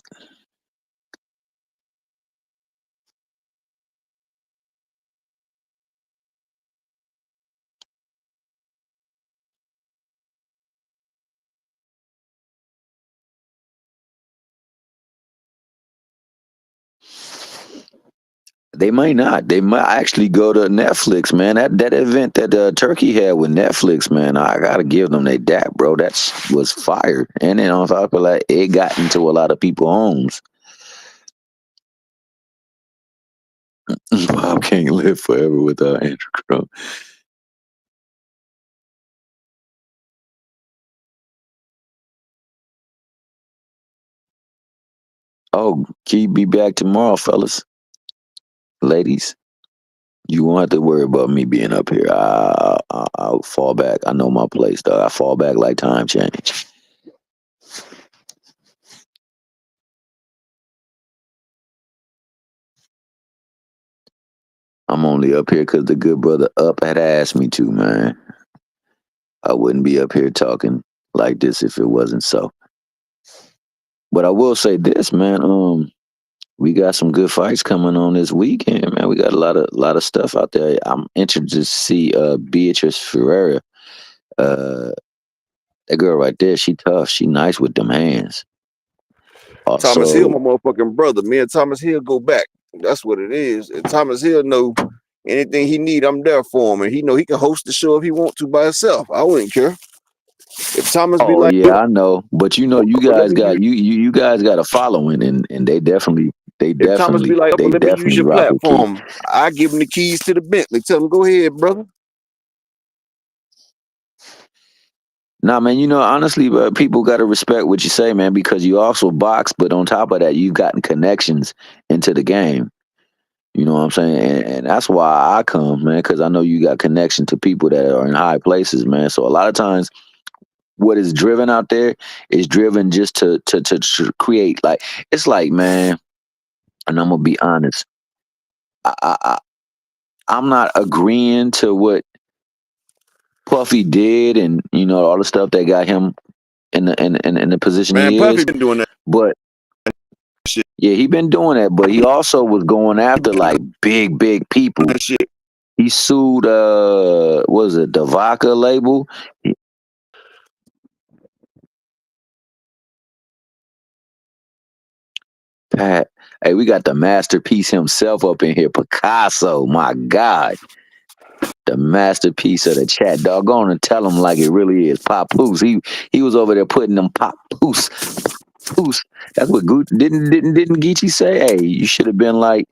They might not. They might actually go to Netflix, man. That event that Turkey had with Netflix, man, I gotta give them they dap, bro. That was fire. And then on top of that, it got into a lot of people's homes. Bob can't live forever without Andrew Crow. Oh, Key be back tomorrow, fellas, ladies. You won't have to worry about me being up here. I'll fall back. I know my place, though. I fall back like time change. I'm only up here because the good brother Up had asked me to, man. I wouldn't be up here talking like this if it wasn't so. But I will say this, man. We got some good fights coming on this weekend, man. We got a lot of stuff out there. I'm interested to see Beatrice Ferreira. That girl right there, she tough. She nice with them hands. Thomas Hill, Also, my motherfucking brother. Me and Thomas Hill go back. That's what it is. And Thomas Hill know anything he need, I'm there for him. And he know he can host the show if he want to by himself. I wouldn't care. If Thomas be oh like, yeah, I know. But you know, you let guys me got you guys got a following, and if Thomas be like, they let me use definitely your rock with Key. platform, I give him the keys to the Bentley. Tell him, go ahead, brother. Nah, man, you know, honestly, people got to respect what you say, man, because you also box, but on top of that, you've gotten connections into the game. You know what I'm saying? And that's why I come, man, because I know you got connection to people that are in high places, man. So a lot of times, what is driven out there is driven just to create, like, it's like, man, and I'm gonna be honest, I, I, I I'm not agreeing to what Puffy did, and you know all the stuff that got him in the position Man, he Puffy is, been doing that but shit. yeah, he been doing that, but he also was going after like big people. That shit. He sued what was it, the Vodka label? Pat, hey, we got the masterpiece himself up in here, Picasso. My God, the masterpiece of the chat. Doggone and tell him like it really is. Papoose. He was over there putting them Papoose. That's what didn't Geechee say? Hey, you should have been like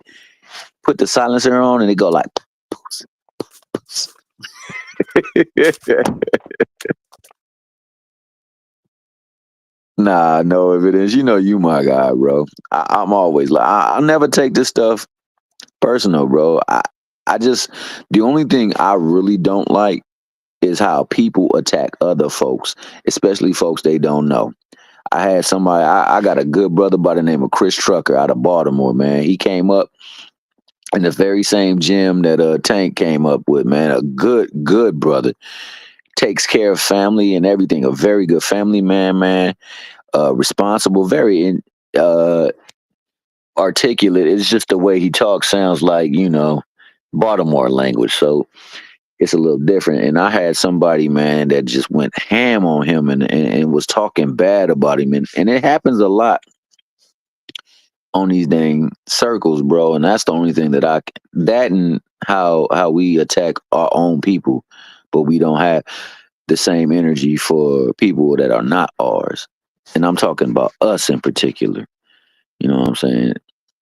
put the silencer on and it go like Papoose. Nah, no evidence. You know you my guy, bro. I'm always like I'll never take this stuff personal, bro. I just the only thing I really don't like is how people attack other folks, especially folks they don't know. I had somebody I got a good brother by the name of Chris Trucker out of Baltimore, man. He came up in the very same gym that Tank came up with, man. A good brother. Takes care of family and everything. A very good family man. Responsible, very articulate. It's just the way he talks sounds like, you know, Baltimore language. So it's a little different. And I had somebody, man, that just went ham on him and was talking bad about him. And it happens a lot on these dang circles, bro. And that's the only thing that and how we attack our own people, but we don't have the same energy for people that are not ours. And I'm talking about us in particular. You know what I'm saying?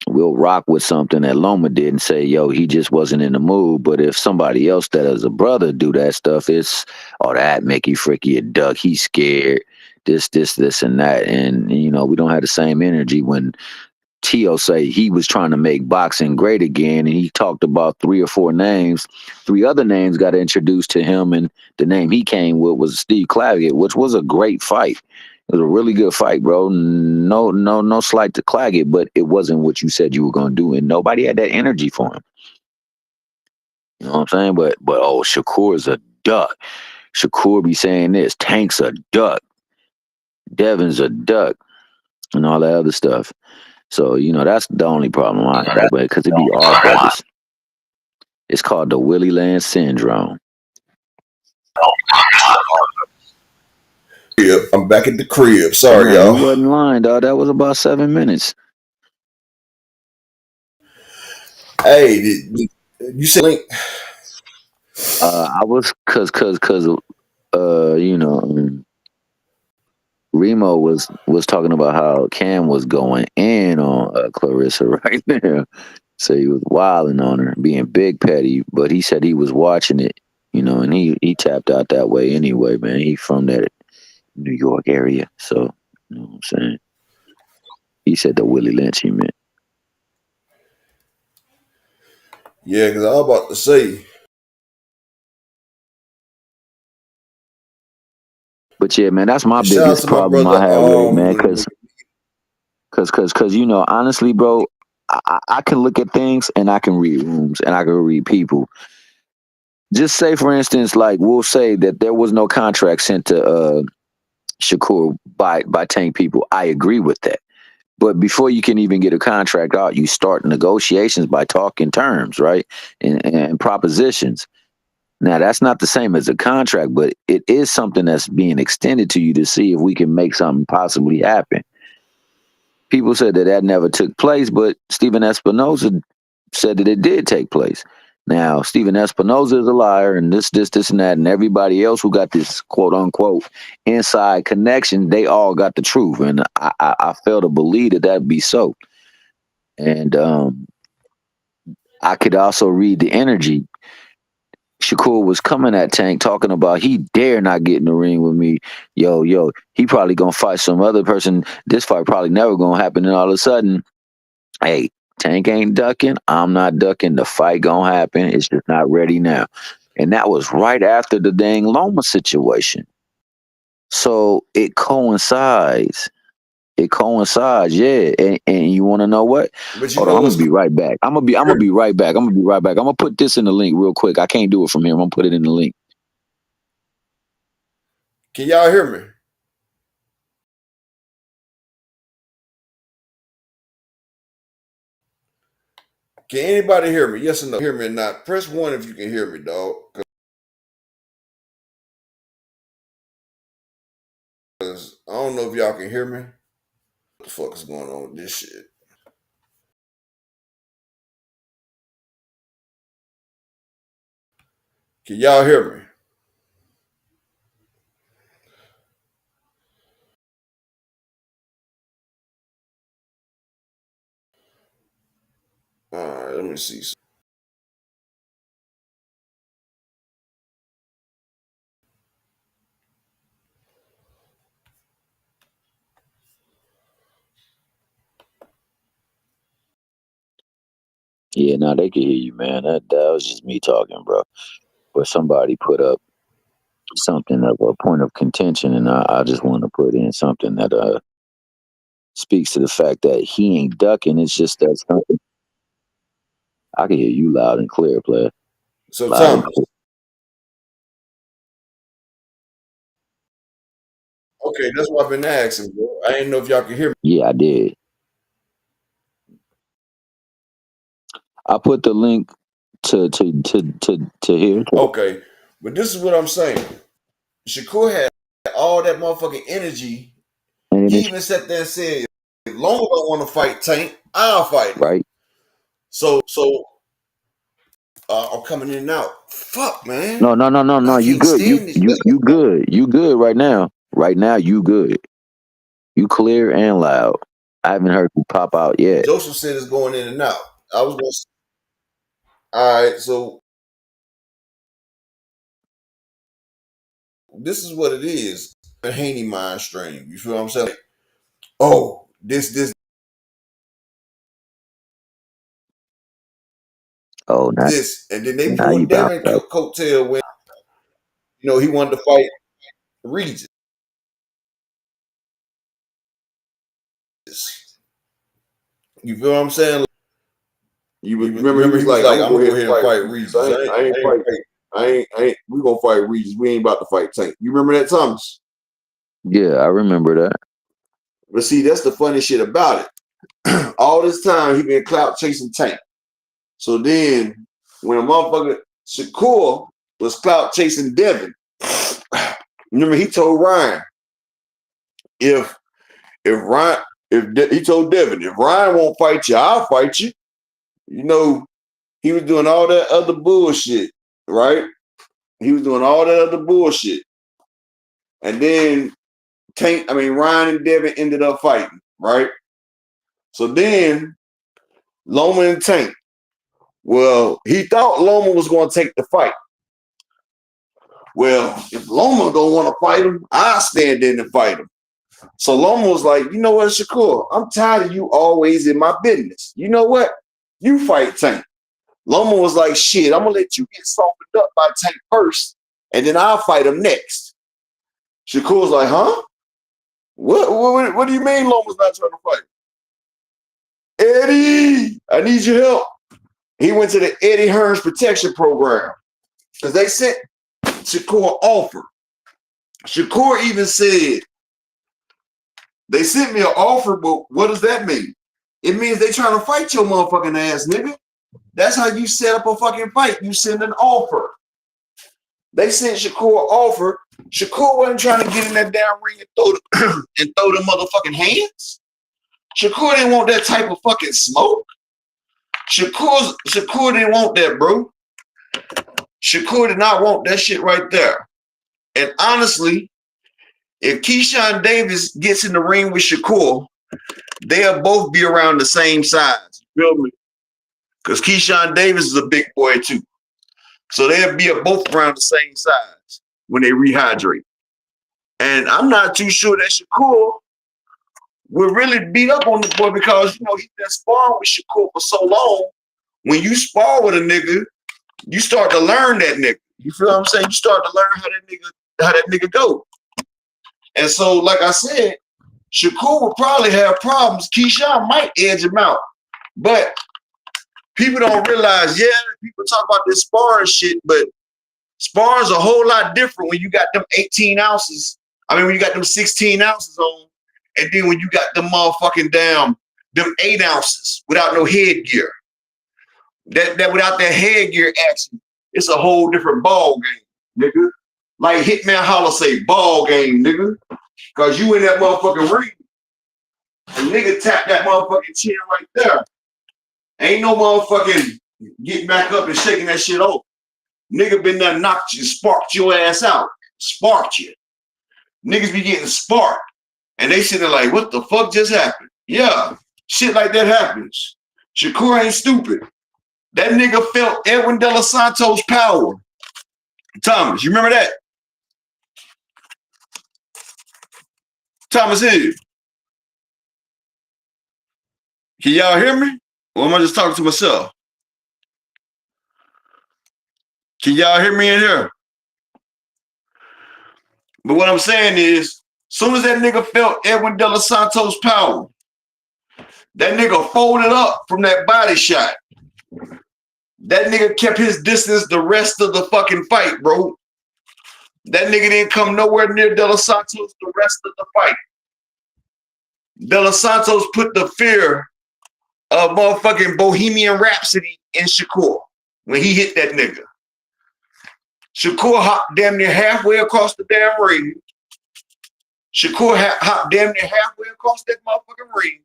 We'll rock with something that Loma did and say, yo, he just wasn't in the mood. But if somebody else that is a brother do that stuff, it's, oh, that make you freaky a duck. He's scared. This, and that. And, you know, we don't have the same energy when Tio say he was trying to make boxing great again, and he talked about 3 or 4 names. 3 other names got introduced to him, and the name he came with was Steve Claggett, which was a great fight. It was a really good fight, bro. No slight to Claggett, but it wasn't what you said you were gonna do, and nobody had that energy for him. You know what I'm saying? But oh, Shakur's a duck. Shakur be saying this. Tank's a duck. Devin's a duck, and all that other stuff. So, you know, that's the only problem I have, but because it be all brothers. It's called the Willie Land Syndrome. Yeah, I'm back at the crib. Sorry, Nah, you y'all. wasn't lying, dog. That was about 7 minutes. Hey, you said link? I was cause you know, Remo was talking about how Cam was going in on Clarissa right there. So he was wilding on her, being big petty, but he said he was watching it, you know, and he tapped out that way anyway, man. He from that New York area, so you know what I'm saying. He said the Willie Lynch he meant. Yeah, because I was about to say. But yeah, man, that's my And shout out biggest to my problem brother. I have with it, man. Cause you know, honestly, bro, I can look at things and I can read rooms and I can read people. Just say, for instance, like we'll say that there was no contract sent to Shakur by Tank people. I agree with that. But before you can even get a contract out, you start negotiations by talking terms, right? And propositions. Now, that's not the same as a contract, but it is something that's being extended to you to see if we can make something possibly happen. People said that never took place, but Stephen Espinoza said that it did take place. Now, Stephen Espinoza is a liar, and this, and that, and everybody else who got this quote unquote inside connection, they all got the truth, and I fail to believe that that'd be so. And I could also read the energy. Shakur was coming at Tank talking about he dare not get in the ring with me. Yo, he probably gonna fight some other person. This fight probably never gonna happen. And all of a sudden, hey, Tank ain't ducking. I'm not ducking. The fight gonna happen. It's just not ready now. And that was right after the dang Loma situation. So it coincides. It coincides, yeah. And you want to know what? But you Hold know on, I'm what's gonna be right back. I'm gonna be right back. I'm gonna put this in the link real quick. I can't do it from here. I'm gonna put it in the link. Can y'all hear me? Can anybody hear me? Yes or no? Hear me or not? Press 1 if you can hear me, dog. Because I don't know if y'all can hear me. What the fuck is going on with this shit? Can y'all hear me? All right, let me see. Yeah, now they can hear you, man. That was just me talking, bro. But somebody put up something of a point of contention, and I just want to put in something that speaks to the fact that he ain't ducking. It's just that something. I can hear you loud and clear, player. So Loud and Thomas. clear. Okay, that's what I've been asking, bro. I didn't know if y'all can hear me. Yeah, I did. I put the link to here. Okay, but this is what I'm saying. Shakur had all that motherfucking energy. He even sat there and said, if Loma don't want to fight Tank, I'll fight him. Right. So I'm coming in and out. Fuck, man. No. You good. You good. You good right now. Right now, you good. You clear and loud. I haven't heard you pop out yet. Joseph said it's going in and out. I was going to. All right, so this is what it is. A Haney mind stream. You feel what I'm saying? Oh, this. Oh, now, This. And then they now you pulled bounced Devin out. coattail when, he wanted to fight Regis. You feel what I'm saying? You remember he was like, I'm gonna go ahead and fight Regis. I ain't. We gonna fight Regis. We ain't about to fight Tank. You remember that, Thomas? Yeah, I remember that. But see, that's the funny shit about it. All this time he been clout chasing Tank. So then when a motherfucker Shakur was clout chasing Devin, remember he told Ryan, he told Devin, if Ryan won't fight you, I'll fight you. He was doing all that other bullshit, right? He was doing all that other bullshit. And then Ryan and Devin ended up fighting, right? So then Loma and Tank. Well, he thought Loma was going to take the fight. Well, if Loma don't want to fight him, I'll stand in and fight him. So Loma was like, you know what, Shakur, I'm tired of you always in my business. You know what? You fight Tank. Loma was like, shit, I'm gonna let you get softened up by Tank first, and then I'll fight him next. Shakur was like, huh? What do you mean Loma's not trying to fight? Eddie, I need your help. He went to the Eddie Hearns protection program because they sent Shakur an offer. Shakur even said, they sent me an offer, but what does that mean? It means they trying to fight your motherfucking ass, nigga. That's how you set up a fucking fight. You send an offer. They sent Shakur an offer. Shakur wasn't trying to get in that damn ring and throw them motherfucking hands. Shakur didn't want that type of fucking smoke. Shakur didn't want that, bro. Shakur did not want that shit right there. And honestly, if Keyshawn Davis gets in the ring with Shakur, they'll both be around the same size. You feel me? Because Keyshawn Davis is a big boy too. So they'll be both around the same size when they rehydrate. And I'm not too sure that Shakur will really beat up on the boy because, you know, he's been sparring with Shakur for so long. When you spar with a nigga, you start to learn that nigga. You feel what I'm saying? You start to learn how that nigga go. And so, like I said, Shakur will probably have problems. Keyshawn might edge him out. But people don't realize, yeah, people talk about this sparring shit, but sparring's a whole lot different when you got them 18 ounces. I mean, when you got them 16 ounces on, and then when you got them motherfucking them 8 ounces without no headgear. That without that headgear action, it's a whole different ball game, nigga. Like Hitman Holler say, ball game, nigga. Cause you in that motherfucking ring. And nigga tap that motherfucking chin right there. Ain't no motherfucking getting back up and shaking that shit off. Nigga been there, knocked you, sparked your ass out. Sparked you. Niggas be getting sparked. And they sitting there like, what the fuck just happened? Yeah, shit like that happens. Shakur ain't stupid. That nigga felt Edwin De Los Santos' power. Thomas, you remember that? Thomas Hill. Can y'all hear me? Or am I just talking to myself? Can y'all hear me in here? But what I'm saying is, soon as that nigga felt Edwin De Los Santos' power, that nigga folded up from that body shot. That nigga kept his distance the rest of the fucking fight, bro. That nigga didn't come nowhere near De Los Santos the rest of the fight. De Los Santos put the fear of motherfucking Bohemian Rhapsody in Shakur when he hit that nigga. Shakur hopped damn near halfway across the damn ring. Shakur hopped damn near halfway across that motherfucking ring.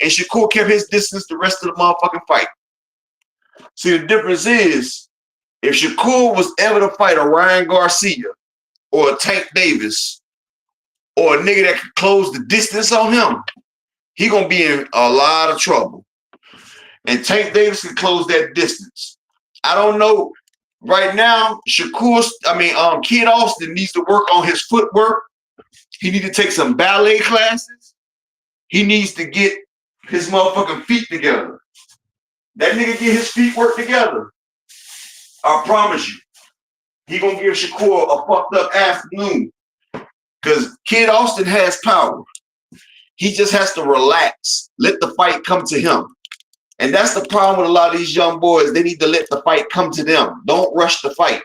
And Shakur kept his distance the rest of the motherfucking fight. See, the difference is, if Shakur was ever to fight a Ryan Garcia or a Tank Davis or a nigga that could close the distance on him, he gonna be in a lot of trouble. And Tank Davis can close that distance. I don't know. Right now, Kid Austin needs to work on his footwork. He needs to take some ballet classes. He needs to get his motherfucking feet together. That nigga get his feet work together. I promise you. He gonna give Shakur a fucked up afternoon. Because Kid Austin has power. He just has to relax. Let the fight come to him. And that's the problem with a lot of these young boys. They need to let the fight come to them. Don't rush the fight.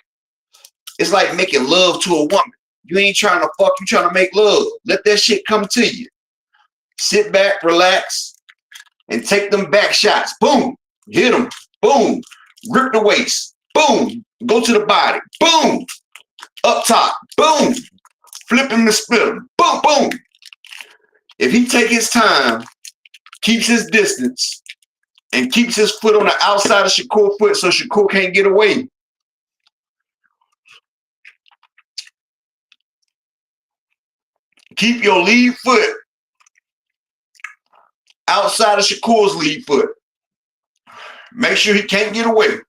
It's like making love to a woman. You ain't trying to fuck, you trying to make love. Let that shit come to you. Sit back, relax, and take them back shots. Boom. Hit them. Boom. Grip the waist. Boom. Go to the body. Boom. Up top. Boom. Flip him and split him. Boom, boom. If he take his time, keeps his distance, and keeps his foot on the outside of Shakur's foot so Shakur can't get away. Keep your lead foot outside of Shakur's lead foot. Make sure he can't get away.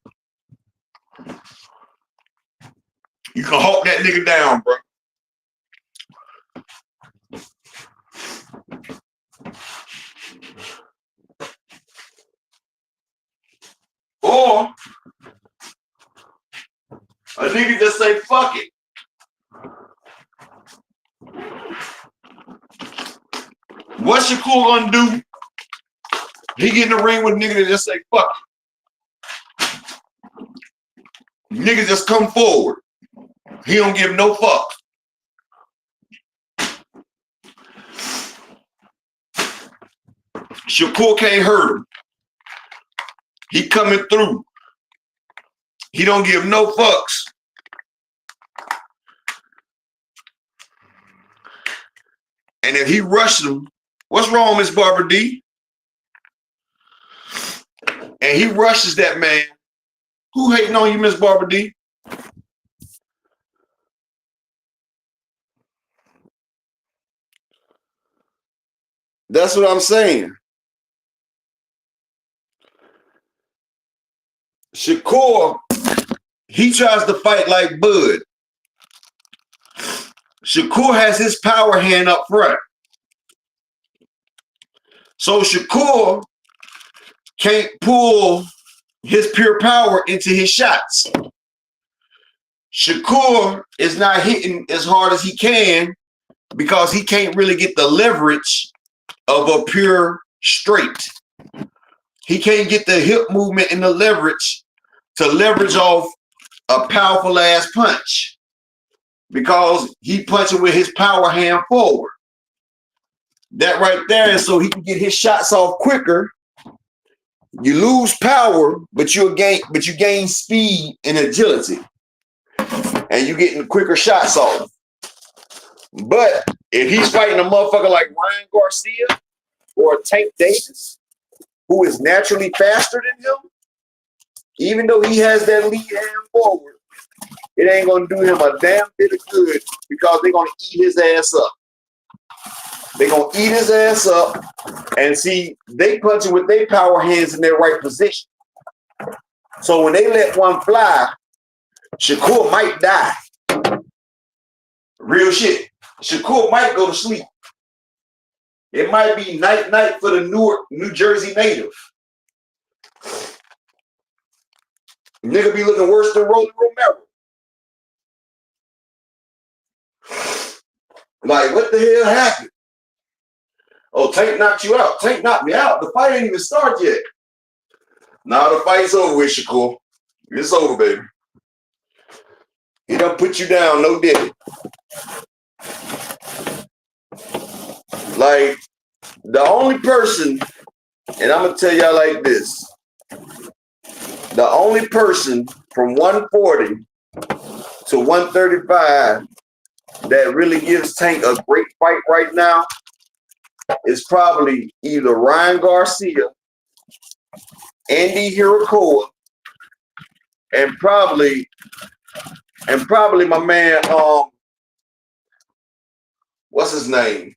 You can hawk that nigga down, bro. Or a nigga just say, fuck it. What's Shakur gonna do? He get in the ring with a nigga that just say, fuck it. Nigga just come forward. He don't give no fuck. Shakur can't hurt him. He coming through. He don't give no fucks. And if he rushes him, what's wrong, Miss Barbara D? And he rushes that man. Who hating on you, Miss Barbara D? That's what I'm saying. Shakur, he tries to fight like Bud. Shakur has his power hand up front. So Shakur can't pull his pure power into his shots. Shakur is not hitting as hard as he can because he can't really get the leverage of a pure straight. He can't get the hip movement and the leverage to leverage off a powerful ass punch because he punching with his power hand forward. That right there is so he can get his shots off quicker. You lose power, but you gain speed and agility, and you getting quicker shots off. But if he's fighting a motherfucker like Ryan Garcia or Tank Davis, who is naturally faster than him, even though he has that lead hand forward, it ain't gonna do him a damn bit of good because they're gonna eat his ass up. They're gonna eat his ass up, and see, they punching with their power hands in their right position. So when they let one fly, Shakur might die. Real shit. Shakur might go to sleep. It might be night for the New Jersey native. Nigga be looking worse than Rolly Romero. Like, what the hell happened? Oh, Tank knocked you out. Tank knocked me out. The fight ain't even started yet. Now the fight's over with, Shakur. It's over, baby. He done put you down, no diddy. Like, the only person, and I'm gonna tell y'all like this, the only person from 140 to 135 that really gives Tank a great fight right now is probably either Ryan Garcia, Andy Hirakoa, and probably my man, what's his name?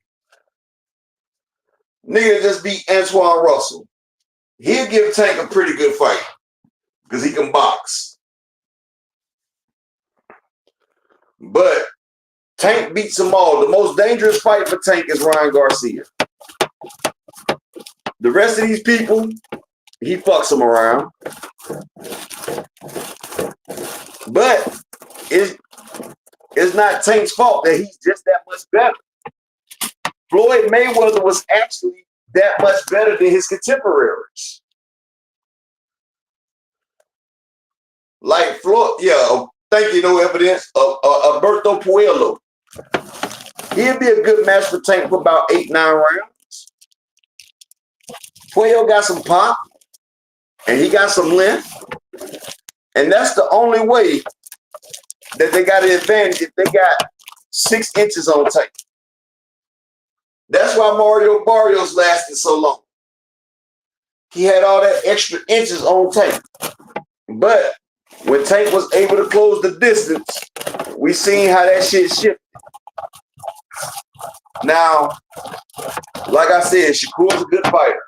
Nigga just beat Antoine Russell. He'll give Tank a pretty good fight because he can box. But Tank beats them all. The most dangerous fight for Tank is Ryan Garcia. The rest of these people, he fucks them around. But it's not Tank's fault that he's just that much better. Floyd Mayweather was actually that much better than his contemporaries. Like Floyd, yeah, thank you, no evidence. Alberto Puello. He'd be a good match for Tank for about 8-9 rounds. Puello got some pop, and he got some length. And that's the only way that they got an advantage if they got 6 inches on Tank. That's why Mario Barrios lasted so long. He had all that extra inches on Tank. But when Tank was able to close the distance, we seen how that shit shifted. Now, like I said, Shakur's a good fighter.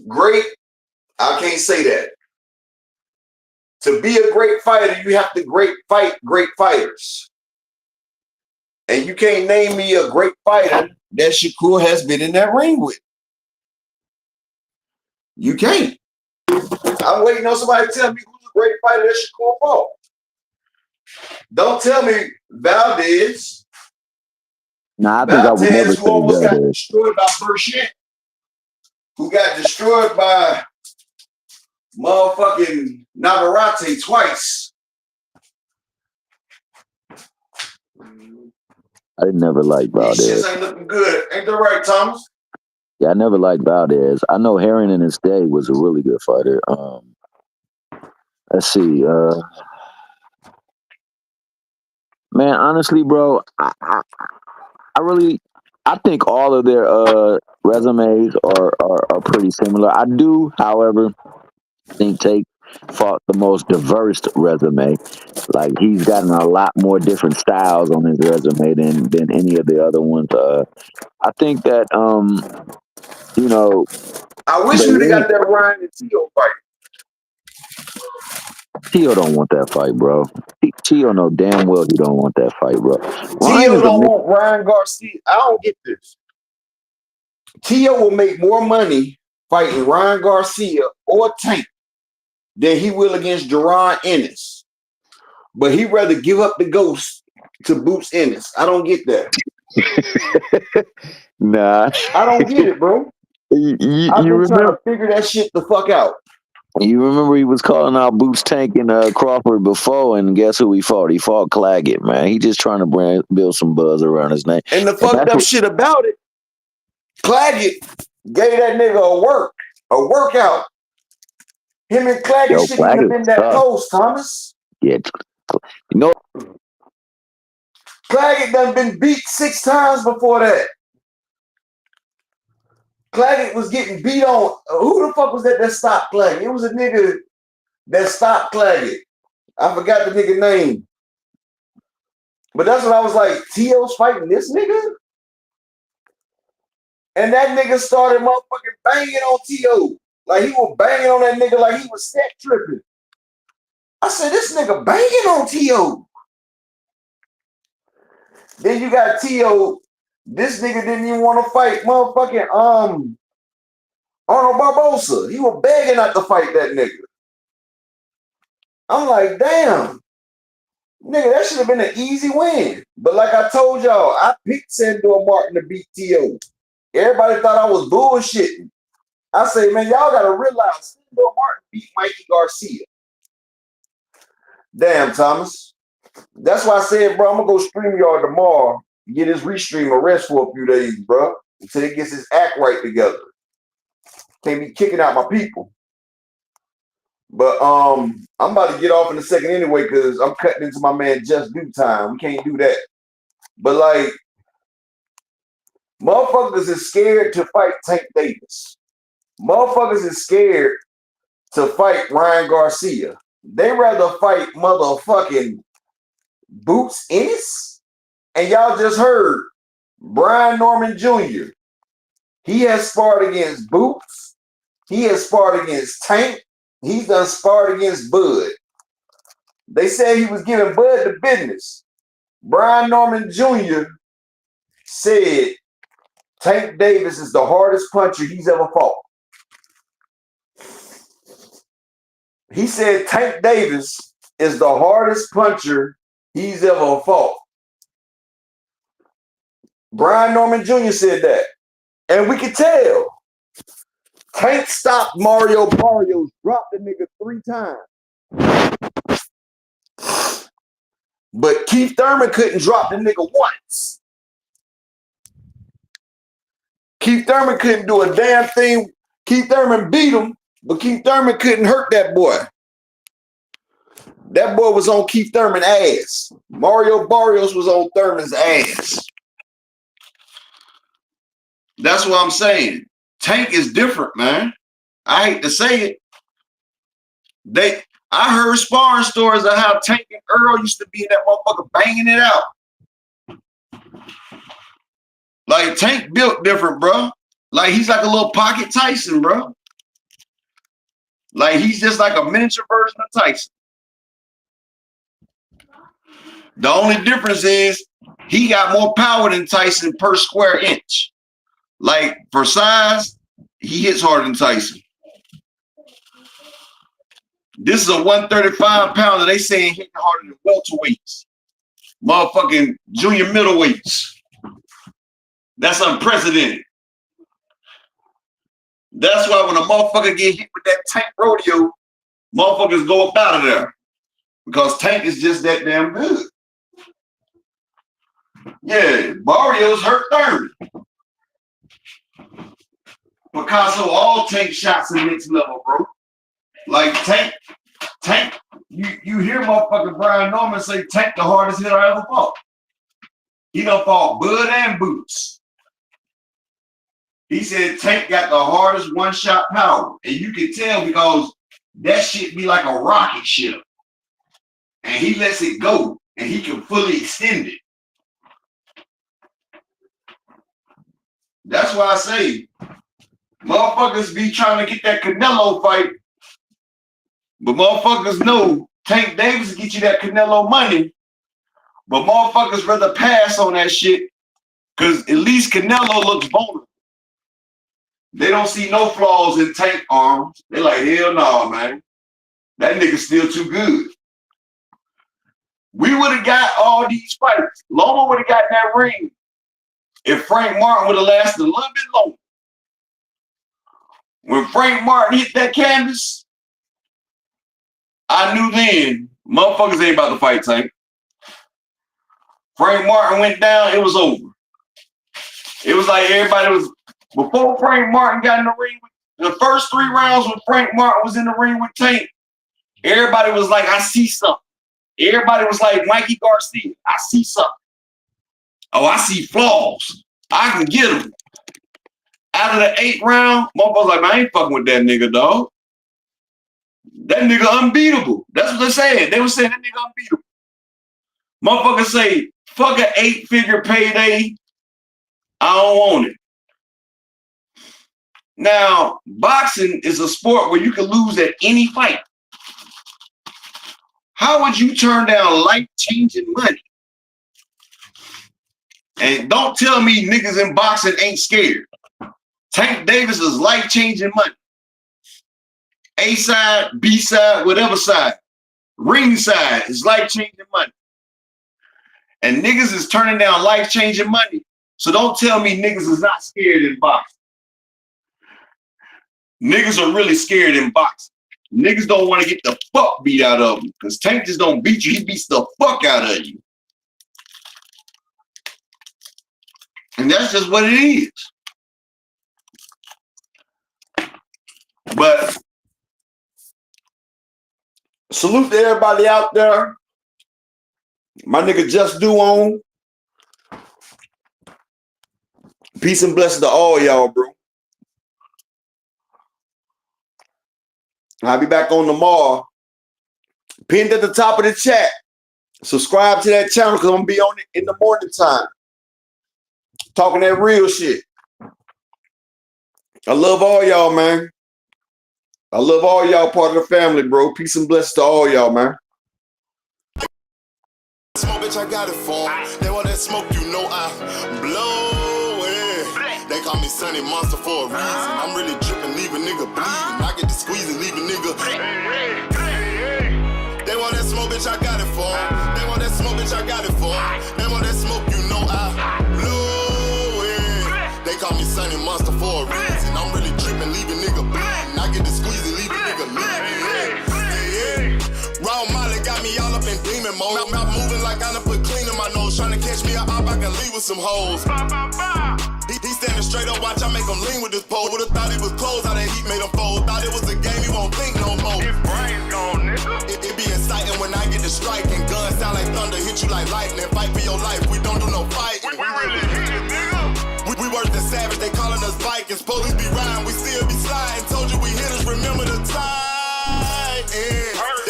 Great, I can't say that. To be a great fighter, you have to fight great fighters. And you can't name me a great fighter that Shakur has been in that ring with. You can't. I'm waiting on somebody to tell me who's a great fighter that Shakur fought. Don't tell me Valdez. Nah, I think I would never Valdez, who say almost got Valdez. destroyed by Burchett, who got destroyed by motherfucking Navarrete twice. I didn't never like These Valdez. shits ain't looking good. Ain't that right, Thomas? Yeah, I never liked Valdez. I know Herring in his day was a really good fighter. Let's see. Man, honestly, bro, I think all of their resumes are pretty similar. I do, however, think Tate fought the most diverse resume. Like he's gotten a lot more different styles on his resume than any of the other ones. I think that you know, I wish the we'd have got link that Ryan and Tio fight. Tio don't want that fight, bro. Tio know damn well he don't want that fight, bro. Ryan Tio is a don't want Ryan Garcia. I don't get this. Tio will make more money fighting Ryan Garcia or Tank than he will against Jerron Ennis. But he'd rather give up the ghost to Boots Ennis. I don't get that. Nah. I don't get it, bro. You I've been trying remember? to figure that shit the fuck out. You remember he was calling out Boots Tank and Crawford before, and guess who he fought? He fought Claggett, man. He just trying to build some buzz around his name. And the fucked up shit about it, Claggett gave that nigga a workout. Him and Claggett shouldn't even have been that close, Thomas. Yeah. You know, Claggett done been beat 6 times before that. Claggett was getting beat on. Who the fuck was that stopped Claggett? It was a nigga that stopped Claggett. I forgot the nigga name. But that's when I was like, Tio's fighting this nigga? And that nigga started motherfucking banging on Tio. Like he was banging on that nigga like he was set tripping. I said, this nigga banging on Tio. Then you got Tio. This nigga didn't even want to fight motherfucking Arnold Barbosa. He was begging not to fight that nigga. I'm like, damn. Nigga, that should have been an easy win. But like I told y'all, I picked Sandor Martin to beat Tio. Everybody thought I was bullshitting. I say, man, y'all got to realize Sandor Martin beat Mikey Garcia. Damn, Thomas. That's why I said, bro, I'm going to go stream y'all tomorrow. Get his restream a rest for a few days, bro. Until he gets his act right together. Can't be kicking out my people. But I'm about to get off in a second anyway because I'm cutting into my man Just Due Time. We can't do that. But like, motherfuckers is scared to fight Tank Davis. Motherfuckers is scared to fight Ryan Garcia. They rather fight motherfucking Boots Ennis. And y'all just heard Brian Norman Jr. He has sparred against Boots. He has sparred against Tank. He's done sparred against Bud. They said he was giving Bud the business. Brian Norman Jr. said Tank Davis is the hardest puncher he's ever fought. He said Tank Davis is the hardest puncher he's ever fought. Brian Norman Jr. said that. And we could tell. Tank stopped Mario Barrios, dropped the nigga 3 times. But Keith Thurman couldn't drop the nigga once. Keith Thurman couldn't do a damn thing. Keith Thurman beat him, but Keith Thurman couldn't hurt that boy. That boy was on Keith Thurman's ass. Mario Barrios was on Thurman's ass. That's what I'm saying. Tank is different, man. I hate to say it. I heard sparring stories of how Tank and Earl used to be in that motherfucker banging it out. Like Tank built different, bro. Like he's like a little pocket Tyson, bro. Like he's just like a miniature version of Tyson. The only difference is he got more power than Tyson per square inch. Like for size, he hits harder than Tyson. This is a 135 pounder. They saying hitting harder than welterweights. Motherfucking junior middleweights. That's unprecedented. That's why when a motherfucker get hit with that Tank rodeo, motherfuckers go up out of there. Because Tank is just that damn good. Yeah, Barrios hurt 30. Picasso, all Tank shots in next level, bro. Like Tank, you hear motherfucking Brian Norman say Tank the hardest hitter I ever fought. He done fought Bud and Boots. He said Tank got the hardest one-shot power. And you can tell because that shit be like a rocket ship. And he lets it go. And he can fully extend it. That's why I say, motherfuckers be trying to get that Canelo fight. But motherfuckers know Tank Davis will get you that Canelo money. But motherfuckers rather pass on that shit. Because at least Canelo looks vulnerable. They don't see no flaws in Tank arms. They're like, hell no, man. That nigga's still too good. We would have got all these fights. Loma would have got in that ring if Frank Martin would have lasted a little bit longer. When Frank Martin hit that canvas, I knew then, motherfuckers ain't about to fight Tank. Frank Martin went down, it was over. It was like everybody was, before Frank Martin got in the ring, the first 3 rounds when Frank Martin was in the ring with Tank, everybody was like, I see something. Everybody was like, Mikey Garcia, I see something. Oh, I see flaws. I can get him. Out of the 8th round, motherfuckers like, man, I ain't fucking with that nigga, dog. That nigga unbeatable. That's what they said. They were saying that nigga unbeatable. Motherfuckers say, fuck an 8-figure payday. I don't want it. Now, boxing is a sport where you can lose at any fight. How would you turn down life-changing money? And don't tell me niggas in boxing ain't scared. Tank Davis is life-changing money. A side, B side, whatever side. Ring side is life-changing money. And niggas is turning down life-changing money. So don't tell me niggas is not scared in boxing. Niggas are really scared in boxing. Niggas don't want to get the fuck beat out of them. Because Tank just don't beat you, he beats the fuck out of you. And that's just what it is. But salute to everybody out there. My nigga Just Do On. Peace and blessings to all y'all, bro. I'll be back on tomorrow. Pinned at the top of the chat. Subscribe to that channel because I'm going to be on it in the morning time. Talking that real shit. I love all y'all, man. I love all y'all part of the family, bro. Peace and blessings to all y'all, man. Smoke, bitch, I got it for 'em. They want that smoke, you know I blow it. They call me Sunny Monster for a reason. I'm really dripping, leave a nigga bleeding. I get to squeeze and leave a nigga. They want that smoke, bitch, I got it for 'em. They want that smoke, bitch, I got it for 'em. They want that smoke, you know I blow it. They call me Sunny Monster for a reason. I'm really dripping, leave a nigga bleeding. I get to squeeze and leave a nigga bleeding. Raw Molly got me all up in demon mode. Mouth moving like I done put clean in my nose. Trying to catch me up, I can leave with some hoes. He standing straight up, watch I make him lean with this pole. Would've thought it was closed, how that heat made him fold. Thought it was a game, he won't think no more. His brain's gone, nigga. It be exciting when I get to strike and guns sound like thunder, hit you like lightning. Fight for your life, we don't do no fight. We really hit it, nigga. We worse than savage, they calling us Vikings. Police be riding, we still be sliding. Told you we hitters, remember the time.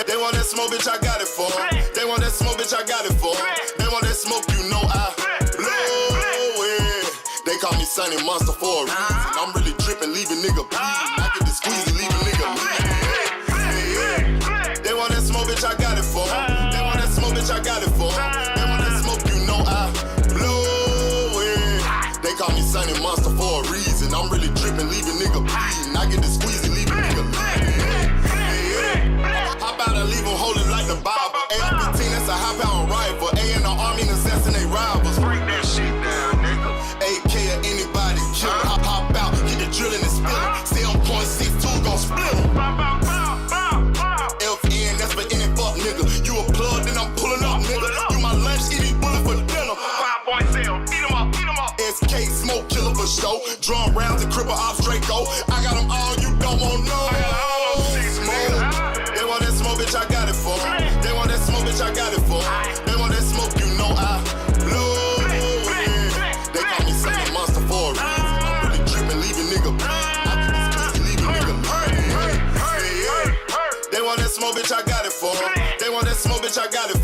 They want that smoke, bitch, I got it for 'em. They want that smoke, bitch, I got it for 'em. They want that smoke, you know I blow it. They call me Sunny Monster for a reason. I'm really dripping, leave a nigga bleeding. I get to squeeze and leave a nigga bleeding. They want that smoke, bitch, I got it for 'em. They want that smoke, bitch, I got it for 'em. They want that smoke, you know I blow it. They call me Sunny Monster for a reason. I'm really dripping, leave a nigga bleeding. I get to squeeze and leave a nigga bleeding. killer for show. Drum rounds and cripple off Draco. I got them all, you don't want no. Smoke. They want that smoke, bitch, I got it for 'em. They want that smoke, bitch, I got it for 'em. They want that smoke, you know I blow it. They call me sucking monster for a reason. I'm really tripping, leaving nigga leaving nigga They want that smoke, bitch, I got it for 'em. They want that smoke, bitch, I got it